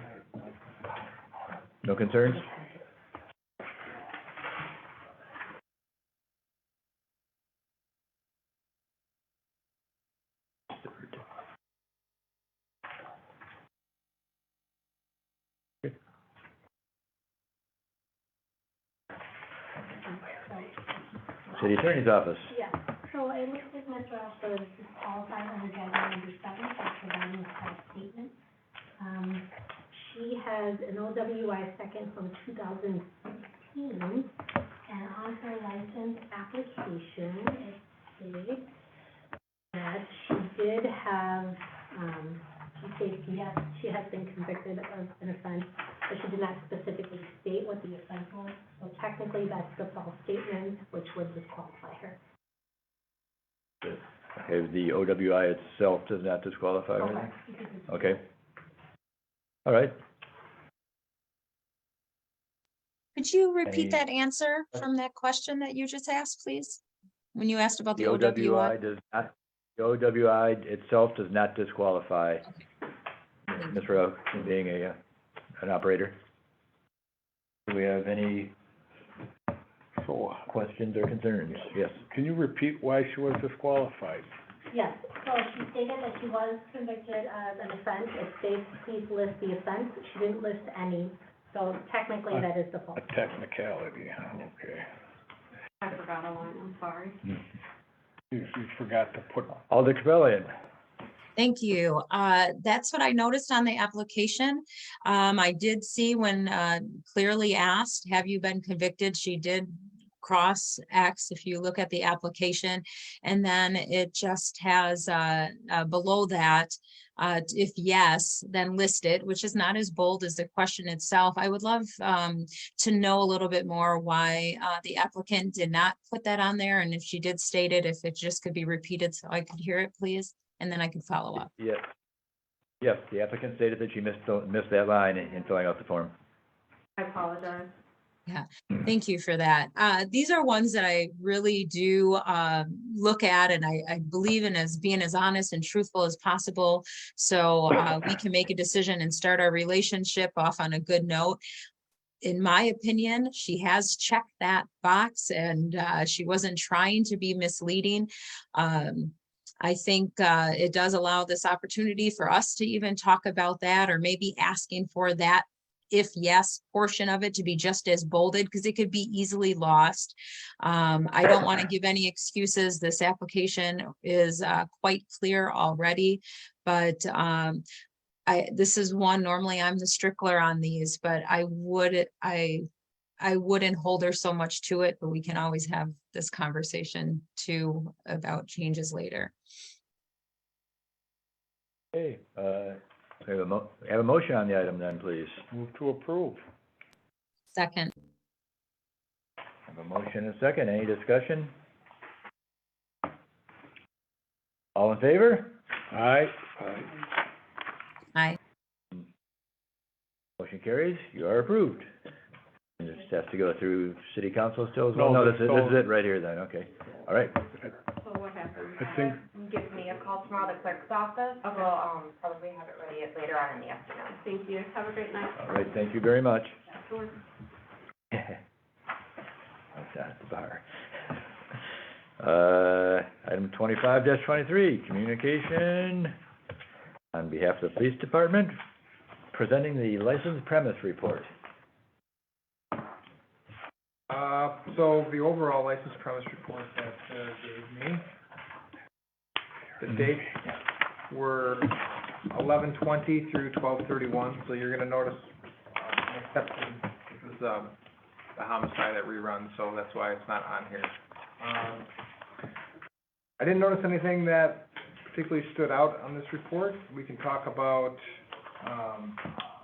No concerns? City Attorney's Office. Yeah, so it looks like Ms. Ralston is qualified under guideline number 7 for providing a health statement. She has an OWI second from 2016, and on her license application, it states that she did have, she states, yes, she has been convicted of an offense, but she did not specifically state what the offense was. So technically, that's the false statement, which would disqualify her. Okay, the OWI itself does not disqualify her? Correct. Okay. All right. Could you repeat Any- that answer from that question that you just asked, please? When you asked about The the OWI? OWI does not, the OWI itself does not disqualify Ms. Rowe from being an operator. Do we have any questions or concerns? Yes. Can you repeat why she was disqualified? Yes, so she stated that she was convicted of an offense. It states, please list the offense. She didn't list any, so technically that is the false. A technicality, okay. I forgot a line, I'm sorry. You forgot to put, Alder Cabellion. Thank you. That's what I noticed on the application. I did see when clearly asked, have you been convicted? She did cross X if you look at the application. And then it just has below that, if yes, then list it, which is not as bold as the question itself. I would love to know a little bit more why the applicant did not put that on there, and if she did state it, if it just could be repeated so I could hear it, please, and then I can follow up. Yes. Yes, the applicant stated that she missed that line in filling out the form. I apologize. Yeah, thank you for that. These are ones that I really do look at, and I believe in as being as honest and truthful as possible, so we can make a decision and start our relationship off on a good note. in my opinion, she has checked that box and, she wasn't trying to be misleading. I think, it does allow this opportunity for us to even talk about that, or maybe asking for that, if yes, portion of it to be just as bolded, because it could be easily lost. I don't want to give any excuses. This application is, quite clear already, but, this is one, normally I'm the stickler on these, but I wouldn't hold her so much to it, but we can always have this conversation too about changes later. Okay, we have a motion on the item then, please. Move to approve. Second. Have a motion and a second. Any discussion? All in favor? Aye. Aye. Motion carries. You are approved. You just have to go through city council still as well? No, No, this is so- it right here then, okay. All right. So what happens? I think- Give me a call tomorrow, the clerk's office, we'll, probably have it ready later on in the afternoon. Thank you. Have a great night. All right, thank you very much. Sure. That's down at the bar. Item 25-23, communication on behalf of the police department, presenting the licensed premise report. So the overall license premise report that, gave me, the dates were 11/20 through 12/31, so you're gonna notice, an exception, this is, the homicide that reruns, so that's why it's not on here. I didn't notice anything that particularly stood out on this report. We can talk about,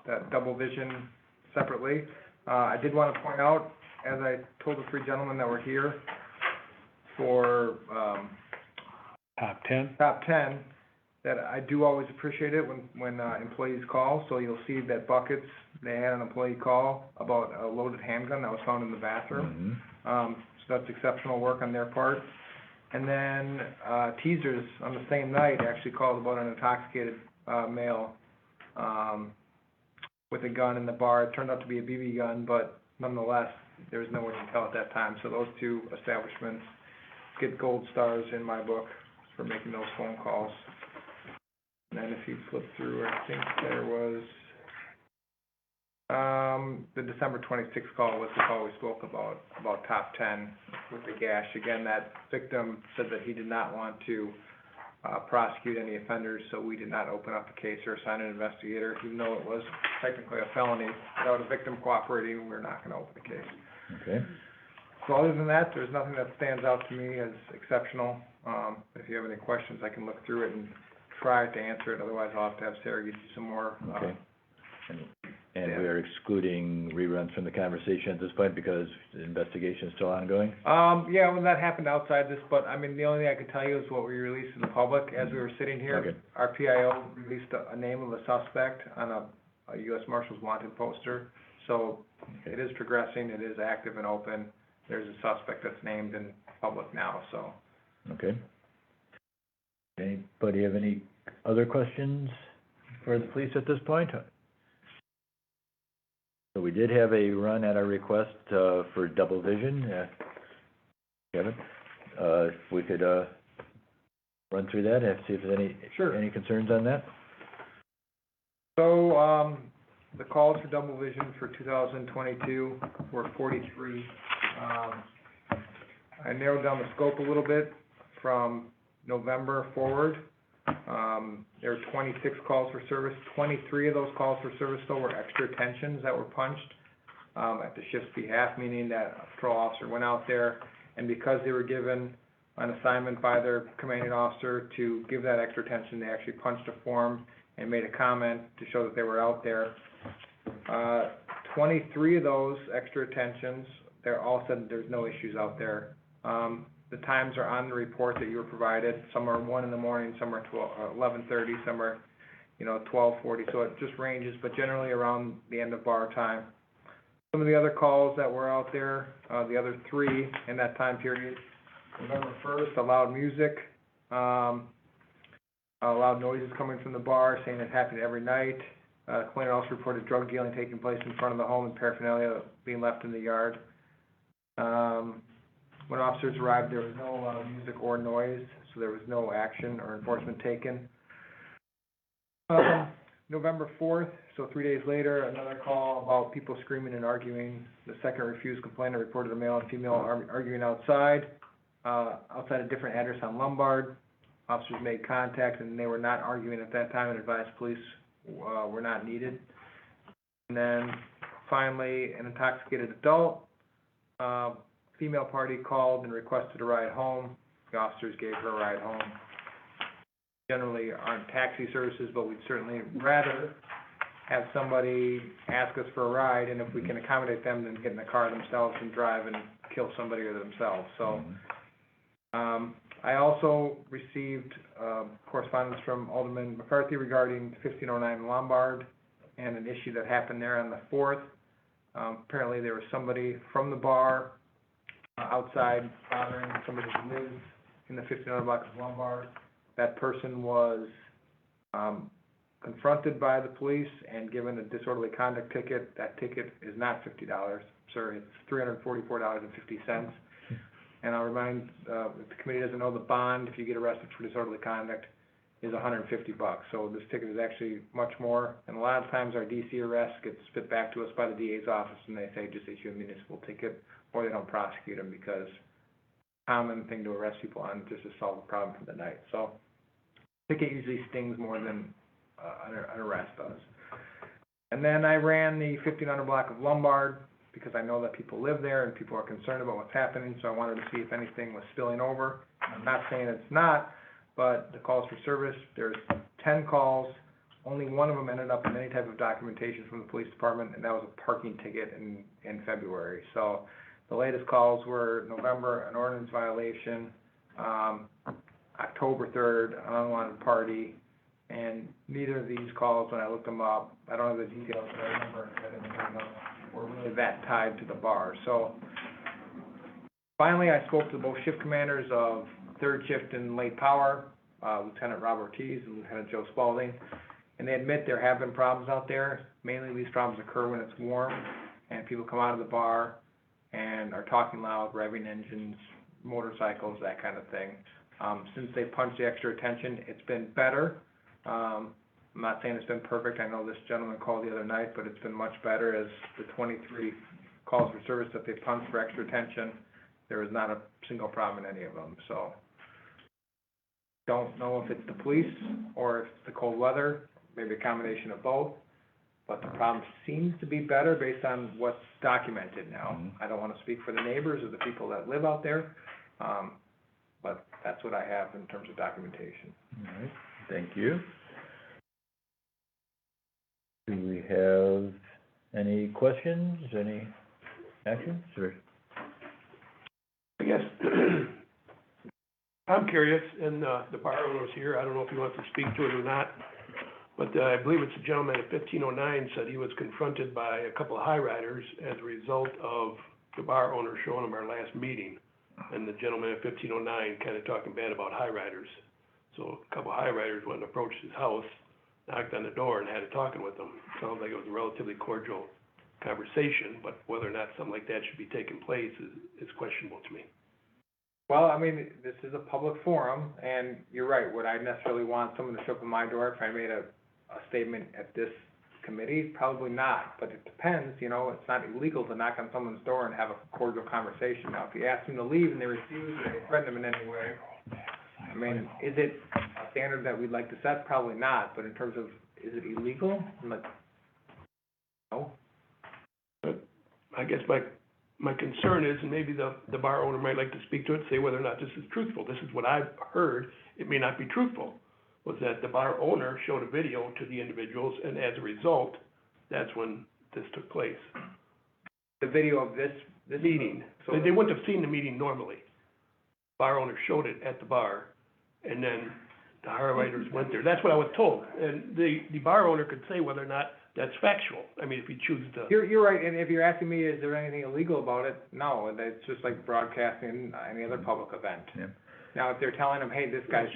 that double vision separately. I did wanna point out, as I told the three gentlemen that were here for, Top 10? top 10, that I do always appreciate it when employees call. So you'll see that Buckets, they had an employee call about a loaded handgun that was found in the bathroom. Mhm. So that's exceptional work on their part. And then, Teasers, on the same night, actually called about an intoxicated, male, with a gun in the bar. It turned out to be a BB gun, but nonetheless, there was no way to tell at that time. So those two establishments get gold stars in my book for making those phone calls. And then if you flip through, I think there was, the December 26th call was the call we spoke about top 10 with the gash. Again, that victim said that he did not want to, prosecute any offenders, so we did not open up a case or assign an investigator, even though it was technically a felony. Without a victim cooperating, we're not gonna open a case. Okay. So other than that, there's nothing that stands out to me as exceptional. If you have any questions, I can look through it and try to answer it, otherwise I'll have to have Sarah get you some more, Okay. And we are excluding reruns from the conversation at this point because the investigation is still ongoing? Yeah, when that happened outside this, but I mean, the only thing I can tell you is what we released to the public as we were sitting here. Okay. Our PIO released a name of a suspect on a US Marshal's wanted poster. So it is progressing, it is active and open. There's a suspect that's named in public now, so. Okay. Anybody have any other questions for the police at this point? So we did have a run at our request, for double vision, Kevin. If we could, run through that and see if there's any concerns on that? So, the calls for double vision for 2022 were 43. I narrowed down the scope a little bit from November forward. There were 26 calls for service. 23 of those calls for service, though, were extra attentions that were punched, at the shift's behalf, meaning that a patrol officer went out there, and because they were given an assignment by their commanding officer to give that extra attention, they actually punched a form and made a comment to show that they were out there. 23 of those extra attentions, they're all said there's no issues out there. The times are on the report that you were provided. Some are 1 in the morning, some are 11:30, some are, 12:40, so it just ranges, but generally around the end of bar time. Some of the other calls that were out there, the other 3 in that time period, November 1st, loud music, loud noises coming from the bar, saying it happened every night. Complainant also reported drug dealing taking place in front of the home and paraphernalia being left in the yard. When officers arrived, there was no music or noise, so there was no action or enforcement taken. November 4th, so 3 days later, another call about people screaming and arguing. The second refused complainant reported a male and female arguing outside a different address on Lombard. Officers made contact and they were not arguing at that time and advised police were not needed. And then finally, an intoxicated adult, female party called and requested a ride home. The officers gave her a ride home. Generally aren't taxi services, but we'd certainly rather have somebody ask us for a ride, and if we can accommodate them, then get in the car themselves and drive and kill somebody or themselves. So, I also received correspondence from Alderman McCarthy regarding 1509 Lombard and an issue that happened there on the 4th. Apparently there was somebody from the bar outside bothering somebody who lives in the 1500 block of Lombard. That person was confronted by the police and given a disorderly conduct ticket. That ticket is not $50, sir, it's $344.50. And I'll remind, if the committee doesn't know, the bond, if you get arrested for disorderly conduct, is $150. So this ticket is actually much more. And a lot of times our DC arrest gets spit back to us by the DA's office and they say just issue a municipal ticket, or they don't prosecute them because common thing to arrest people on just to solve a problem for the night. So ticket usually stings more than an arrest does. And then I ran the 1500 block of Lombard because I know that people live there and people are concerned about what's happening, so I wanted to see if anything was spilling over. I'm not saying it's not, but the calls for service, there's 10 calls, only one of them ended up in any type of documentation from the police department, and that was a parking ticket in February. So the latest calls were November, an ordinance violation, October 3rd, an unwanted party, and neither of these calls, when I looked them up, I don't have the details, but I remember I didn't bring them, were really that tied to the bar. So finally, I spoke to both shift commanders of third shift and late power, Lieutenant Rob Ortiz and Lieutenant Joe Spalding, and they admit there have been problems out there. Mainly these problems occur when it's warm and people come out of the bar and are talking loud, revving engines, motorcycles, that kind of thing. Since they punched the extra attention, it's been better. I'm not saying it's been perfect. I know this gentleman called the other night, but it's been much better as the 23 calls for service that they punched for extra attention. There was not a single problem in any of them. So don't know if it's the police or if it's the cold weather, maybe a combination of both. But the problem seems to be better based on what's documented now. I don't want to speak for the neighbors or the people that live out there, but that's what I have in terms of documentation. All right, thank you. Do we have any questions, any actions, or? I guess, I'm curious, and the bar owner's here, I don't know if he wants to speak to it or not, but I believe it's a gentleman at 1509 said he was confronted by a couple of high riders as a result of the bar owner showing him our last meeting, and the gentleman at 1509 kind of talking bad about high riders. So a couple of high riders went and approached his house, knocked on the door and had a talking with him. Sounds like it was a relatively cordial conversation, but whether or not something like that should be taking place is questionable to me. Well, I mean, this is a public forum, and you're right, would I necessarily want someone to show up at my door if I made a statement at this committee? Probably not, but it depends, you know, it's not illegal to knock on someone's door and have a cordial conversation. Now, if you ask them to leave and they refuse, or they threaten them in any way, I mean, is it a standard that we'd like to set? Probably not, but in terms of, is it illegal? I'm like, no. But I guess my concern is, and maybe the bar owner might like to speak to it, say whether or not this is truthful. This is what I've heard, it may not be truthful, was that the bar owner showed a video to the individuals, and as a result, that's when this took place. The video of this meeting. So they wouldn't have seen the meeting normally. Bar owner showed it at the bar, and then the high riders went there. That's what I was told. And the bar owner could say whether or not that's factual. I mean, if he chooses to. You're right, and if you're asking me, is there anything illegal about it? No, it's just like broadcasting any other public event. Yeah. Now, if they're telling them, hey, this guy's,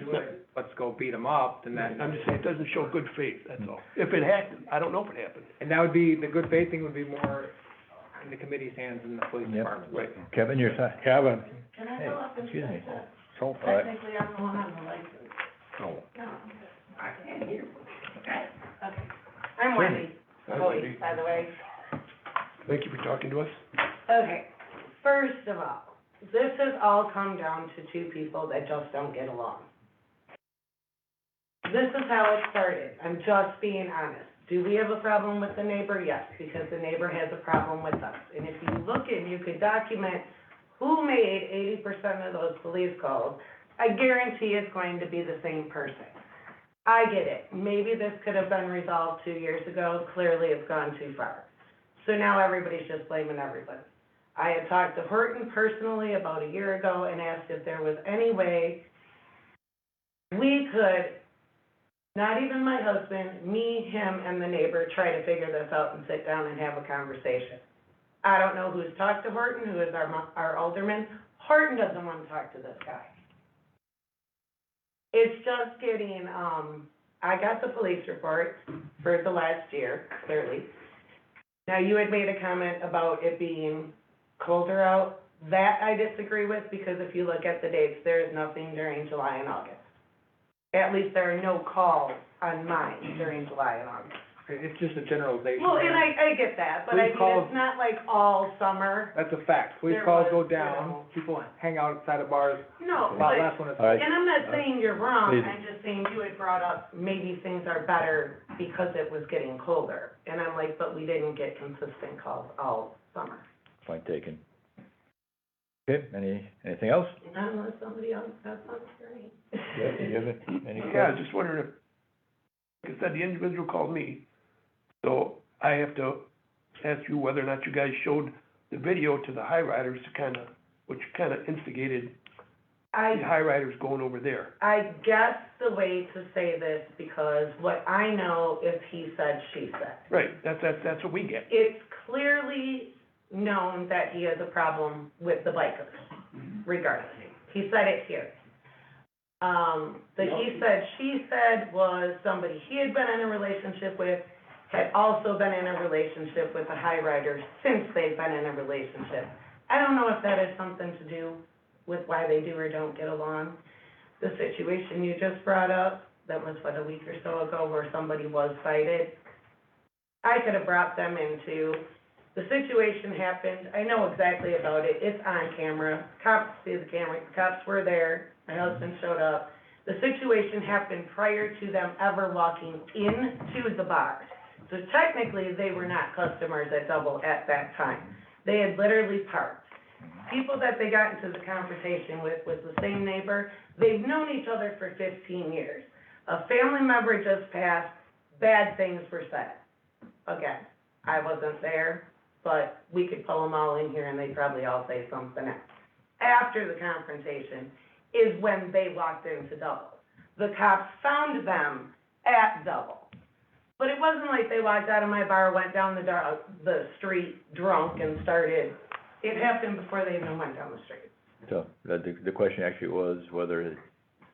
let's go beat him up, then that, I'm just saying, it doesn't show good faith, that's all. If it happened, I don't know if it happened. and that would be, the good faith thing would be more in the committee's hands than the police Yep. department. Right. Kevin, your side. Kevin, Can I Hey, go up and excuse me. check that? so, All right. Technically, I'm the one on the license. oh, No, I can't hear. Okay. I'm Wendy, Cody, by the way. Thank you for talking to us. Okay, first of all, this has all come down to two people that just don't get along. This is how it started, I'm just being honest. Do we have a problem with the neighbor? Yes, because the neighbor has a problem with us. And if you look and you could document who made 80% of those police calls, I guarantee it's going to be the same person. I get it, maybe this could have been resolved 2 years ago, clearly it's gone too far. So now everybody's just blaming everybody. I had talked to Horton personally about a year ago and asked if there was any way we could, not even my husband, me, him, and the neighbor, try to figure this out and sit down and have a conversation. I don't know who's talked to Horton, who is our alderman. Horton doesn't want to talk to this guy. It's just getting, I got the police report for the last year, clearly. Now, you had made a comment about it being colder out. That I disagree with, because if you look at the dates, there is nothing during July and August. At least there are no calls on mine during July and August. It's just a generalization. Well, and I get that, but I Police mean, calls- it's not like all summer. That's a fact. Police There calls was, go down, people hang out outside of bars, No, a lot but, less when it's. All right. and I'm not saying you're wrong, Please. I'm just saying you had brought up maybe things are better because it was getting colder. And I'm like, but we didn't get consistent calls all summer. Point taken. Okay, anything else? Not unless somebody else has something for me. Yeah, do you have any Yeah, I questions? was just wondering if, like I said, the individual called me, so I have to ask you whether or not you guys showed the video to the high riders to kinda, which kinda instigated the high riders going over there. I guess the way to say this, because what I know is he said, she said. Right, that's what we get. It's clearly known that he has a problem with the bikers, regardless. He said it here. The he said, she said was somebody he had been in a relationship with, had also been in a relationship with the high riders since they've been in a relationship. I don't know if that has something to do with why they do or don't get along. The situation you just brought up, that was a week or so ago, where somebody was cited, I could have brought them into, the situation happened, I know exactly about it, it's on camera, cops see the camera, cops were there, my husband showed up. The situation happened prior to them ever walking into the bar. So technically, they were not customers at Double at that time. They had literally parked. People that they got into the confrontation with was the same neighbor. They've known each other for 15 years. A family member just passed, bad things were said. Again, I wasn't there, but we could pull them all in here and they'd probably all say something else. After the confrontation is when they walked into Double. The cops found them at Double. But it wasn't like they walked out of my bar, went down the street drunk and started, it happened before they even went down the street. So, the question actually was whether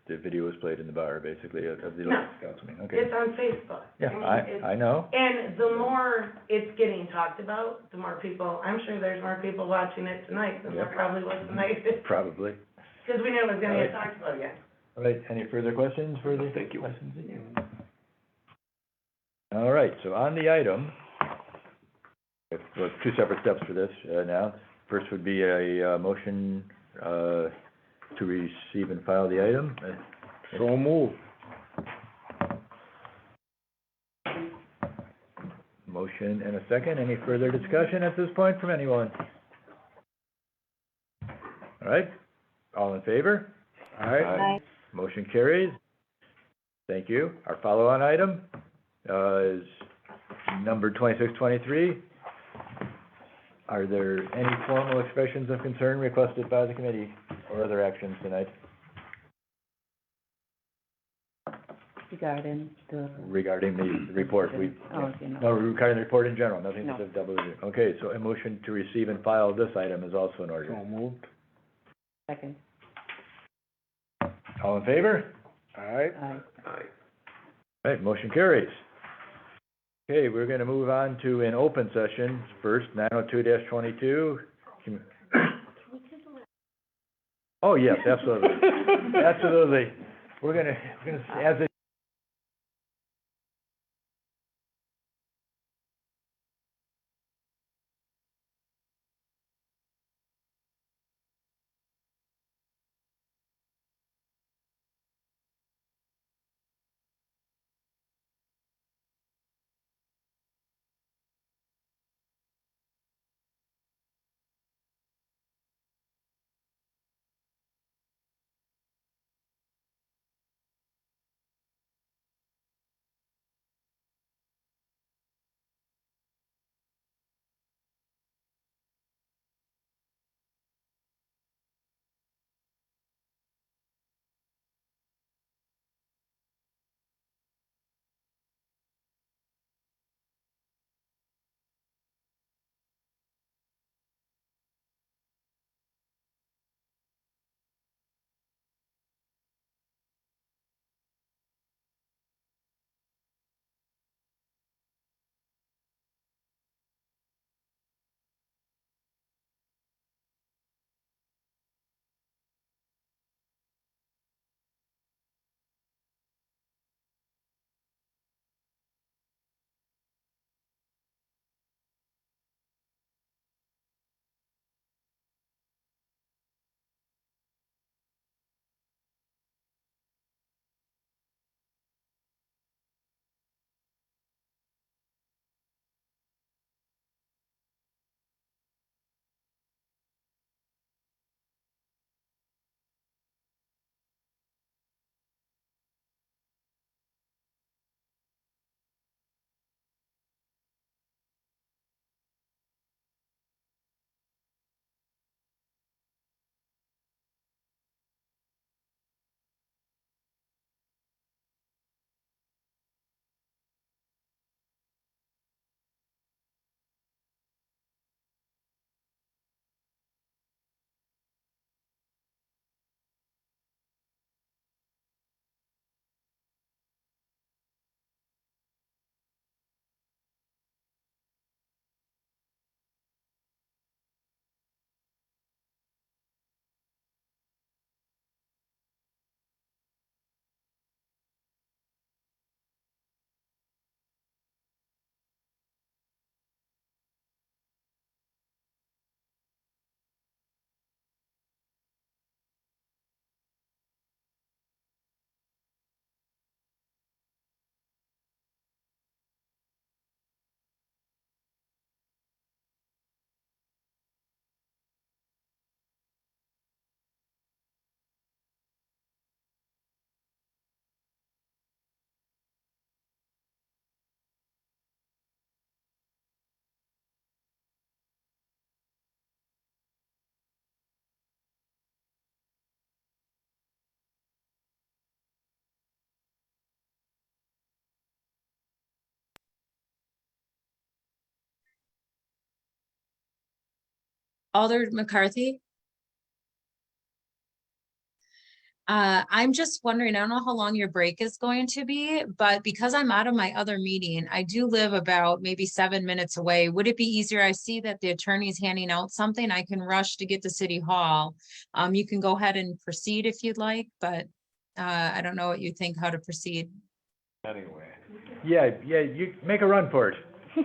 the video was played in the bar, basically, of the No. council meeting, okay? It's on Facebook. Yeah, mean, it's- I know. And the more it's getting talked about, the more people, I'm sure there's more people watching it tonight than there Yep. probably was tonight, Probably. because we knew it was gonna get All right. talked about again. All right, any further questions for the Thank you. licensee? All right, so on the item, well, two separate steps for this, now. First would be a, motion, to receive and file the item. so move. Motion and a second. Any further discussion at this point from anyone? All right, all in favor? All right, Motion carries. Thank you. Our follow-on item, is number 2623. Are there any formal expressions of concern requested by the committee or other actions tonight Regarding the, regarding the report? oh, okay, no. No, regarding the report in general, nothing No. to double review. Okay, so a motion to receive and file this item is also in order. so moved. Second. All in favor? Alright? Right, motion carries. Okay, we're gonna move on to an open session first, 902-22. Oh, yes, absolutely. Absolutely. We're gonna, as a Alder McCarthy? I'm just wondering, I don't know how long your break is going to be, but because I'm out of my other meeting, I do live about maybe 7 minutes away. Would it be easier? I see that the attorney's handing out something. I can rush to get to City Hall. You can go ahead and proceed if you'd like, but I don't know what you think, how to proceed. Anyway. Yeah, you make a run for it.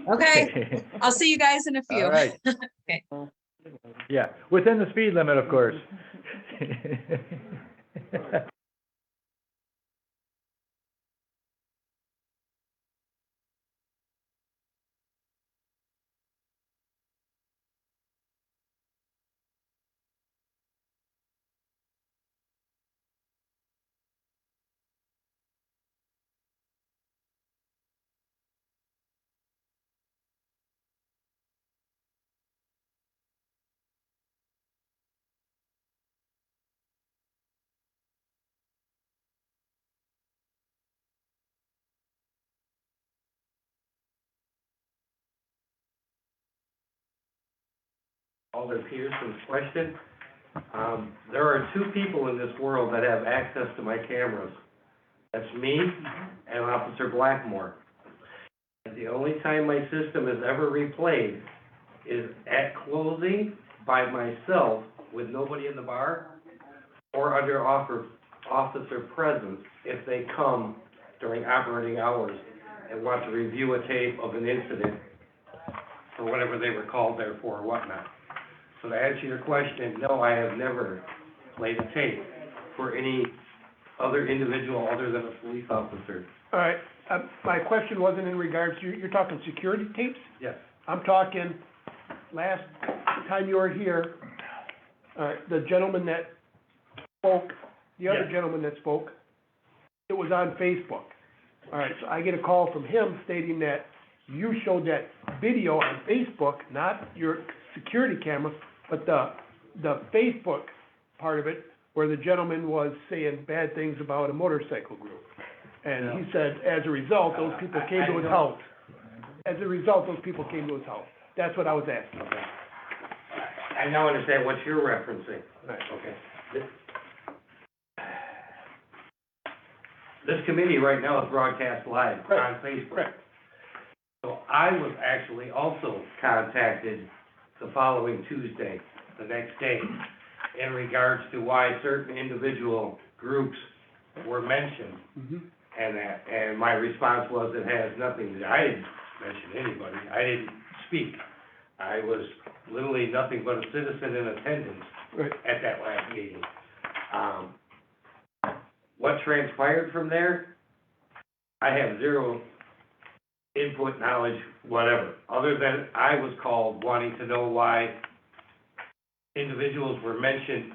Okay, I'll see you guys in a few. All right. Okay. Yeah, within the speed limit, of course. Alder Peterson's question. There are two people in this world that have access to my cameras. That's me and Officer Blackmore. And the only time my system is ever replayed is at closing by myself with nobody in the bar, or under officer presence if they come during operating hours and want to review a tape of an incident or whatever they were called there for or whatnot. So to answer your question, no, I have never played a tape for any other individual other than a police officer. All right, my question wasn't in regards to, you're talking security tapes? Yes. I'm talking, last time you were here, the gentleman that spoke, the other Yes. gentleman that spoke, it was on Facebook. All right, so I get a call from him stating that you showed that video on Facebook, not your security camera, but the Facebook part of it, where the gentleman was saying bad things about a motorcycle group. And he said, as a result, those people came to his house. As a result, those people came to his house. That's what I was asking. Okay. I now understand what you're referencing. Right. Okay. This committee right now is broadcast live on Facebook. Correct. So I was actually also contacted the following Tuesday, the next day, in regards to why certain individual groups were mentioned. Mm-hmm. And my response was, it has nothing to, I didn't mention anybody, I didn't speak. I was literally nothing but a citizen in attendance at that last meeting. What transpired from there, I have zero input, knowledge, whatever, other than I was called wanting to know why individuals were mentioned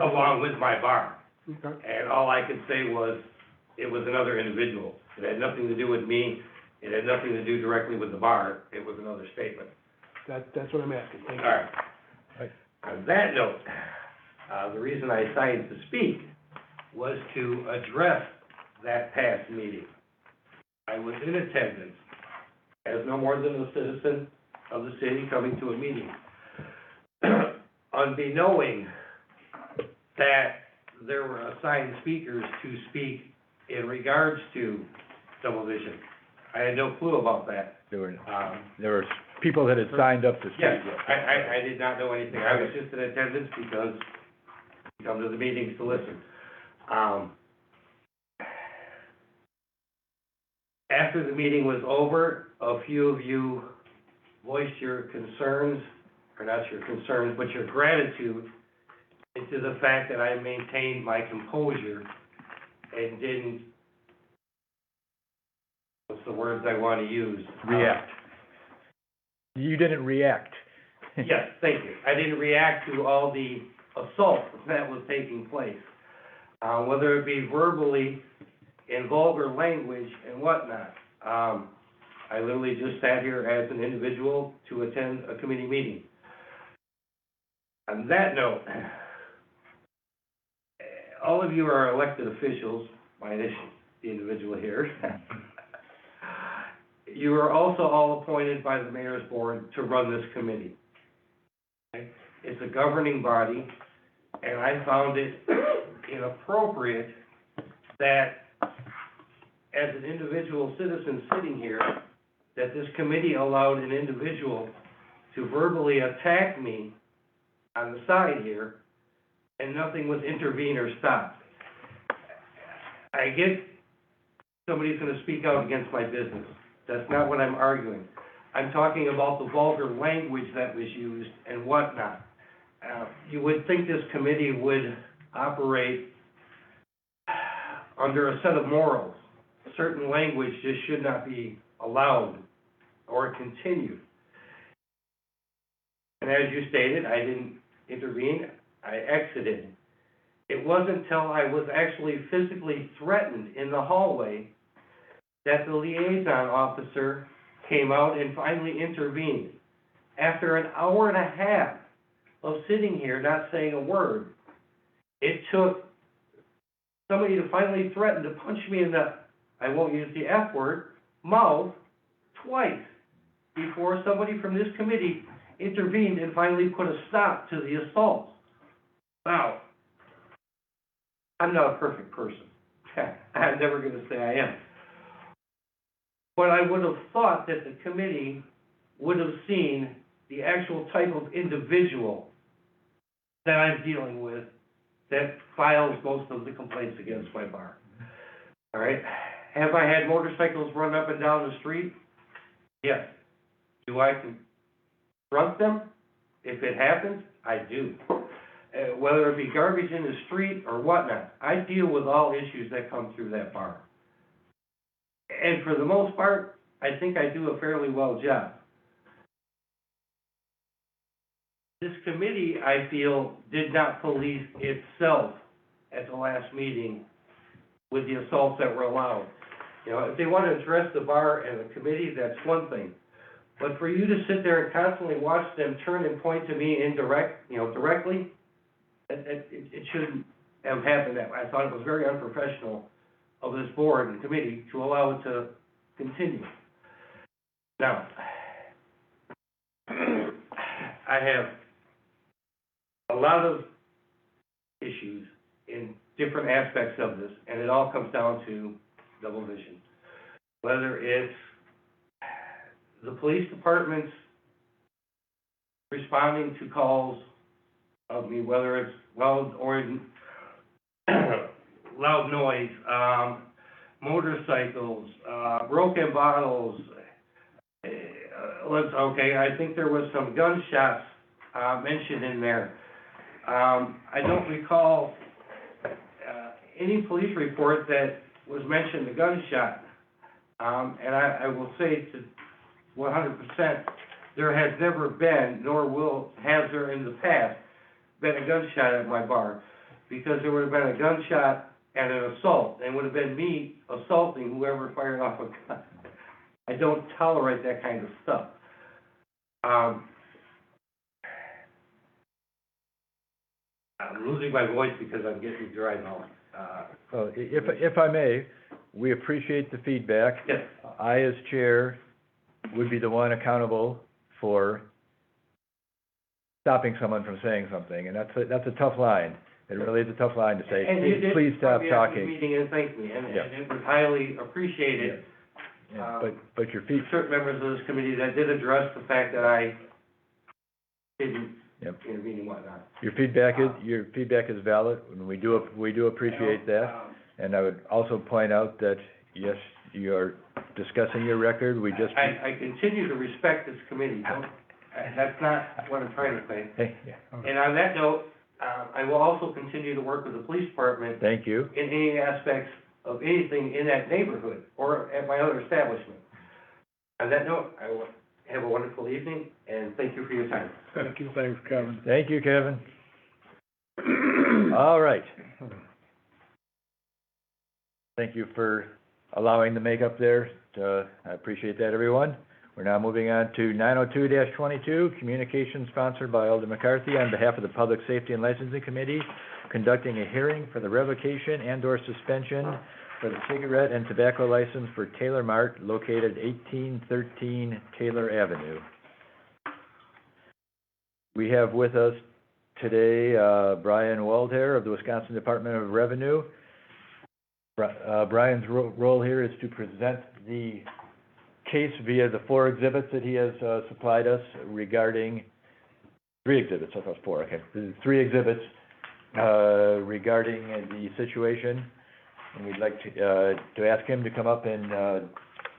along with my bar. Okay. And all I could say was, it was another individual. It had nothing to do with me, it had nothing to do directly with the bar, it was another statement. That's what I'm asking, thank you. All right. On that note, the reason I decided to speak was to address that past meeting. I was in attendance as no more than a citizen of the city coming to a meeting. Unbeknowing that there were assigned speakers to speak in regards to double vision. I had no clue about that. There were people that had signed up to speak. Yes, I did not know anything. I was just in attendance because we come to the meetings to listen. After the meeting was over, a few of you voiced your concerns, or not your concerns, but your gratitude into the fact that I maintained my composure and didn't, what's the words I want to use? React. You didn't react. Yes, thank you. I didn't react to all the assault that was taking place, whether it be verbally, in vulgar language and whatnot. I literally just sat here as an individual to attend a committee meeting. On that note, all of you are elected officials, minus the individual here. You are also all appointed by the mayor's board to run this committee. Okay? It's a governing body, and I found it inappropriate that as an individual citizen sitting here, that this committee allowed an individual to verbally attack me on the side here, and nothing was intervened or stopped. I get somebody's gonna speak out against my business. That's not what I'm arguing. I'm talking about the vulgar language that was used and whatnot. You would think this committee would operate under a set of morals. Certain language just should not be allowed or continued. And as you stated, I didn't intervene, I exited. It wasn't until I was actually physically threatened in the hallway that the liaison officer came out and finally intervened. After an hour and a half of sitting here not saying a word, it took somebody to finally threaten to punch me in the, I won't use the F word, mouth twice before somebody from this committee intervened and finally put a stop to the assault. Now, I'm not a perfect person. I'm never gonna say I am. But I would have thought that the committee would have seen the actual type of individual that I'm dealing with that files most of the complaints against my bar. All right? Have I had motorcycles run up and down the street? Yes. Do I confront them? If it happens, I do. Whether it be garbage in the street or whatnot, I deal with all issues that come through that bar. And for the most part, I think I do a fairly well job. This committee, I feel, did not police itself at the last meeting with the assaults that were allowed. You know, if they want to address the bar and the committee, that's one thing. But for you to sit there and constantly watch them turn and point to me directly, it shouldn't have happened that way. I thought it was very unprofessional of this board and committee to allow it to continue. Now, I have a lot of issues in different aspects of this, and it all comes down to double vision. Whether it's the police department's responding to calls of me, whether it's loud noise, motorcycles, broken bottles. I think there was some gunshots mentioned in there. I don't recall any police report that was mentioned a gunshot. And I will say to 100%, there has never been, nor has there in the past, been a gunshot at my bar. Because there would have been a gunshot and an assault, and it would have been me assaulting whoever fired off a gun. I don't tolerate that kind of stuff. I'm losing my voice because I'm getting dry now. Well, if I may, we appreciate the feedback. Yes. I, as chair, would be the one accountable for stopping someone from saying something, and that's a tough line. It really is a tough line to say, And you did please stop come after the talking. meeting and thank me, and Yeah. it was highly appreciated. Yeah, but your feet, Certain members of this committee that did address the fact that I didn't Yep. intervene and whatnot. your feedback is valid, and we do appreciate that. And I would also point out that, yes, you are discussing your record, we just. I continue to respect this committee, that's not what I'm trying to say. Hey, yeah. And on that note, I will also continue to work with the police department Thank you. in any aspects of anything in that neighborhood or at my other establishment. On that note, I will have a wonderful evening, and thank you for your time. Thank you, thanks, Kevin. Thank you, Kevin. All right. Thank you for allowing the makeup there. I appreciate that, everyone. We're now moving on to 902-22, communication sponsored by Alder McCarthy on behalf of the Public Safety and Licensing Committee, conducting a hearing for the revocation and/or suspension for the cigarette and tobacco license for Taylor Mart located 1813 Taylor Avenue. We have with us today, Brian Waldhair of the Wisconsin Department of Revenue. Brian's role here is to present the case via the 4 exhibits that he has supplied us regarding, 3 exhibits, I thought it was 4, okay. 3 exhibits regarding the situation, and we'd like to ask him to come up and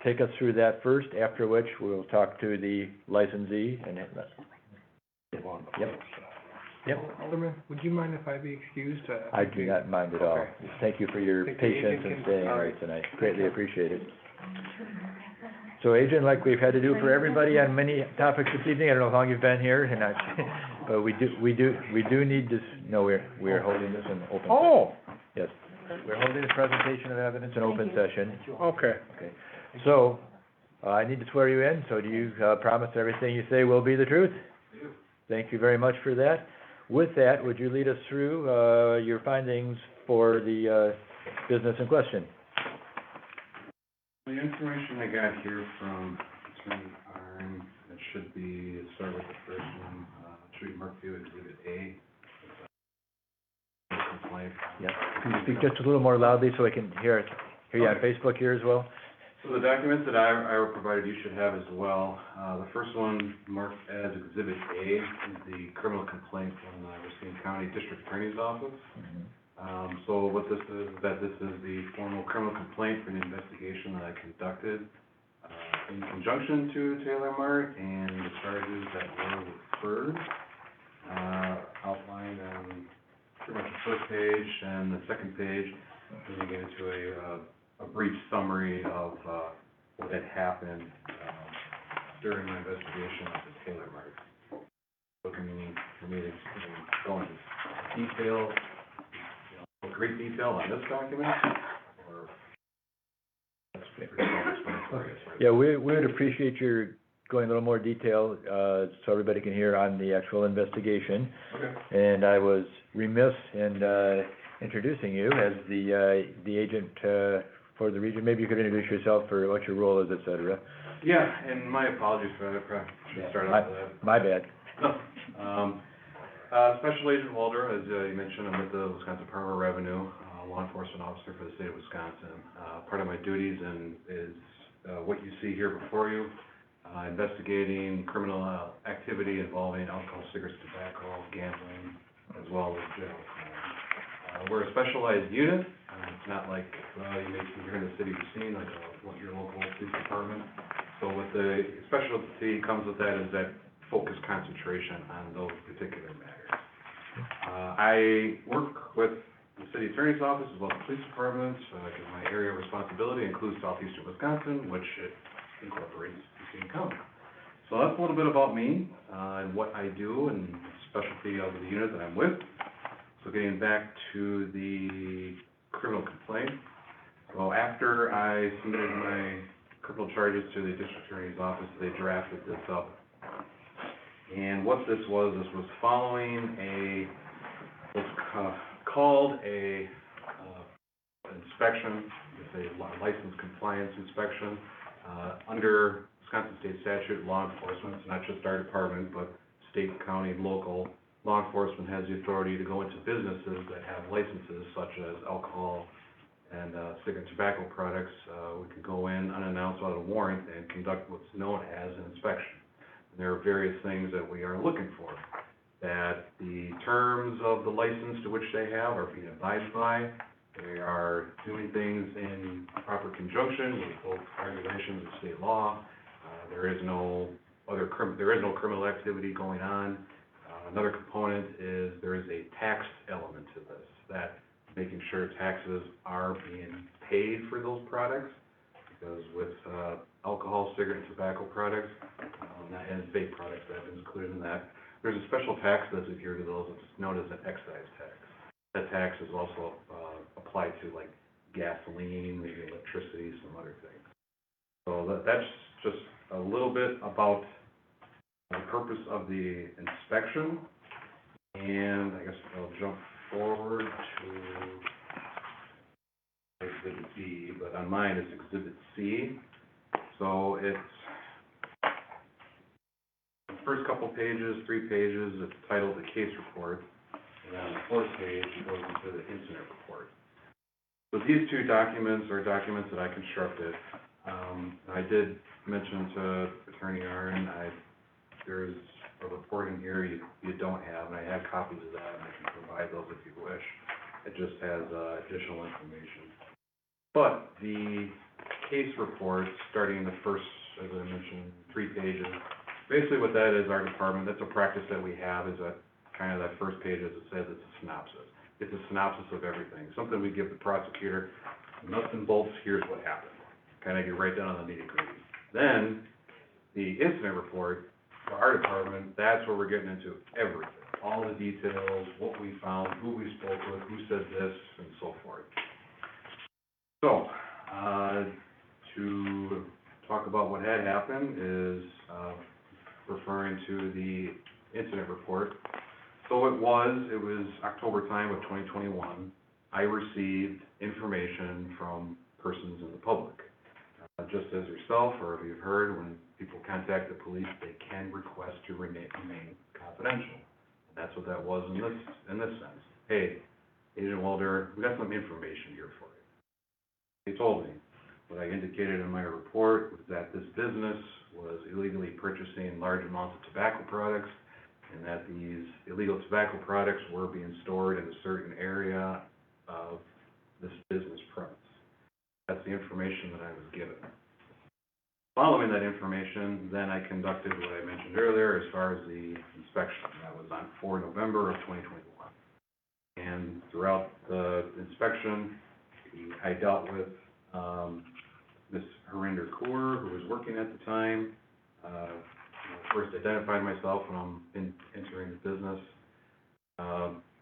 take us through that first, after which we'll talk to the licensee and Yep. Alderman, would you mind if I be excused? I do not mind at all. Okay. Thank you for your Think the patience agent and can- staying all right right. tonight. Greatly appreciated. So, Agent, like we've had to do for everybody on many topics this evening, I don't know how long you've been here, and but we do need to, no, we're holding this in open. Oh, Yes, we're holding a presentation of evidence in open session. okay. Okay. So, I need to swear you in, so do you promise everything you say will be the truth? Thank you very much for that. With that, would you lead us through your findings for the business in question? The information I got here from Attorney Arn, that should should be, start with the first one, should be marked to Exhibit A. Complaint. Yeah, can you speak just a little more loudly so I can hear you on Facebook here as well? So the documents that I provided you should have as well. The first one marked as Exhibit A is the criminal complaint from the Racine County District Attorney's Office. So what this is the formal criminal complaint for the investigation that I conducted in conjunction to Taylor Mart, and the charges that were referred, outlined on pretty much the first page and the second page. Then you get into a brief summary of what had happened during my investigation of the Taylor Mart. So for me to go into detail, great detail on this document, or that's pretty self-explanatory. Yeah, we would appreciate your going a little more detail, so everybody can hear on the actual investigation. Okay. And I was remiss in introducing you as the agent for the region. Maybe you could introduce yourself for what your role is, et cetera. Yeah, and my apologies for that, I probably should start off with that. My bad. Special Agent Walder, as you mentioned, I'm with the Wisconsin Department of Revenue, law enforcement officer for the state of Wisconsin. Part of my duties is what you see here before you, investigating criminal activity involving alcohol, cigarettes, tobacco, gambling, as well as jail crime. We're a specialized unit. It's not like you may see here in the city of Racine, like your local police department. So with the specialty comes with that is that focused concentration on those particular matters. I work with the city attorney's office as well as the police department, because my area of responsibility includes southeastern Wisconsin, which it incorporates Racine County. So that's a little bit about me, and what I do and the specialty of the unit that I'm with. So getting back to the criminal complaint. So after I submitted my criminal charges to the district attorney's office, they drafted this up. And what this was following what's called a inspection, it's a license compliance inspection, under Wisconsin state statute, law enforcement, it's not just our department, but state, county, local, law enforcement has the authority to go into businesses that have licenses such as alcohol and cigarette and tobacco products. We could go in unannounced without a warrant and conduct what's known as an inspection. There are various things that we are looking for, that the terms of the license to which they have are being abided by, they are doing things in proper conjunction with both regulations and state law, there is no criminal activity going on. Another component is there is a tax element to this, that making sure taxes are being paid for those products, because with alcohol, cigarette, and tobacco products, and vape products that is included in that, there's a special tax that's adhered to those. It's known as an excise tax. That tax is also applied to like gasoline, maybe electricity, some other things. So that's just a little bit about the purpose of the inspection. And I guess I'll jump forward to Exhibit B, but on mine it's Exhibit C. So it's the first couple pages, 3 pages, it's titled the case report, and on the fourth page it goes into the incident report. So these two documents are documents that I constructed. I did mention to Attorney Arn, there's a report in here you don't have, and I have copies of that, and I can provide those if you wish. It just has additional information. But the case report, starting the first, as I mentioned, 3 pages, basically what that is, our department, that's a practice that we have, is that kind of that first page, as it says, it's a synopsis. It's a synopsis of everything, something we give the prosecutor, nuts and bolts, here's what happened. Kind of get right down on the nitty-gritty. Then, the incident report, for our department, that's where we're getting into everything. All the details, what we found, who we spoke with, who said this, and so forth. So, to talk about what had happened is referring to the incident report. So it was October time of 2021. I received information from persons in the public. Just as yourself, or if you've heard, when people contact the police, they can request to remain confidential. That's what that was in this sense. Hey, Agent Walder, we got some information here for you. They told me, what I indicated in my report was that this business was illegally purchasing large amounts of tobacco products, and that these illegal tobacco products were being stored in a certain area of this business premise. That's the information that I was given. Following that information, then I conducted what I mentioned earlier as far as the inspection. That was on 4 November of 2021. And throughout the inspection, I dealt with Ms. Harinder Kaur, who was working at the time. First identified myself when I'm entering the business.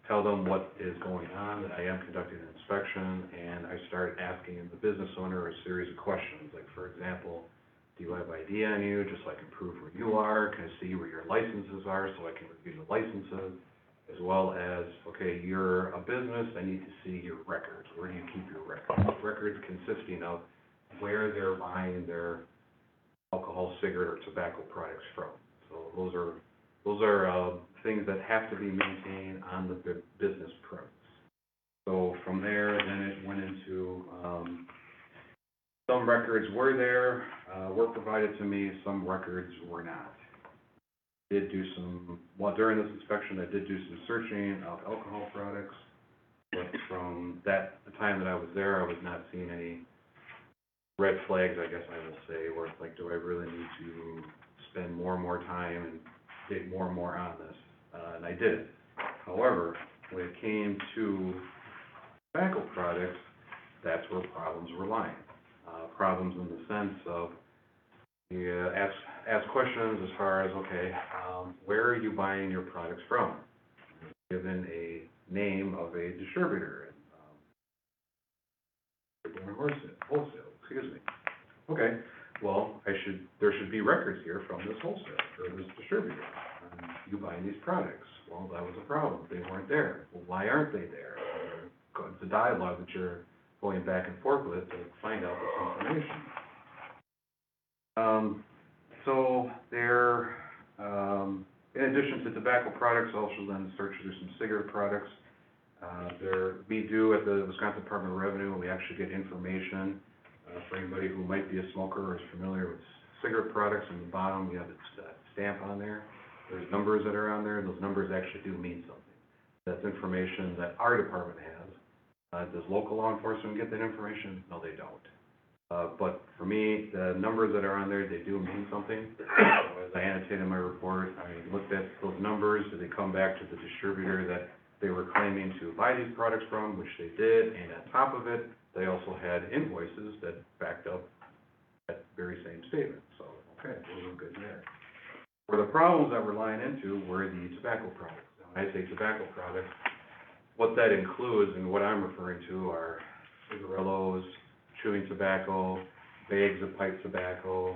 Tell them what is going on, that I am conducting an inspection, and I started asking the business owner a series of questions, like, for example, do you have ID on you, just so I can prove where you are? Can I see where your licenses are, so I can review the licenses? As well as, okay, you're a business, I need to see your records. Where do you keep your records? Records consisting of where they're buying their alcohol, cigarette, or tobacco products from. So those are things that have to be maintained on the business premise. So from there, then it went into, some records were there, were provided to me, some records were not. During this inspection, I did do some searching of alcohol products, but from the time that I was there, I was not seeing any red flags, I guess I will say, where it's like, do I really need to spend more and more time and dig more and more on this? And I did it. However, when it came to tobacco products, that's where problems were lying. Problems in the sense of, you ask questions as far as, okay, where are you buying your products from? Given a name of a distributor, wholesale, excuse me. Okay, well, there should be records here from this wholesaler, or this distributor, on you buying these products. Well, that was a problem, they weren't there. Well, why aren't they there? It's a dialogue that you're going back and forth with to find out this information. So there, in addition to tobacco products, also then search through some cigarette products. We do at the Wisconsin Department of Revenue, we actually get information for anybody who might be a smoker or is familiar with cigarette products. On the bottom, we have a stamp on there. There's numbers that are on there. Those numbers actually do mean something. That's information that our department has. Does local law enforcement get that information? No, they don't. But for me, the numbers that are on there, they do mean something. So as I annotated in my report, I looked at those numbers. Did they come back to the distributor that they were claiming to buy these products from, which they did, and on top of it, they also had invoices that backed up that very same statement. So, okay, those were good there. Where the problems that we're lying into were the tobacco products. Now, when I say tobacco products, what that includes and what I'm referring to are cigarillos, chewing tobacco, bags of pipe tobacco,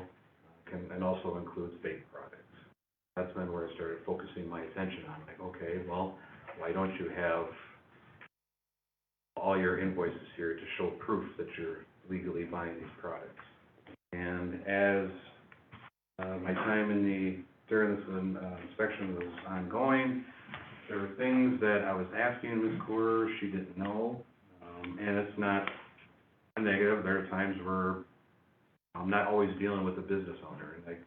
and also includes vape products. That's then where I started focusing my attention on, like, okay, well, why don't you have all your invoices here to show proof that you're legally buying these products? And as my time during this inspection was ongoing, there were things that I was asking Ms. Kaur she didn't know, and it's not a negative. There are times where I'm not always dealing with the business owner. Like,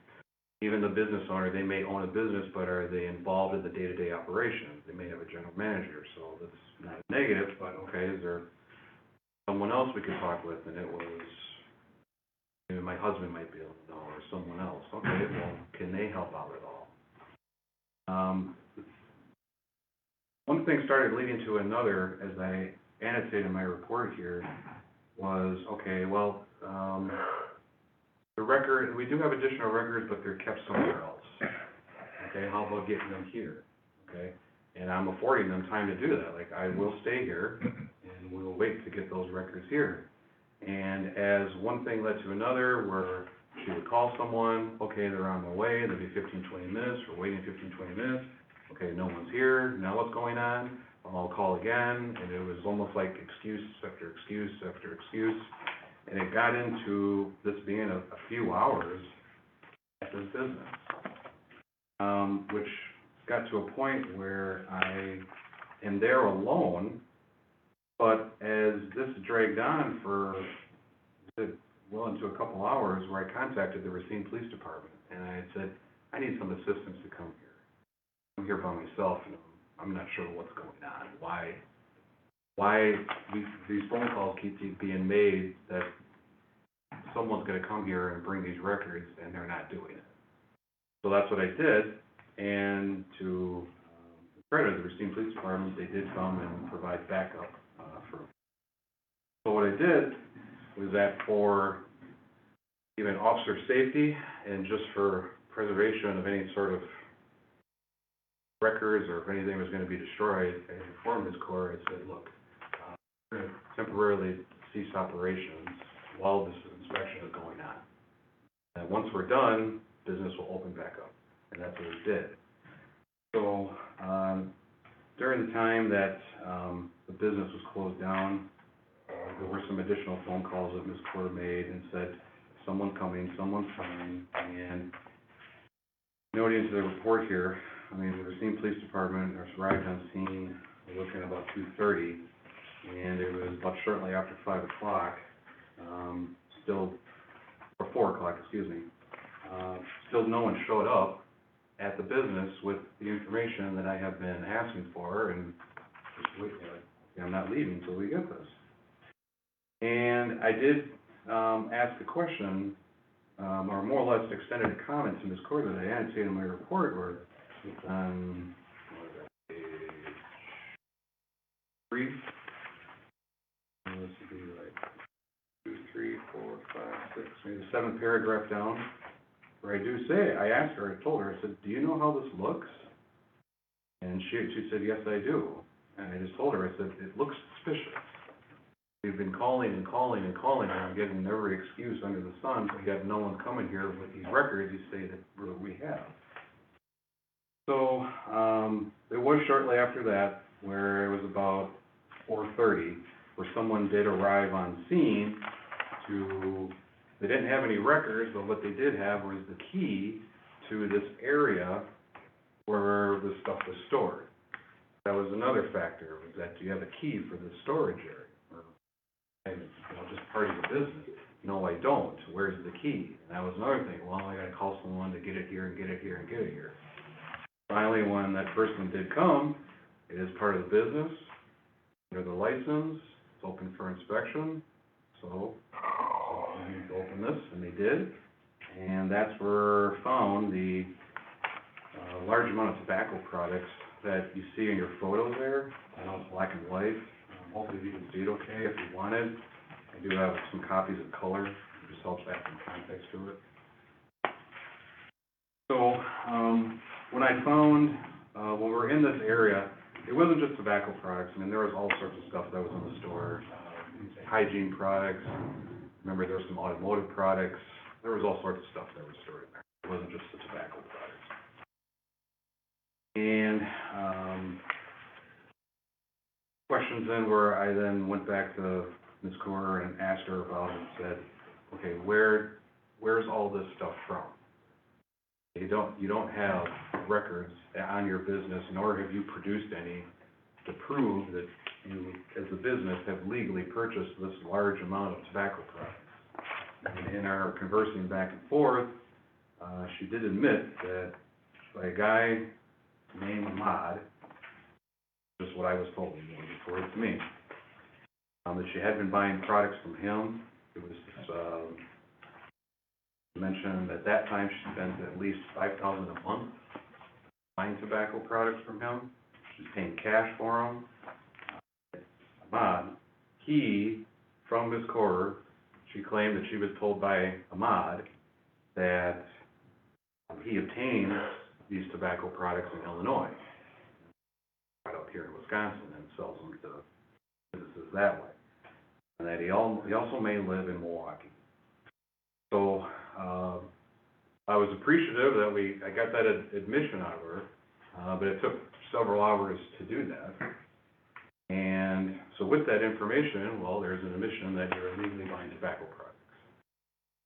even the business owner, they may own a business, but are they involved in the day-to-day operations? They may have a general manager, so that's not a negative, but okay, is there someone else we could talk with? And it was, maybe my husband might be able to know, or someone else. Okay, well, can they help out at all? One thing started leading to another, as I annotated in my report here, was, okay, well, the record, we do have additional records, but they're kept somewhere else. Okay, how about getting them here? Okay, and I'm affording them time to do that. Like, I will stay here, and we'll wait to get those records here. And as one thing led to another, where she would call someone, okay, they're on their way, they'll be 15, 20 minutes, we're waiting 15, 20 minutes, okay, no one's here, now what's going on? I'll call again, and it was almost like excuse after excuse after excuse. And it got into this being a few hours at this business. Which got to a point where I am there alone, but as this dragged on for well into a couple hours, where I contacted the Racine Police Department, and I had said, I need some assistance to come here. I'm here by myself, and I'm not sure what's going on, why these phone calls keep being made that someone's gonna come here and bring these records, and they're not doing it. So that's what I did, and to the credit of the Racine Police Department, they did come and provide backup for. So what I did was that for even officer safety and just for preservation of any sort of records or if anything was going to be destroyed, I informed Ms. Corr. I said, look, we're going to temporarily cease operations while this inspection is going on. And once we're done, business will open back up. And that's what we did. So during the time that the business was closed down, there were some additional phone calls that Ms. Corr made and said, someone's coming, and noting to the report here, I mean, the Racine Police Department arrived on scene looking about 2:30, and it was about shortly after 5 o'clock, or 4 o'clock, excuse me, still no one showed up at the business with the information that I have been asking for, and just wait, I'm not leaving until we get this. And I did ask a question, or more or less extended a comment to Ms. Corr that I hadn't seen in my report, where it's on page 3. This would be like 2, 3, 4, 5, 6, maybe the 7th paragraph down, where I do say, I asked her, I told her, I said, do you know how this looks? And she said, yes, I do. And I just told her, I said, it looks suspicious. We've been calling and calling and calling, and I'm getting every excuse under the sun, but yet no one coming here with these records you say that we have. So, it was shortly after that, where it was about 4:30, where someone did arrive on scene they didn't have any records, but what they did have was the key to this area where the stuff was stored. That was another factor, was that do you have a key for the storage area? And, just part of the business. No, I don't. Where's the key? And that was another thing. Well, I gotta call someone to get it here and get it here and get it here. Finally, when that person did come, it is part of the business, under the license, it's open for inspection, so I need to open this, and they did. And that's where found the large amount of tobacco products that you see in your photos there. I know it's black and white. Hopefully you can see it okay if you wanted. I do have some copies of color. It just helps add some context to it. So, when I found, when we were in this area, it wasn't just tobacco products. I mean, there was all sorts of stuff that was in the store. Hygiene products. Remember, there were some automotive products. There was all sorts of stuff that was stored in there. It wasn't just the tobacco products. And, questions then where I then went back to Ms. Corr and asked her about it and said, okay, where's all this stuff from? You don't have records on your business, nor have you produced any to prove that you, as a business, have legally purchased this large amount of tobacco products. And in our conversing back and forth, she did admit that by a guy named Ahmad, just what I was told, before it's me, that she had been buying products from him. It was mentioned at that time she spent at least $5,000 a month buying tobacco products from him. She's paying cash for them. Ahmad, from Ms. Corr, she claimed that she was told by Ahmad that he obtained these tobacco products in Illinois, right up here in Wisconsin, and sells them to businesses that way. And that he also may live in Milwaukee. So, I was appreciative that I got that admission out of her, but it took several hours to do that. And so So with that information, well, there's an admission that you're illegally buying tobacco products.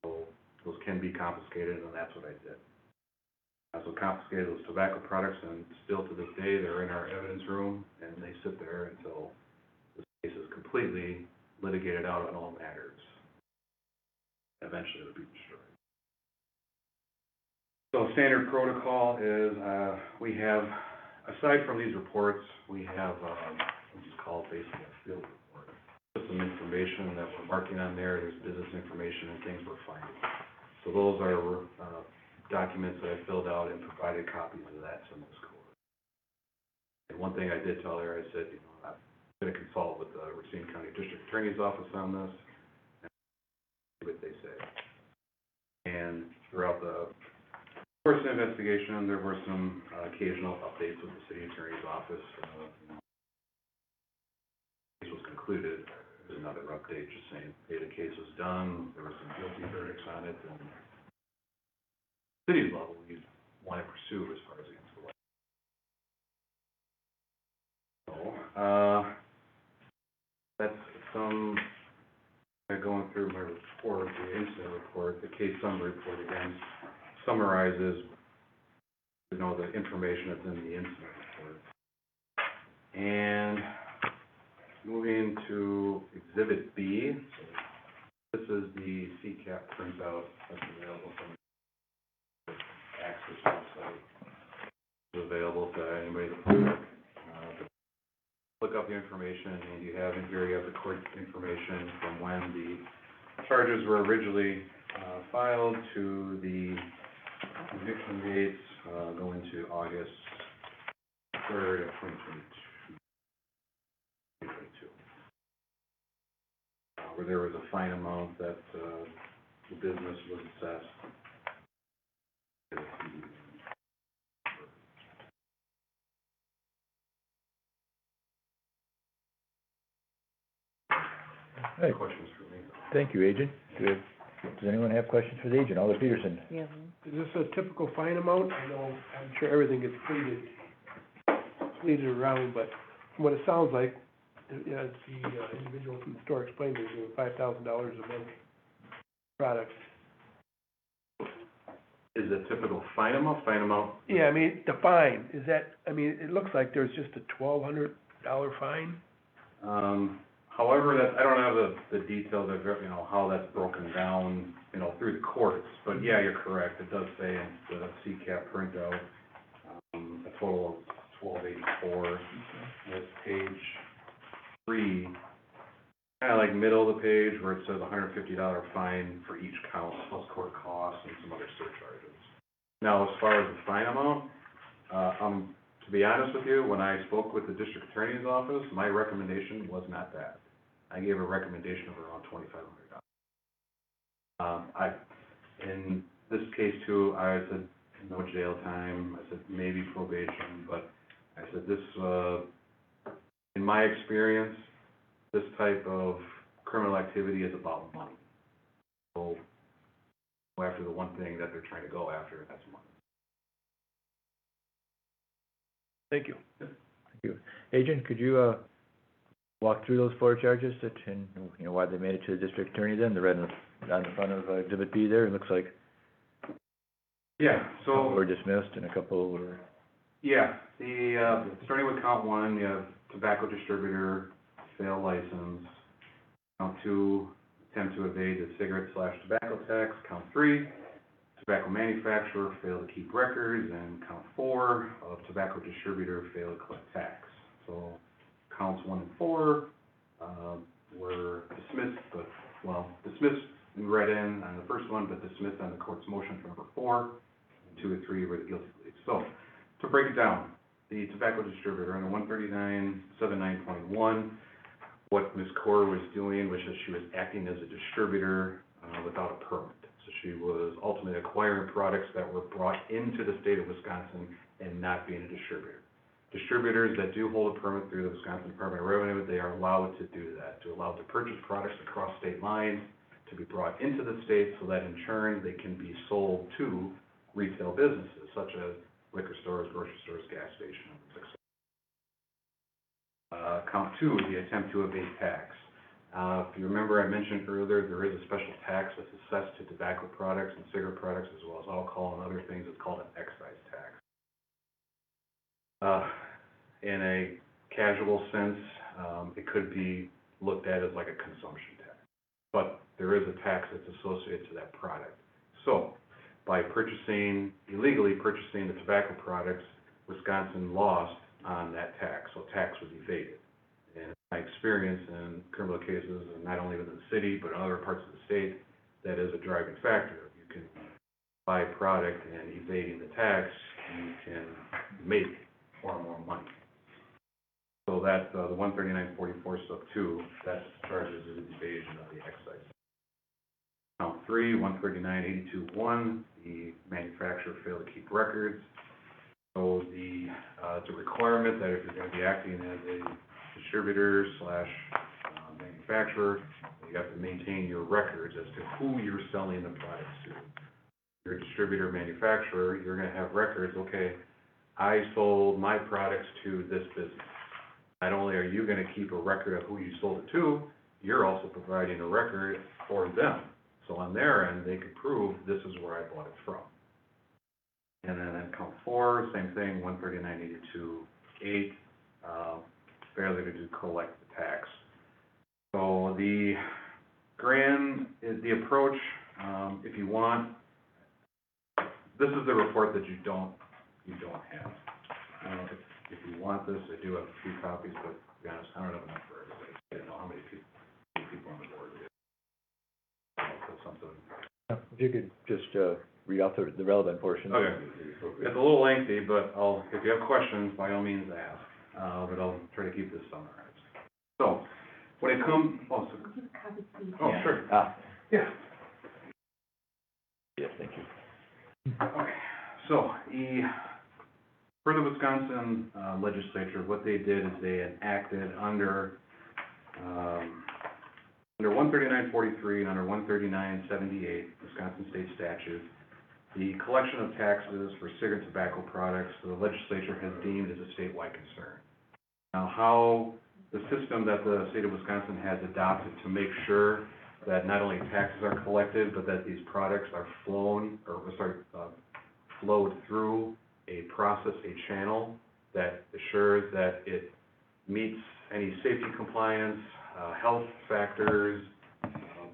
So those can be confiscated, and that's what I did. I also confiscated those tobacco products, and still to this day, they're in our evidence room, and they sit there until this case is completely litigated out on all matters. Eventually, it'll be destroyed. So standard protocol is, we have, aside from these reports, we have, which is called basically a field report. Just some information that we're marking on there. There's business information and things we're finding. So those are, documents that I filled out and provided copies of that to Ms. Court. And one thing I did tell her, I said, you know, I'm gonna consult with the Racine County District Attorney's Office on this, and see what they say. And throughout the course of the investigation, there were some occasional updates with the City Attorney's Office. You know, case was concluded. There's another update just saying, hey, the case was done. There were some guilty verdicts on it, and city's level we want to pursue as far as against the law. So, that's some, going through my report, the incident report, the case summary report again, summarizes, you know, the information that's in the incident report. And moving to Exhibit B, so this is the CCAP printout that's available from the Access website. It's available to anybody that public. Look up the information, and you have in here, you have the court information from when the charges were originally filed to the conviction dates, going to August 3rd of 2022. Where there was a fine amount that the business was assessed. Hey. Questions for me? Thank you, Agent. Does anyone have questions for the agent? Alder Peterson? Yeah. Is this a typical fine amount? I know, I'm sure everything gets pleaded around, but from what it sounds like, as the individual from the store explained, they're doing $5,000 a month products. Is it typical fine amount? Yeah, I mean, the fine, is that, I mean, it looks like there's just a $1,200 fine. However, that, I don't have the details of, you know, how that's broken down, you know, through the courts, but yeah, you're correct, it does say in the CCAP printout, a total of $1,284. That's page 3, kinda like middle of the page where it says $150 fine for each count, plus court costs and some other surcharges. Now, as far as the fine amount, to be honest with you, when I spoke with the district attorney's office, my recommendation was not that. I gave a recommendation of around $2,500. In this case too, I said no jail time, I said maybe probation, but I said this, in my experience, this type of criminal activity is about money. So, go after the one thing that they're trying to go after, and that's money. Thank you. Thank you. Agent, could you, walk through those 4 charges that, and, you know, why they made it to the district attorney then? The red on the front of Exhibit B there, it looks like. Yeah, A so. couple were dismissed and a couple were. Yeah, starting with count 1, you have tobacco distributor, fail license. Count 2, attempt to evade the cigarette/tobacco tax. Count 3, tobacco manufacturer, fail to keep records. And count 4, tobacco distributor, fail to collect tax. So counts 1 and 4, were dismissed, dismissed and read in on the first one, but dismissed on the court's motion for number 4. And 2 and 3 were the guilty pleas. So, to break it down, the tobacco distributor under 139.79.1, what Ms. Kaur was doing was that she was acting as a distributor without a permit. So she was ultimately acquiring products that were brought into the state of Wisconsin and not being a distributor. Distributors that do hold a permit through the Wisconsin Department of Revenue, they are allowed to do that, to allow to purchase products across state lines, to be brought into the state so that in turn they can be sold to retail businesses such as liquor stores, grocery stores, gas stations, etc. Count two is the attempt to evade tax. If you remember, I mentioned earlier, there is a special tax that's assessed to tobacco products and cigarette products, as well as alcohol and other things. It's called an excise tax. In a casual sense, it could be looked at as like a consumption tax, but there is a tax that's associated to that product. So, by illegally purchasing the tobacco products, Wisconsin lost on that tax, so tax was evaded. And my experience in criminal cases, and not only within the city, but in other parts of the state, that is a driving factor. You can buy a product and evading the tax, you can make more and more money. So that, the 139.44 sub 2, that charges an evasion of the excise. Count 3, 139.82.1, the manufacturer failed to keep records. So it's a requirement that if you're going to be acting as a distributor slash manufacturer, you have to maintain your records as to who you're selling the products to. If you're a distributor manufacturer, you're going to have records, okay, I sold my products to this business. Not only are you going to keep a record of who you sold it to, you're also providing a record for them. So on their end, they could prove this is where I bought it from. And then in count 4, same thing, 139.82.8, failure to collect the tax. So the approach, if you want, this is the report that you don't have. If you want this, I do have a few copies, but to be honest, I don't have enough for everybody. I don't know how many people on the board it is. That's something. If you could just, read off the relevant portion. Okay. It's a little lengthy, but if you have questions, by all means ask. But I'll try to keep this summarized. So, when it comes, sure. Yeah. Yes, thank you. Okay, so for the Wisconsin legislature, what they did is they enacted under 139.43 and under 139.78, Wisconsin state statute, the collection of taxes for cigarette and tobacco products, the legislature has deemed as a statewide concern. Now, how the system that the state of Wisconsin has adopted to make sure that not only taxes are collected, but that these products are flowed through a process, a channel that assures that it meets any safety compliance, health factors,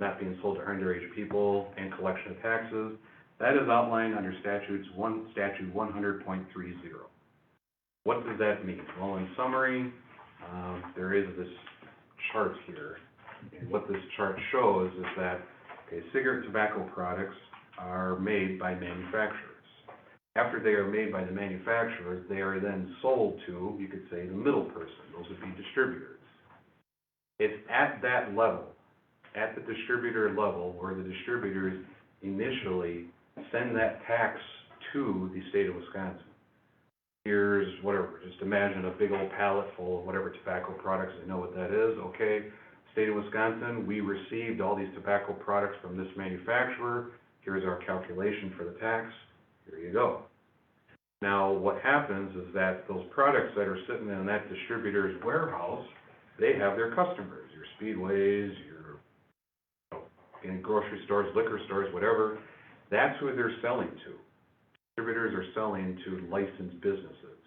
not being sold to underage people, and collection of taxes. That is outlined under statute 100.30. What does that mean? Well, in summary, there is this chart here. And what this chart shows is that, cigarette and tobacco products are made by manufacturers. After they are made by the manufacturers, they are then sold to, you could say, the middle person. Those would be distributors. It's at that level, at the distributor level, where the distributors initially send that tax to the state of Wisconsin. Here's whatever, just imagine a big old pallet full of whatever tobacco products, I know what that is, okay. State of Wisconsin, we received all these tobacco products from this manufacturer, here's our calculation for the tax, here you go. Now, what happens is that those products that are sitting in that distributor's warehouse, they have their customers, your Speedways, your, in grocery stores, liquor stores, whatever. That's who they're selling to. Distributors are selling to licensed businesses.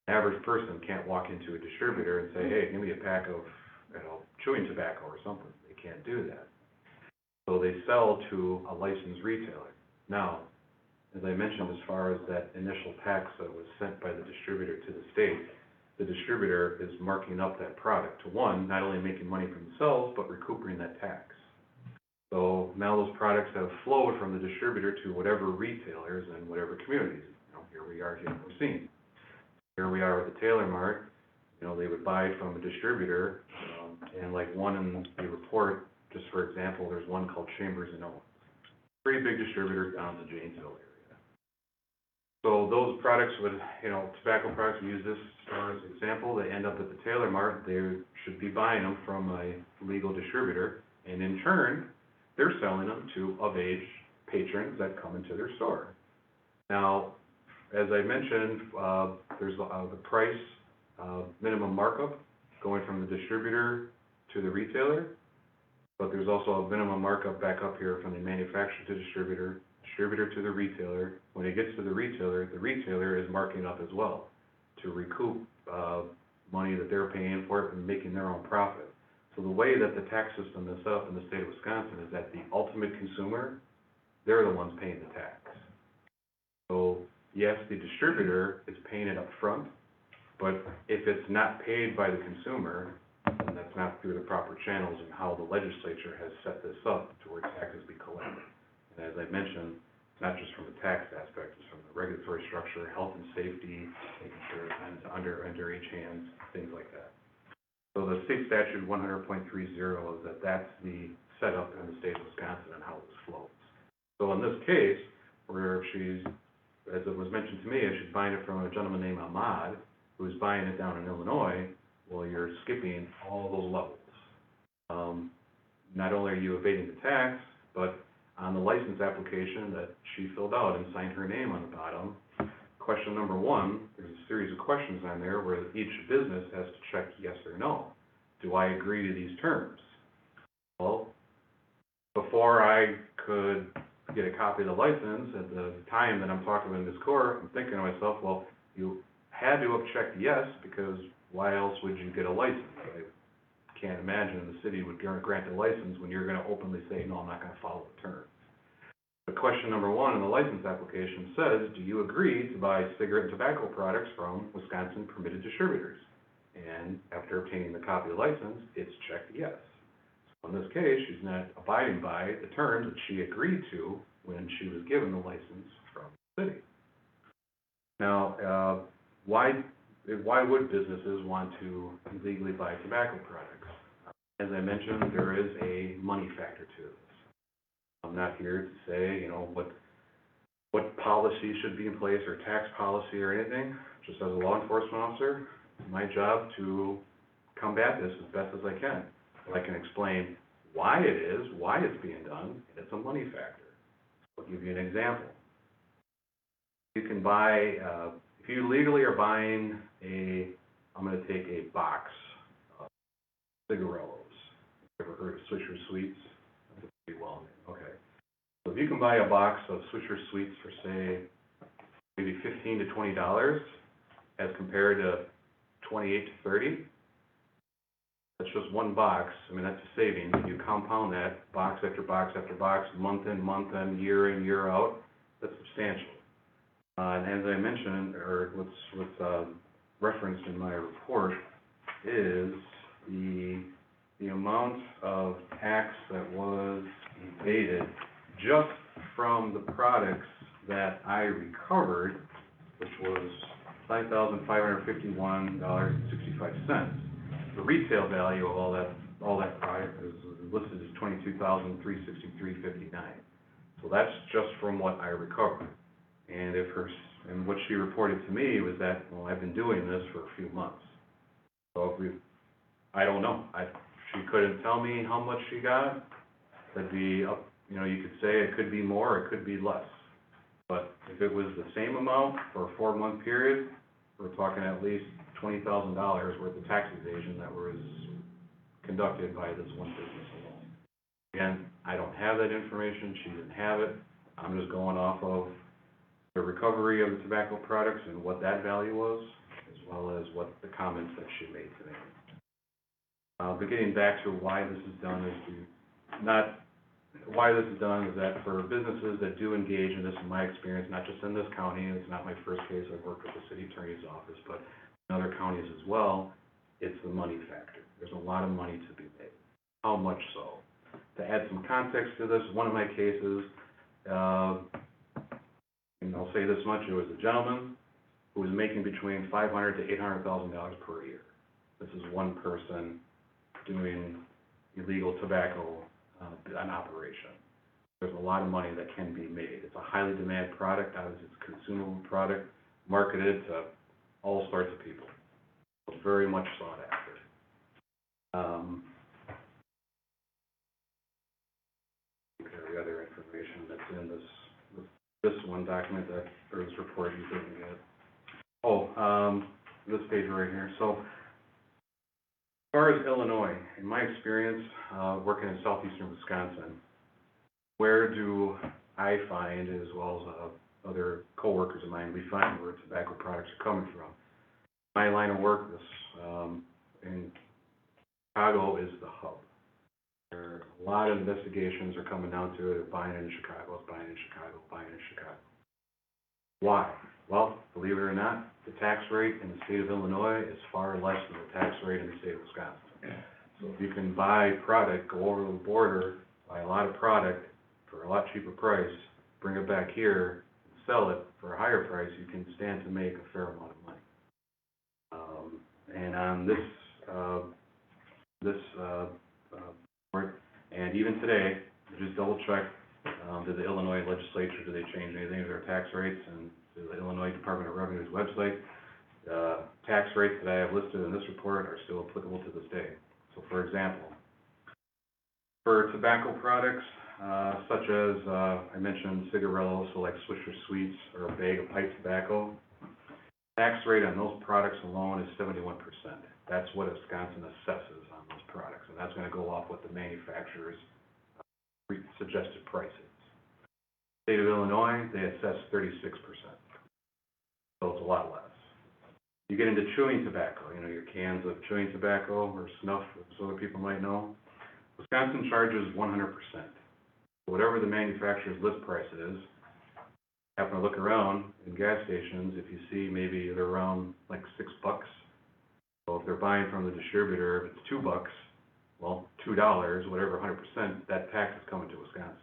The average person can't walk into a distributor and say, hey, give me a pack of, chewing tobacco or something. They can't do that. So they sell to a licensed retailer. Now, as I mentioned, as far as that initial tax that was sent by the distributor to the state, the distributor is marking up that product to, one, not only making money for themselves, but recouping that tax. So now those products have flowed from the distributor to whatever retailers and whatever communities. Here we are here in Racine. Here we are with the Taylor Mart. They would buy from a distributor, and like one in the report, just for example, there's one called Chambers and Owens. Pretty big distributor down in the Janesville area. So those products would, tobacco products, we use this store as an example, they end up at the Taylor Mart, they should be buying them from a legal distributor, and in turn, they're selling them to of-age patrons that come into their store. Now, as I mentioned, there's the price minimum markup. going from the distributor to the retailer, but there's also a minimum markup back up here from the manufacturer to distributor, distributor to the retailer. When it gets to the retailer is marking up as well to recoup, money that they're paying for it and making their own profit. So the way that the tax system is set up in the state of Wisconsin is that the ultimate consumer, they're the ones paying the tax. So yes, the distributor is paying it up front, but if it's not paid by the consumer, then that's not through the proper channels and how the legislature has set this up to where taxes be collected. And as I mentioned, it's not just from the tax aspect, it's from the regulatory structure, health and safety, making sure it's underage hands, things like that. So the state statute 100.30 is that's the setup in the state of Wisconsin and how this flows. So in this case, where she's, as it was mentioned to me, she's buying it from a gentleman named Ahmad, who's buying it down in Illinois, well, you're skipping all those levels. Not only are you evading the tax, but on the license application that she filled out and signed her name on the bottom, question number 1, there's a series of questions on there where each business has to check yes or no. Do I agree to these terms? Well, before I could get a copy of the license, at the time that I'm talking in this court, I'm thinking to myself, well, you had to have checked yes, because why else would you get a license? I can't imagine the city would grant a license when you're gonna openly say, no, I'm not gonna follow the terms. But question number 1 in the license application says, do you agree to buy cigarette and tobacco products from Wisconsin permitted distributors? And after obtaining the copy of the license, it's checked yes. So in this case, she's not abiding by the terms that she agreed to when she was given the license from the city. Now, why would businesses want to legally buy tobacco products? As I mentioned, there is a money factor to this. I'm not here to say, what policy should be in place or tax policy or anything. Just as a law enforcement officer, it's my job to combat this as best as I can. I can explain why it is, why it's being done, and it's a money factor. I'll give you an example. You can buy, if you legally are buying I'm going to take a box of cigarillos. Ever heard of Swisher Sweets? That's pretty well known. Okay. So if you can buy a box of Swisher Sweets for, say, maybe $15 to $20 as compared to $28 to $30, that's just one box. I mean, that's a savings. If you compound that box after box after box, month in, year in, year out, that's substantial. And as I mentioned, or what's referenced in my report, is the amount of tax that was evaded just from the products that I recovered, which was $5,551.65. The retail value of all that product is listed as $22,363.59. So that's just from what I recovered. And and what she reported to me was that, well, I've been doing this for a few months. So I don't know. She couldn't tell me how much she got. That'd be up, you could say it could be more, it could be less. But if it was the same amount for a 4-month period, we're talking at least $20,000 worth of tax evasion that was conducted by this one business alone. Again, I don't have that information. She didn't have it. I'm just going off of the recovery of the tobacco products and what that value was, as well as what the comments that she made to me. But getting back to why this is done is that for businesses that do engage in this, in my experience, not just in this county, and it's not my first case, I've worked with the city attorney's office, but in other counties as well, it's the money factor. There's a lot of money to be made. How much so? To add some context to this, one of my cases, and I'll say this much, it was a gentleman who was making between $500,000 to $800,000 per year. This is one person doing illegal tobacco, an operation. There's a lot of money that can be made. It's a highly demanded product, obviously it's a consumable product, marketed to all sorts of people. It's very much sought after. The other information that's in this one document or this report you didn't get. This page right here. So far as Illinois, in my experience, working in southeastern Wisconsin, where do I find, as well as other coworkers of mine, we find where tobacco products are coming from? My line of work, in Chicago is the hub. There are a lot of investigations are coming down to it, they're buying it in Chicago, buying it in Chicago, buying it in Chicago. Why? Well, believe it or not, the tax rate in the state of Illinois is far less than the tax rate in the state of Wisconsin. So if you can buy product, go over the border, buy a lot of product for a lot cheaper price, bring it back here, and sell it for a higher price, you can stand to make a fair amount of money. And on this board, and even today, I just double checked, did the Illinois legislature, did they change anything to their tax rates? And to the Illinois Department of Revenue's website, tax rates that I have listed in this report are still applicable to this day. So for example, for tobacco products, such as, I mentioned cigarillos, so like Swisher Sweets or a bag of pipe tobacco, tax rate on those products alone is 71%. That's what Wisconsin assesses on those products, and that's gonna go off what the manufacturer's suggested price is. State of Illinois, they assess 36%. So it's a lot less. You get into chewing tobacco, you know, your cans of chewing tobacco or snuff, as other people might know. Wisconsin charges 100%. Whatever the manufacturer's list price is, happen to look around in gas stations, if you see maybe they're around like $6. So if they're buying from the distributor, if it's $2, well, $2, whatever, 100%, that tax is coming to Wisconsin.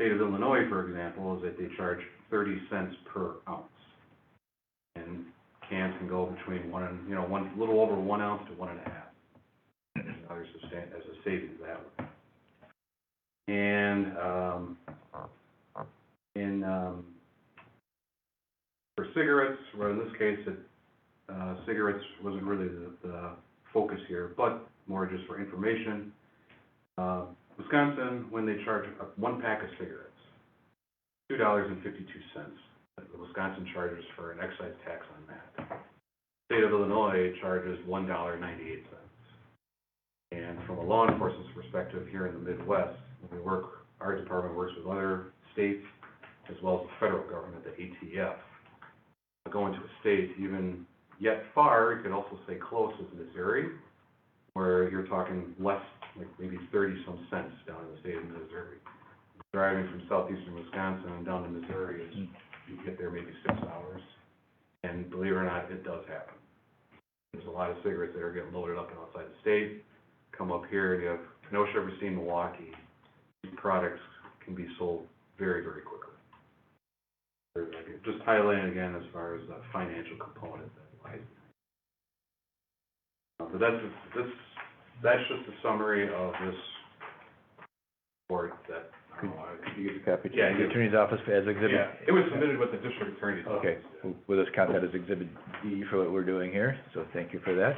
State of Illinois, for example, is that they charge 30 cents per ounce. And cans can go between a little over 1 ounce to 1.5. There's a savings that way. And for cigarettes, well, in this case, cigarettes wasn't really the focus here, but more just for information. Wisconsin, when they charge one pack of cigarettes, $2.52. Wisconsin charges for an excise tax on that. State of Illinois charges $1.98. And from a law enforcement perspective here in the Midwest, when we work, our department works with other states as well as the federal government, the ATF. Going to a state even yet far, you could also say close as Missouri, where you're talking less, like maybe 30-some cents down in the state of Missouri. Driving from southeastern Wisconsin and down to Missouri, you get there maybe 6 hours. And believe it or not, it does happen. There's a lot of cigarettes that are getting loaded up and outside the state, come up here, and you have Kenosha, Racine, Milwaukee. These products can be sold very, very quickly. Just highlighting again as far as the financial component that lies. But that's just a summary of this report that. Could you give a copy to Yeah, the attorney's office as exhibit? Yeah, it was submitted with the district attorney's office. Okay, we'll just count that as exhibit D for what we're doing here, so thank you for that.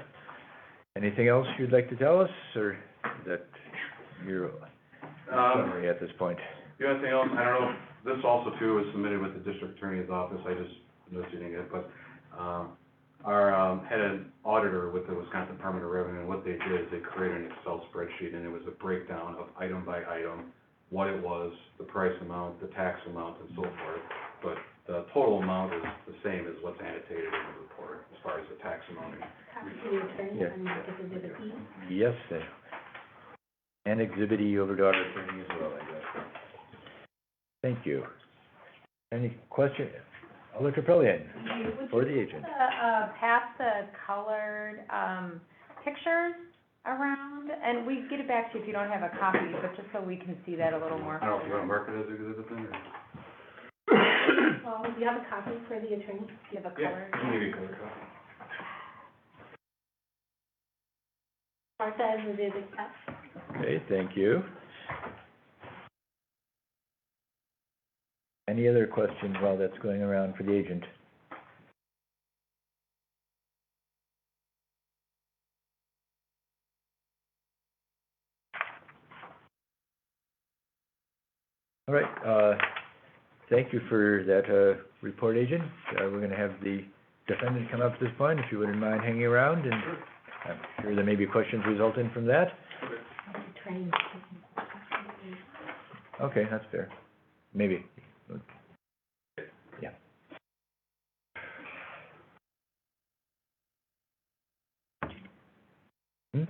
Anything else you'd like to tell us, or is that your summary at this point? The other thing else, I don't know, this also too was submitted with the district attorney's office, I just noticed it, but, our, head auditor with the Wisconsin Department of Revenue, and what they did is they created an Excel spreadsheet, and it was a breakdown of item by item, what it was, the price amount, the tax amount, and so forth. But the total amount is the same as what's annotated in the report, as far as the tax amount. Yes, and exhibit E over to our attorney as well, I guess. Thank you. Any question? Alder Caprillion, for the agent. Pass the colored, pictures around, and we get it back to you if you don't have a copy, but just so we can see that a little more. I don't know if you want to mark it as exhibit then, or? Do you have a copy for the attorney? Do you have a color? Yeah, maybe a color copy. Martha, as it is accept. Okay, thank you. Any other questions while that's going around for the agent? All right, thank you for that, report, agent. We're gonna have the defendant come up to this point, if you wouldn't mind hanging around, and I'm sure there may be questions resulting from that. Train. Okay, that's fair. Maybe. Yeah. Hmm?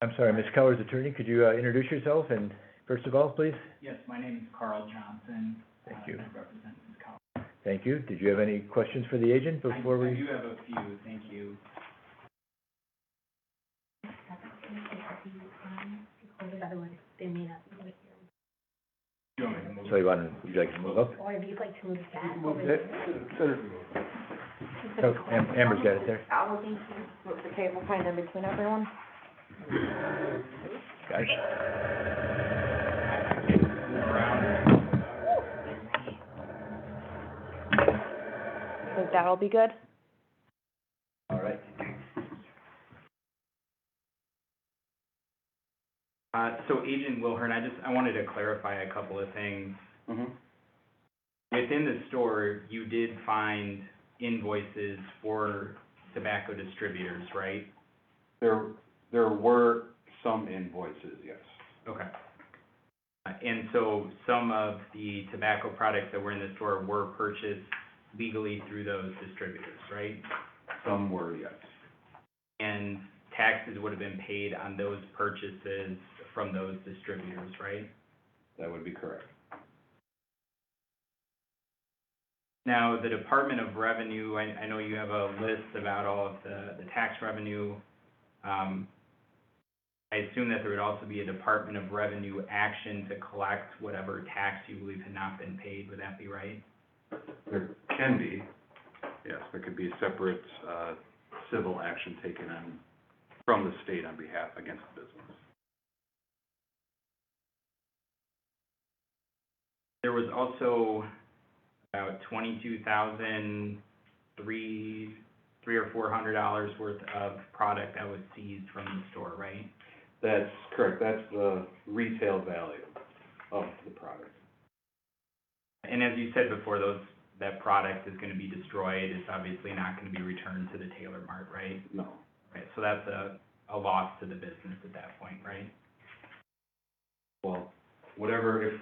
I'm sorry, Ms. Keller's attorney, could you introduce yourself and, first of all, please? Yes, my name is Carl Johnson. Thank you. I represent Ms. Collins. Thank you. Did you have any questions for the agent before we? I do have a few, thank you. Otherwise, they may not be able to hear. Do you want me to move? So would you like to move up? Or if you'd like to move back Move over that, there. Oh, Amber's got it there. I'll thank you. Move the table kind of between everyone. Guys? Think that'll be good? All right. So Agent Wilhern, I wanted to clarify a couple of things. Mm-hmm. Within the store, you did find invoices for tobacco distributors, right? There were some invoices, yes. Okay. And so some of the tobacco products that were in the store were purchased legally through those distributors, right? Some were, yes. And taxes would have been paid on those purchases from those distributors, right? That would be correct. Now, the Department of Revenue, I know you have a list about all of the tax revenue. I assume that there would also be a Department of Revenue action to collect whatever tax you believe had not been paid. Would that be right? There can be, yes, there could be separate, civil action taken on, from the state on behalf, against the business. There was also about $22,300 or $400 worth of product that was seized from the store, right? That's correct, that's the retail value of the product. And as you said before, that product is gonna be destroyed, it's obviously not gonna be returned to the Taylor Mart, right? No. Right, so that's a loss to the business at that point, right? Well, whatever, if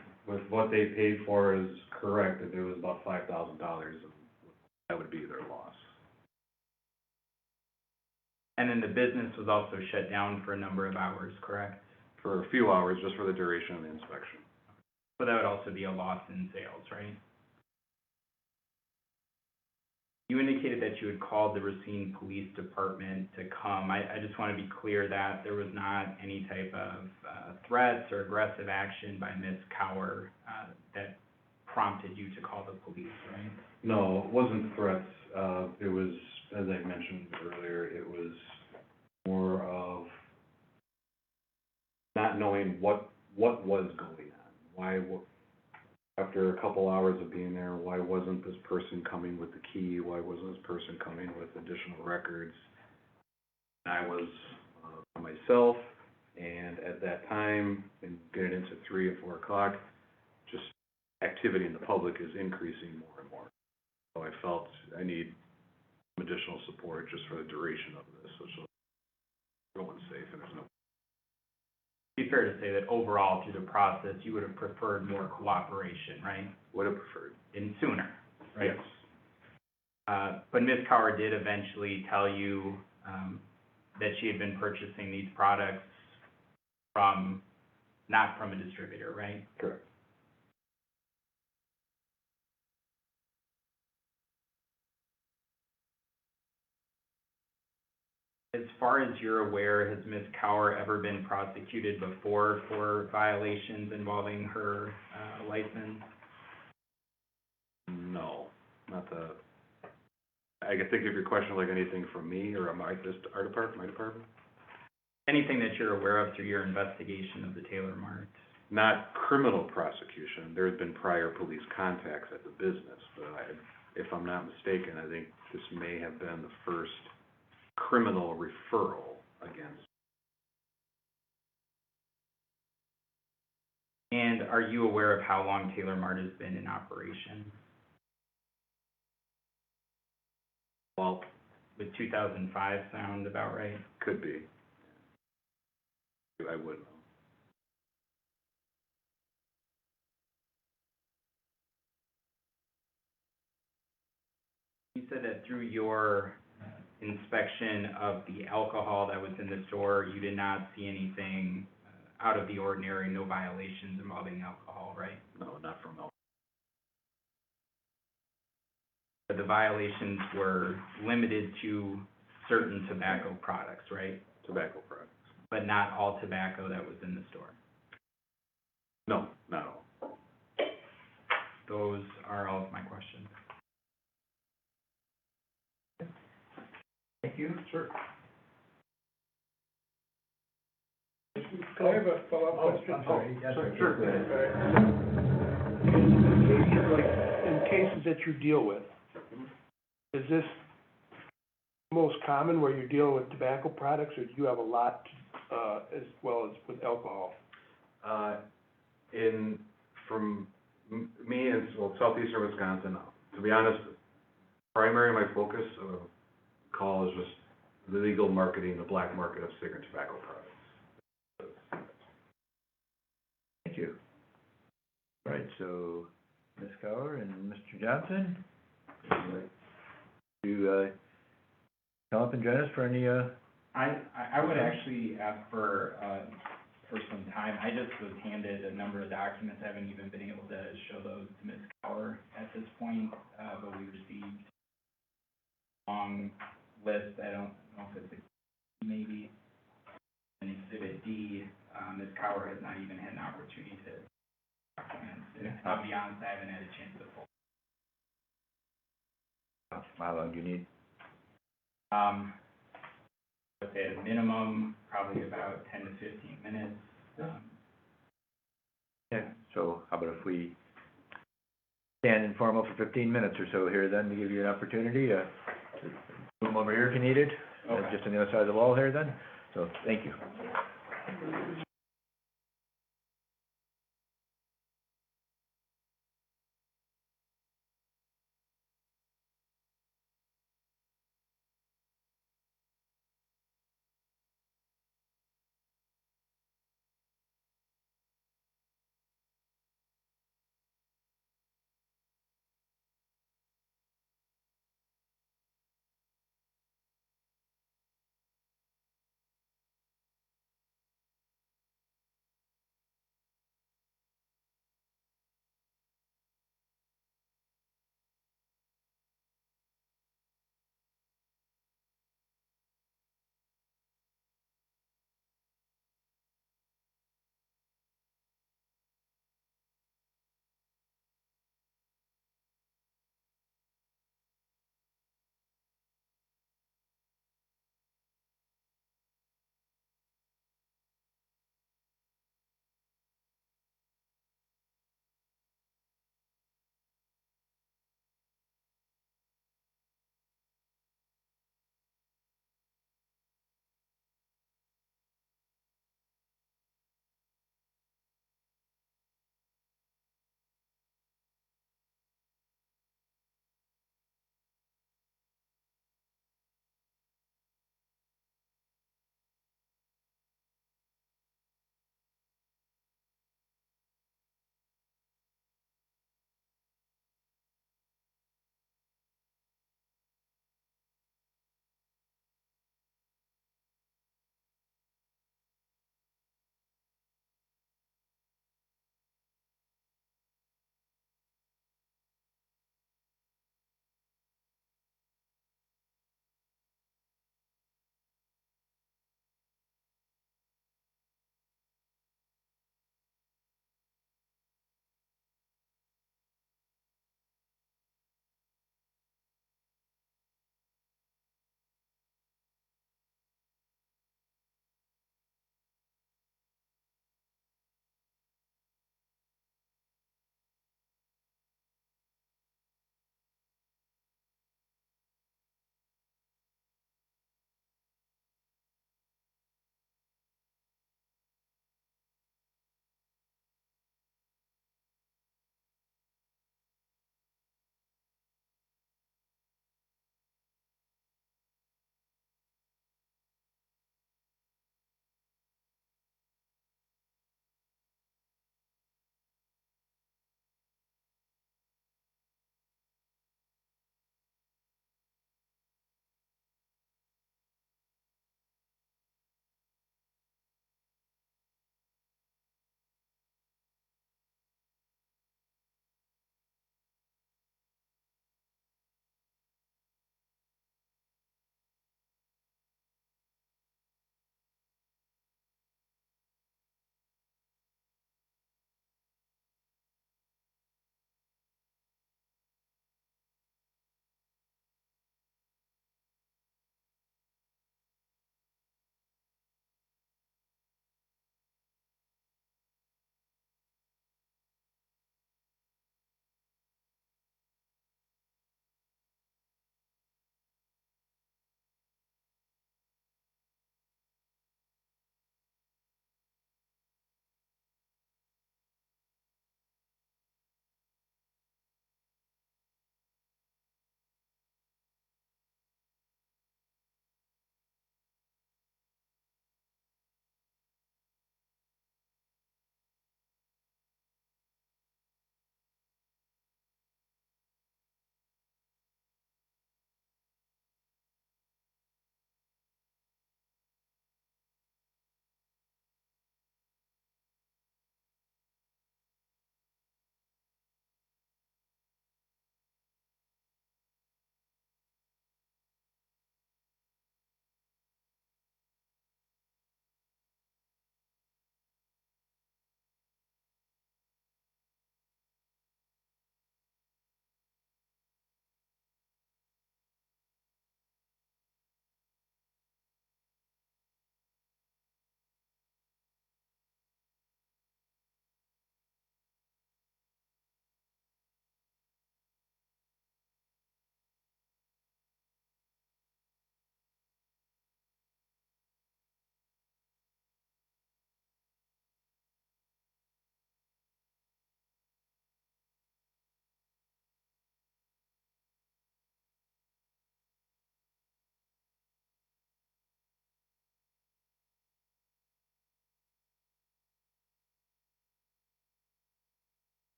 what they paid for is correct, if it was about $5,000, that would be their loss. And then the business was also shut down for a number of hours, correct? For a few hours, just for the duration of the inspection. So that would also be a loss in sales, right? You indicated that you had called the Racine Police Department to come. I just want to be clear that there was not any type of threats or aggressive action by Ms. Cower that prompted you to call the police, right? No, it wasn't threats, it was, as I mentioned earlier, it was more of not knowing what was going on. After a couple hours of being there, why wasn't this person coming with the key? Why wasn't this person coming with additional records? I was myself, and at that time, and getting into 3 or 4 o'clock, just activity in the public is increasing more and more. So I felt I need some additional support just for the duration of this, so everyone's safe and there's no. It'd be fair to say that overall through the process, you would have preferred more cooperation, right? Would have preferred. And sooner, right? Yes. But Ms. Cower did eventually tell you, that she had been purchasing these products not from a distributor, right? Correct. As far as you're aware, has Ms. Cower ever been prosecuted before for violations involving her license? No, not the, I can think of your question like anything from me or my department? Anything that you're aware of through your investigation of the Taylor Mart? Not criminal prosecution, there had been prior police contacts at the business, but if I'm not mistaken, I think this may have been the first criminal referral against. And are you aware of how long Taylor Mart has been in operation? Well, would 2005 sound about right? Could be. I wouldn't know. You said that through your inspection of the alcohol that was in the store, you did not see anything out of the ordinary, no violations involving alcohol, right? No, not from alcohol. But the violations were limited to certain tobacco products, right? Tobacco products. But not all tobacco that was in the store. No, not all. Those are all of my questions. Thank you. Sure. Can I have a follow-up question? I'm sorry. Yes, sir. Sure. Go ahead. In cases that you deal with, is this most common where you're dealing with tobacco products, or do you have a lot, as well as with alcohol? From me in, southeastern Wisconsin, to be honest, primary, my focus of call is just the legal marketing, the black market of cigarette and tobacco products. Thank you. All right, so Ms. Cower and Mr. Johnson, would you like to come up and join us for any, I would actually ask for some time. I just was handed a number of documents. I haven't even been able to show those to Ms. Cower at this point, but we received a long list. I don't know if it's a maybe an exhibit D. Ms. Cower has not even had an opportunity to document. And I'll be honest, I haven't had a chance to pull. how long do you need? At a minimum, probably about 10 to 15 minutes. Yeah, so how about if we stand informal for 15 minutes or so here then to give you an opportunity, room over here if you need it. Okay. Just on the other side of the wall here then, so thank you.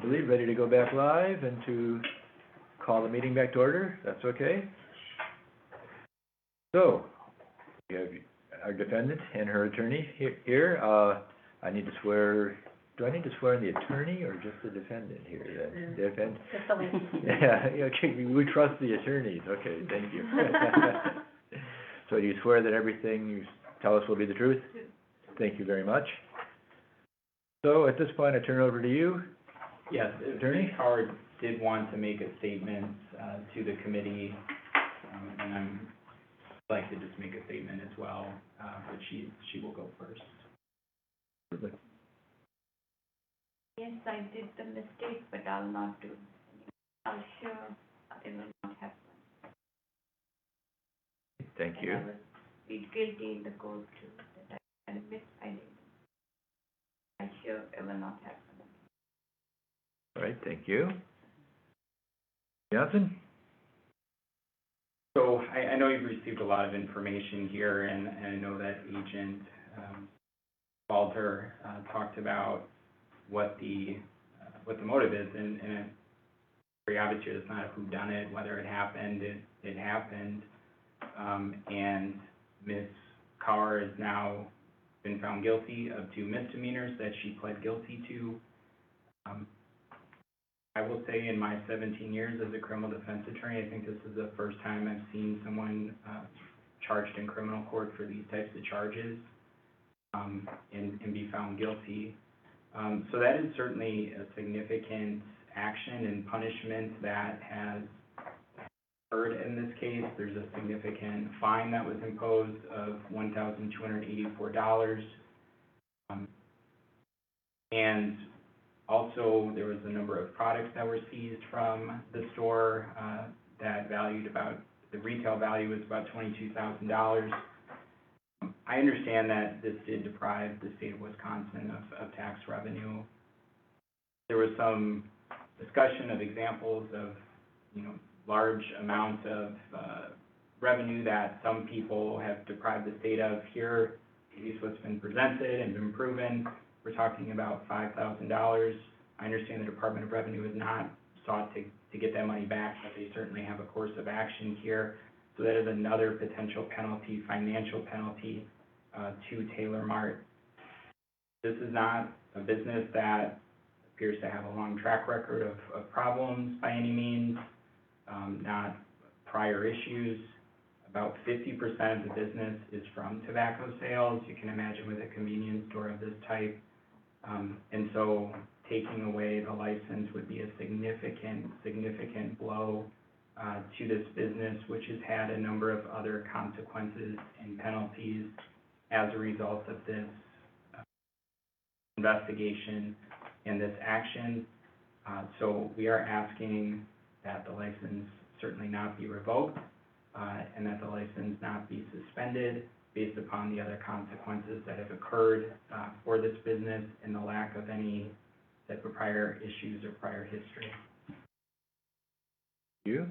believe, ready to go back live and to call the meeting back to order. That's okay? So, we have our defendant and her attorney here. I need to swear, do I need to swear in the attorney or just the defendant here then? Defendant? Just the way. Yeah, okay, we trust the attorneys. Okay, thank you. So do you swear that everything you tell us will be the truth? Thank you very much. So at this point, I turn it over to you. Yes, Attorney? Ms. Howard did want to make a statement, to the committee, and I'm like to just make a statement as well, but she will go first. Perfect. Yes, I did the mistake, but I'll not do it. I'm sure it will not happen. Thank you. And I will plead guilty in the court too, that I admit I did. I'm sure it will not happen. All right, thank you. Johnson? So I know you've received a lot of information here, and I know that Agent Walter talked about what the motive is, and it's very obvious here, it's not a whodunit, whether it happened, it happened. And Ms. Carr has now been found guilty of 2 misdemeanors that she pled guilty to. I will say in my 17 years as a criminal defense attorney, I think this is the first time I've seen someone charged in criminal court for these types of charges, and be found guilty. So that is certainly a significant action and punishment that has occurred in this case. There's a significant fine that was imposed of $1,284. And also, there was a number of products that were seized from the store that valued about, the retail value was about $22,000. I understand that this did deprive the state of Wisconsin of tax revenue. There was some discussion of examples of, large amounts of revenue that some people have deprived the state of. Here, at least what's been presented and been proven, we're talking about $5,000. I understand the Department of Revenue has not sought to get that money back, but they certainly have a course of action here. So that is another potential penalty, financial penalty, to Taylor Mart. This is not a business that appears to have a long track record of problems by any means, not prior issues. About 50% of the business is from tobacco sales. You can imagine with a convenience store of this type. And so taking away the license would be a significant blow to this business, which has had a number of other consequences and penalties as a result of this investigation and this action. So we are asking that the license certainly not be revoked, and that the license not be suspended based upon the other consequences that have occurred for this business and the lack of any type of prior issues or prior history. Thank you.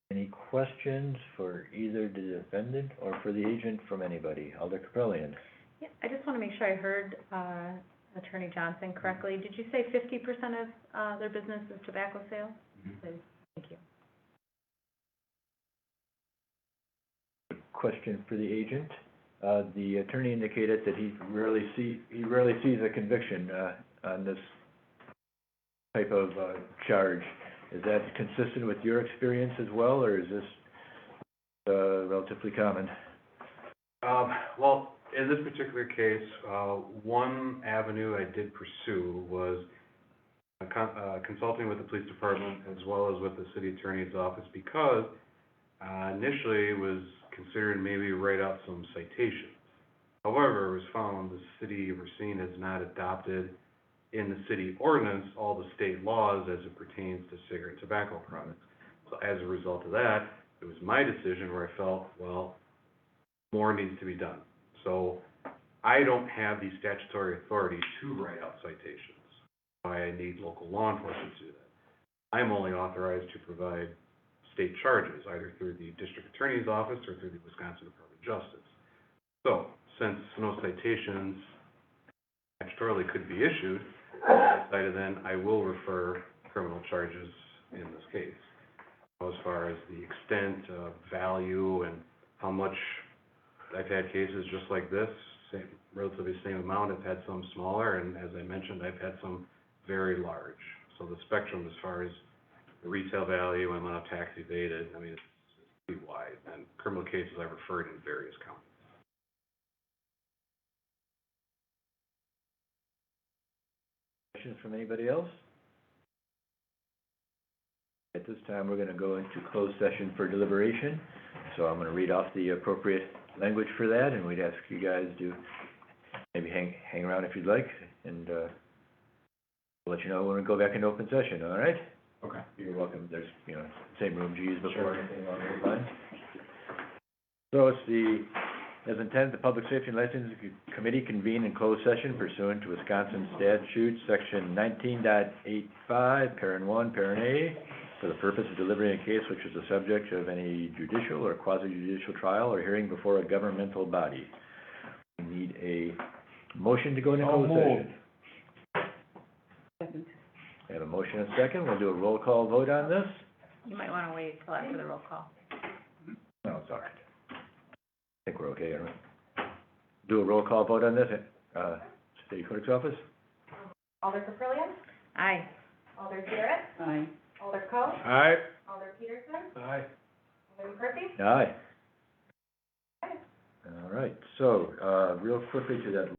Any questions for either the defendant or for the agent from anybody? Alder Caprillion. Yeah, I just want to make sure I heard Attorney Johnson correctly. Did you say 50% of their business is tobacco sales? Mm-hmm. Thank you. Question for the agent. The attorney indicated that he rarely sees a conviction on this type of charge. Is that consistent with your experience as well, or is this relatively common? Well, in this particular case, one avenue I did pursue was consulting with the police department as well as with the city attorney's office, because initially it was considered maybe write out some citations. However, it was found the city of Racine has not adopted in the city ordinance all the state laws as it pertains to cigarette and tobacco products. So as a result of that, it was my decision where I felt, well, more needs to be done. So I don't have the statutory authority to write out citations. I need local law enforcement to do that. I'm only authorized to provide state charges, either through the district attorney's office or through the Wisconsin Department of Justice. So, since no citations statutorily could be issued, decided then I will refer criminal charges in this case. As far as the extent of value and how much, I've had cases just like this, same, relatively same amount, I've had some smaller, and as I mentioned, I've had some very large. So the spectrum as far as the retail value and amount of tax evaded, I mean, it's pretty wide, and criminal cases I've referred in various counties. Questions from anybody else? At this time, we're gonna go into closed session for deliberation, so I'm gonna read off the appropriate language for that, and we'd ask you guys to maybe hang around if you'd like, and, we'll let you know when we go back into open session, all right? Okay. You're welcome, there's, same rooms you used before, anything along those lines. So it's as intended, the Public Safety and Licensing Committee convene in closed session pursuant to Wisconsin statute, section 19.85, parent 1, parent A, for the purpose of deliberating a case which is the subject of any judicial or quasi-judicial trial or hearing before a governmental body. We need a motion to go into closed session. Second. We have a motion and a second, we'll do a roll call vote on this. You might wanna wait till after the roll call. No, it's all right. I think we're okay, aren't we? Do a roll call vote on this, City Clerk's office? Alder Caprillion? Aye. Alder Garrett? Aye. Alder Coe? Aye. Alder Peterson? Aye. Alder McCarthy? Aye. All right, so, real quickly to that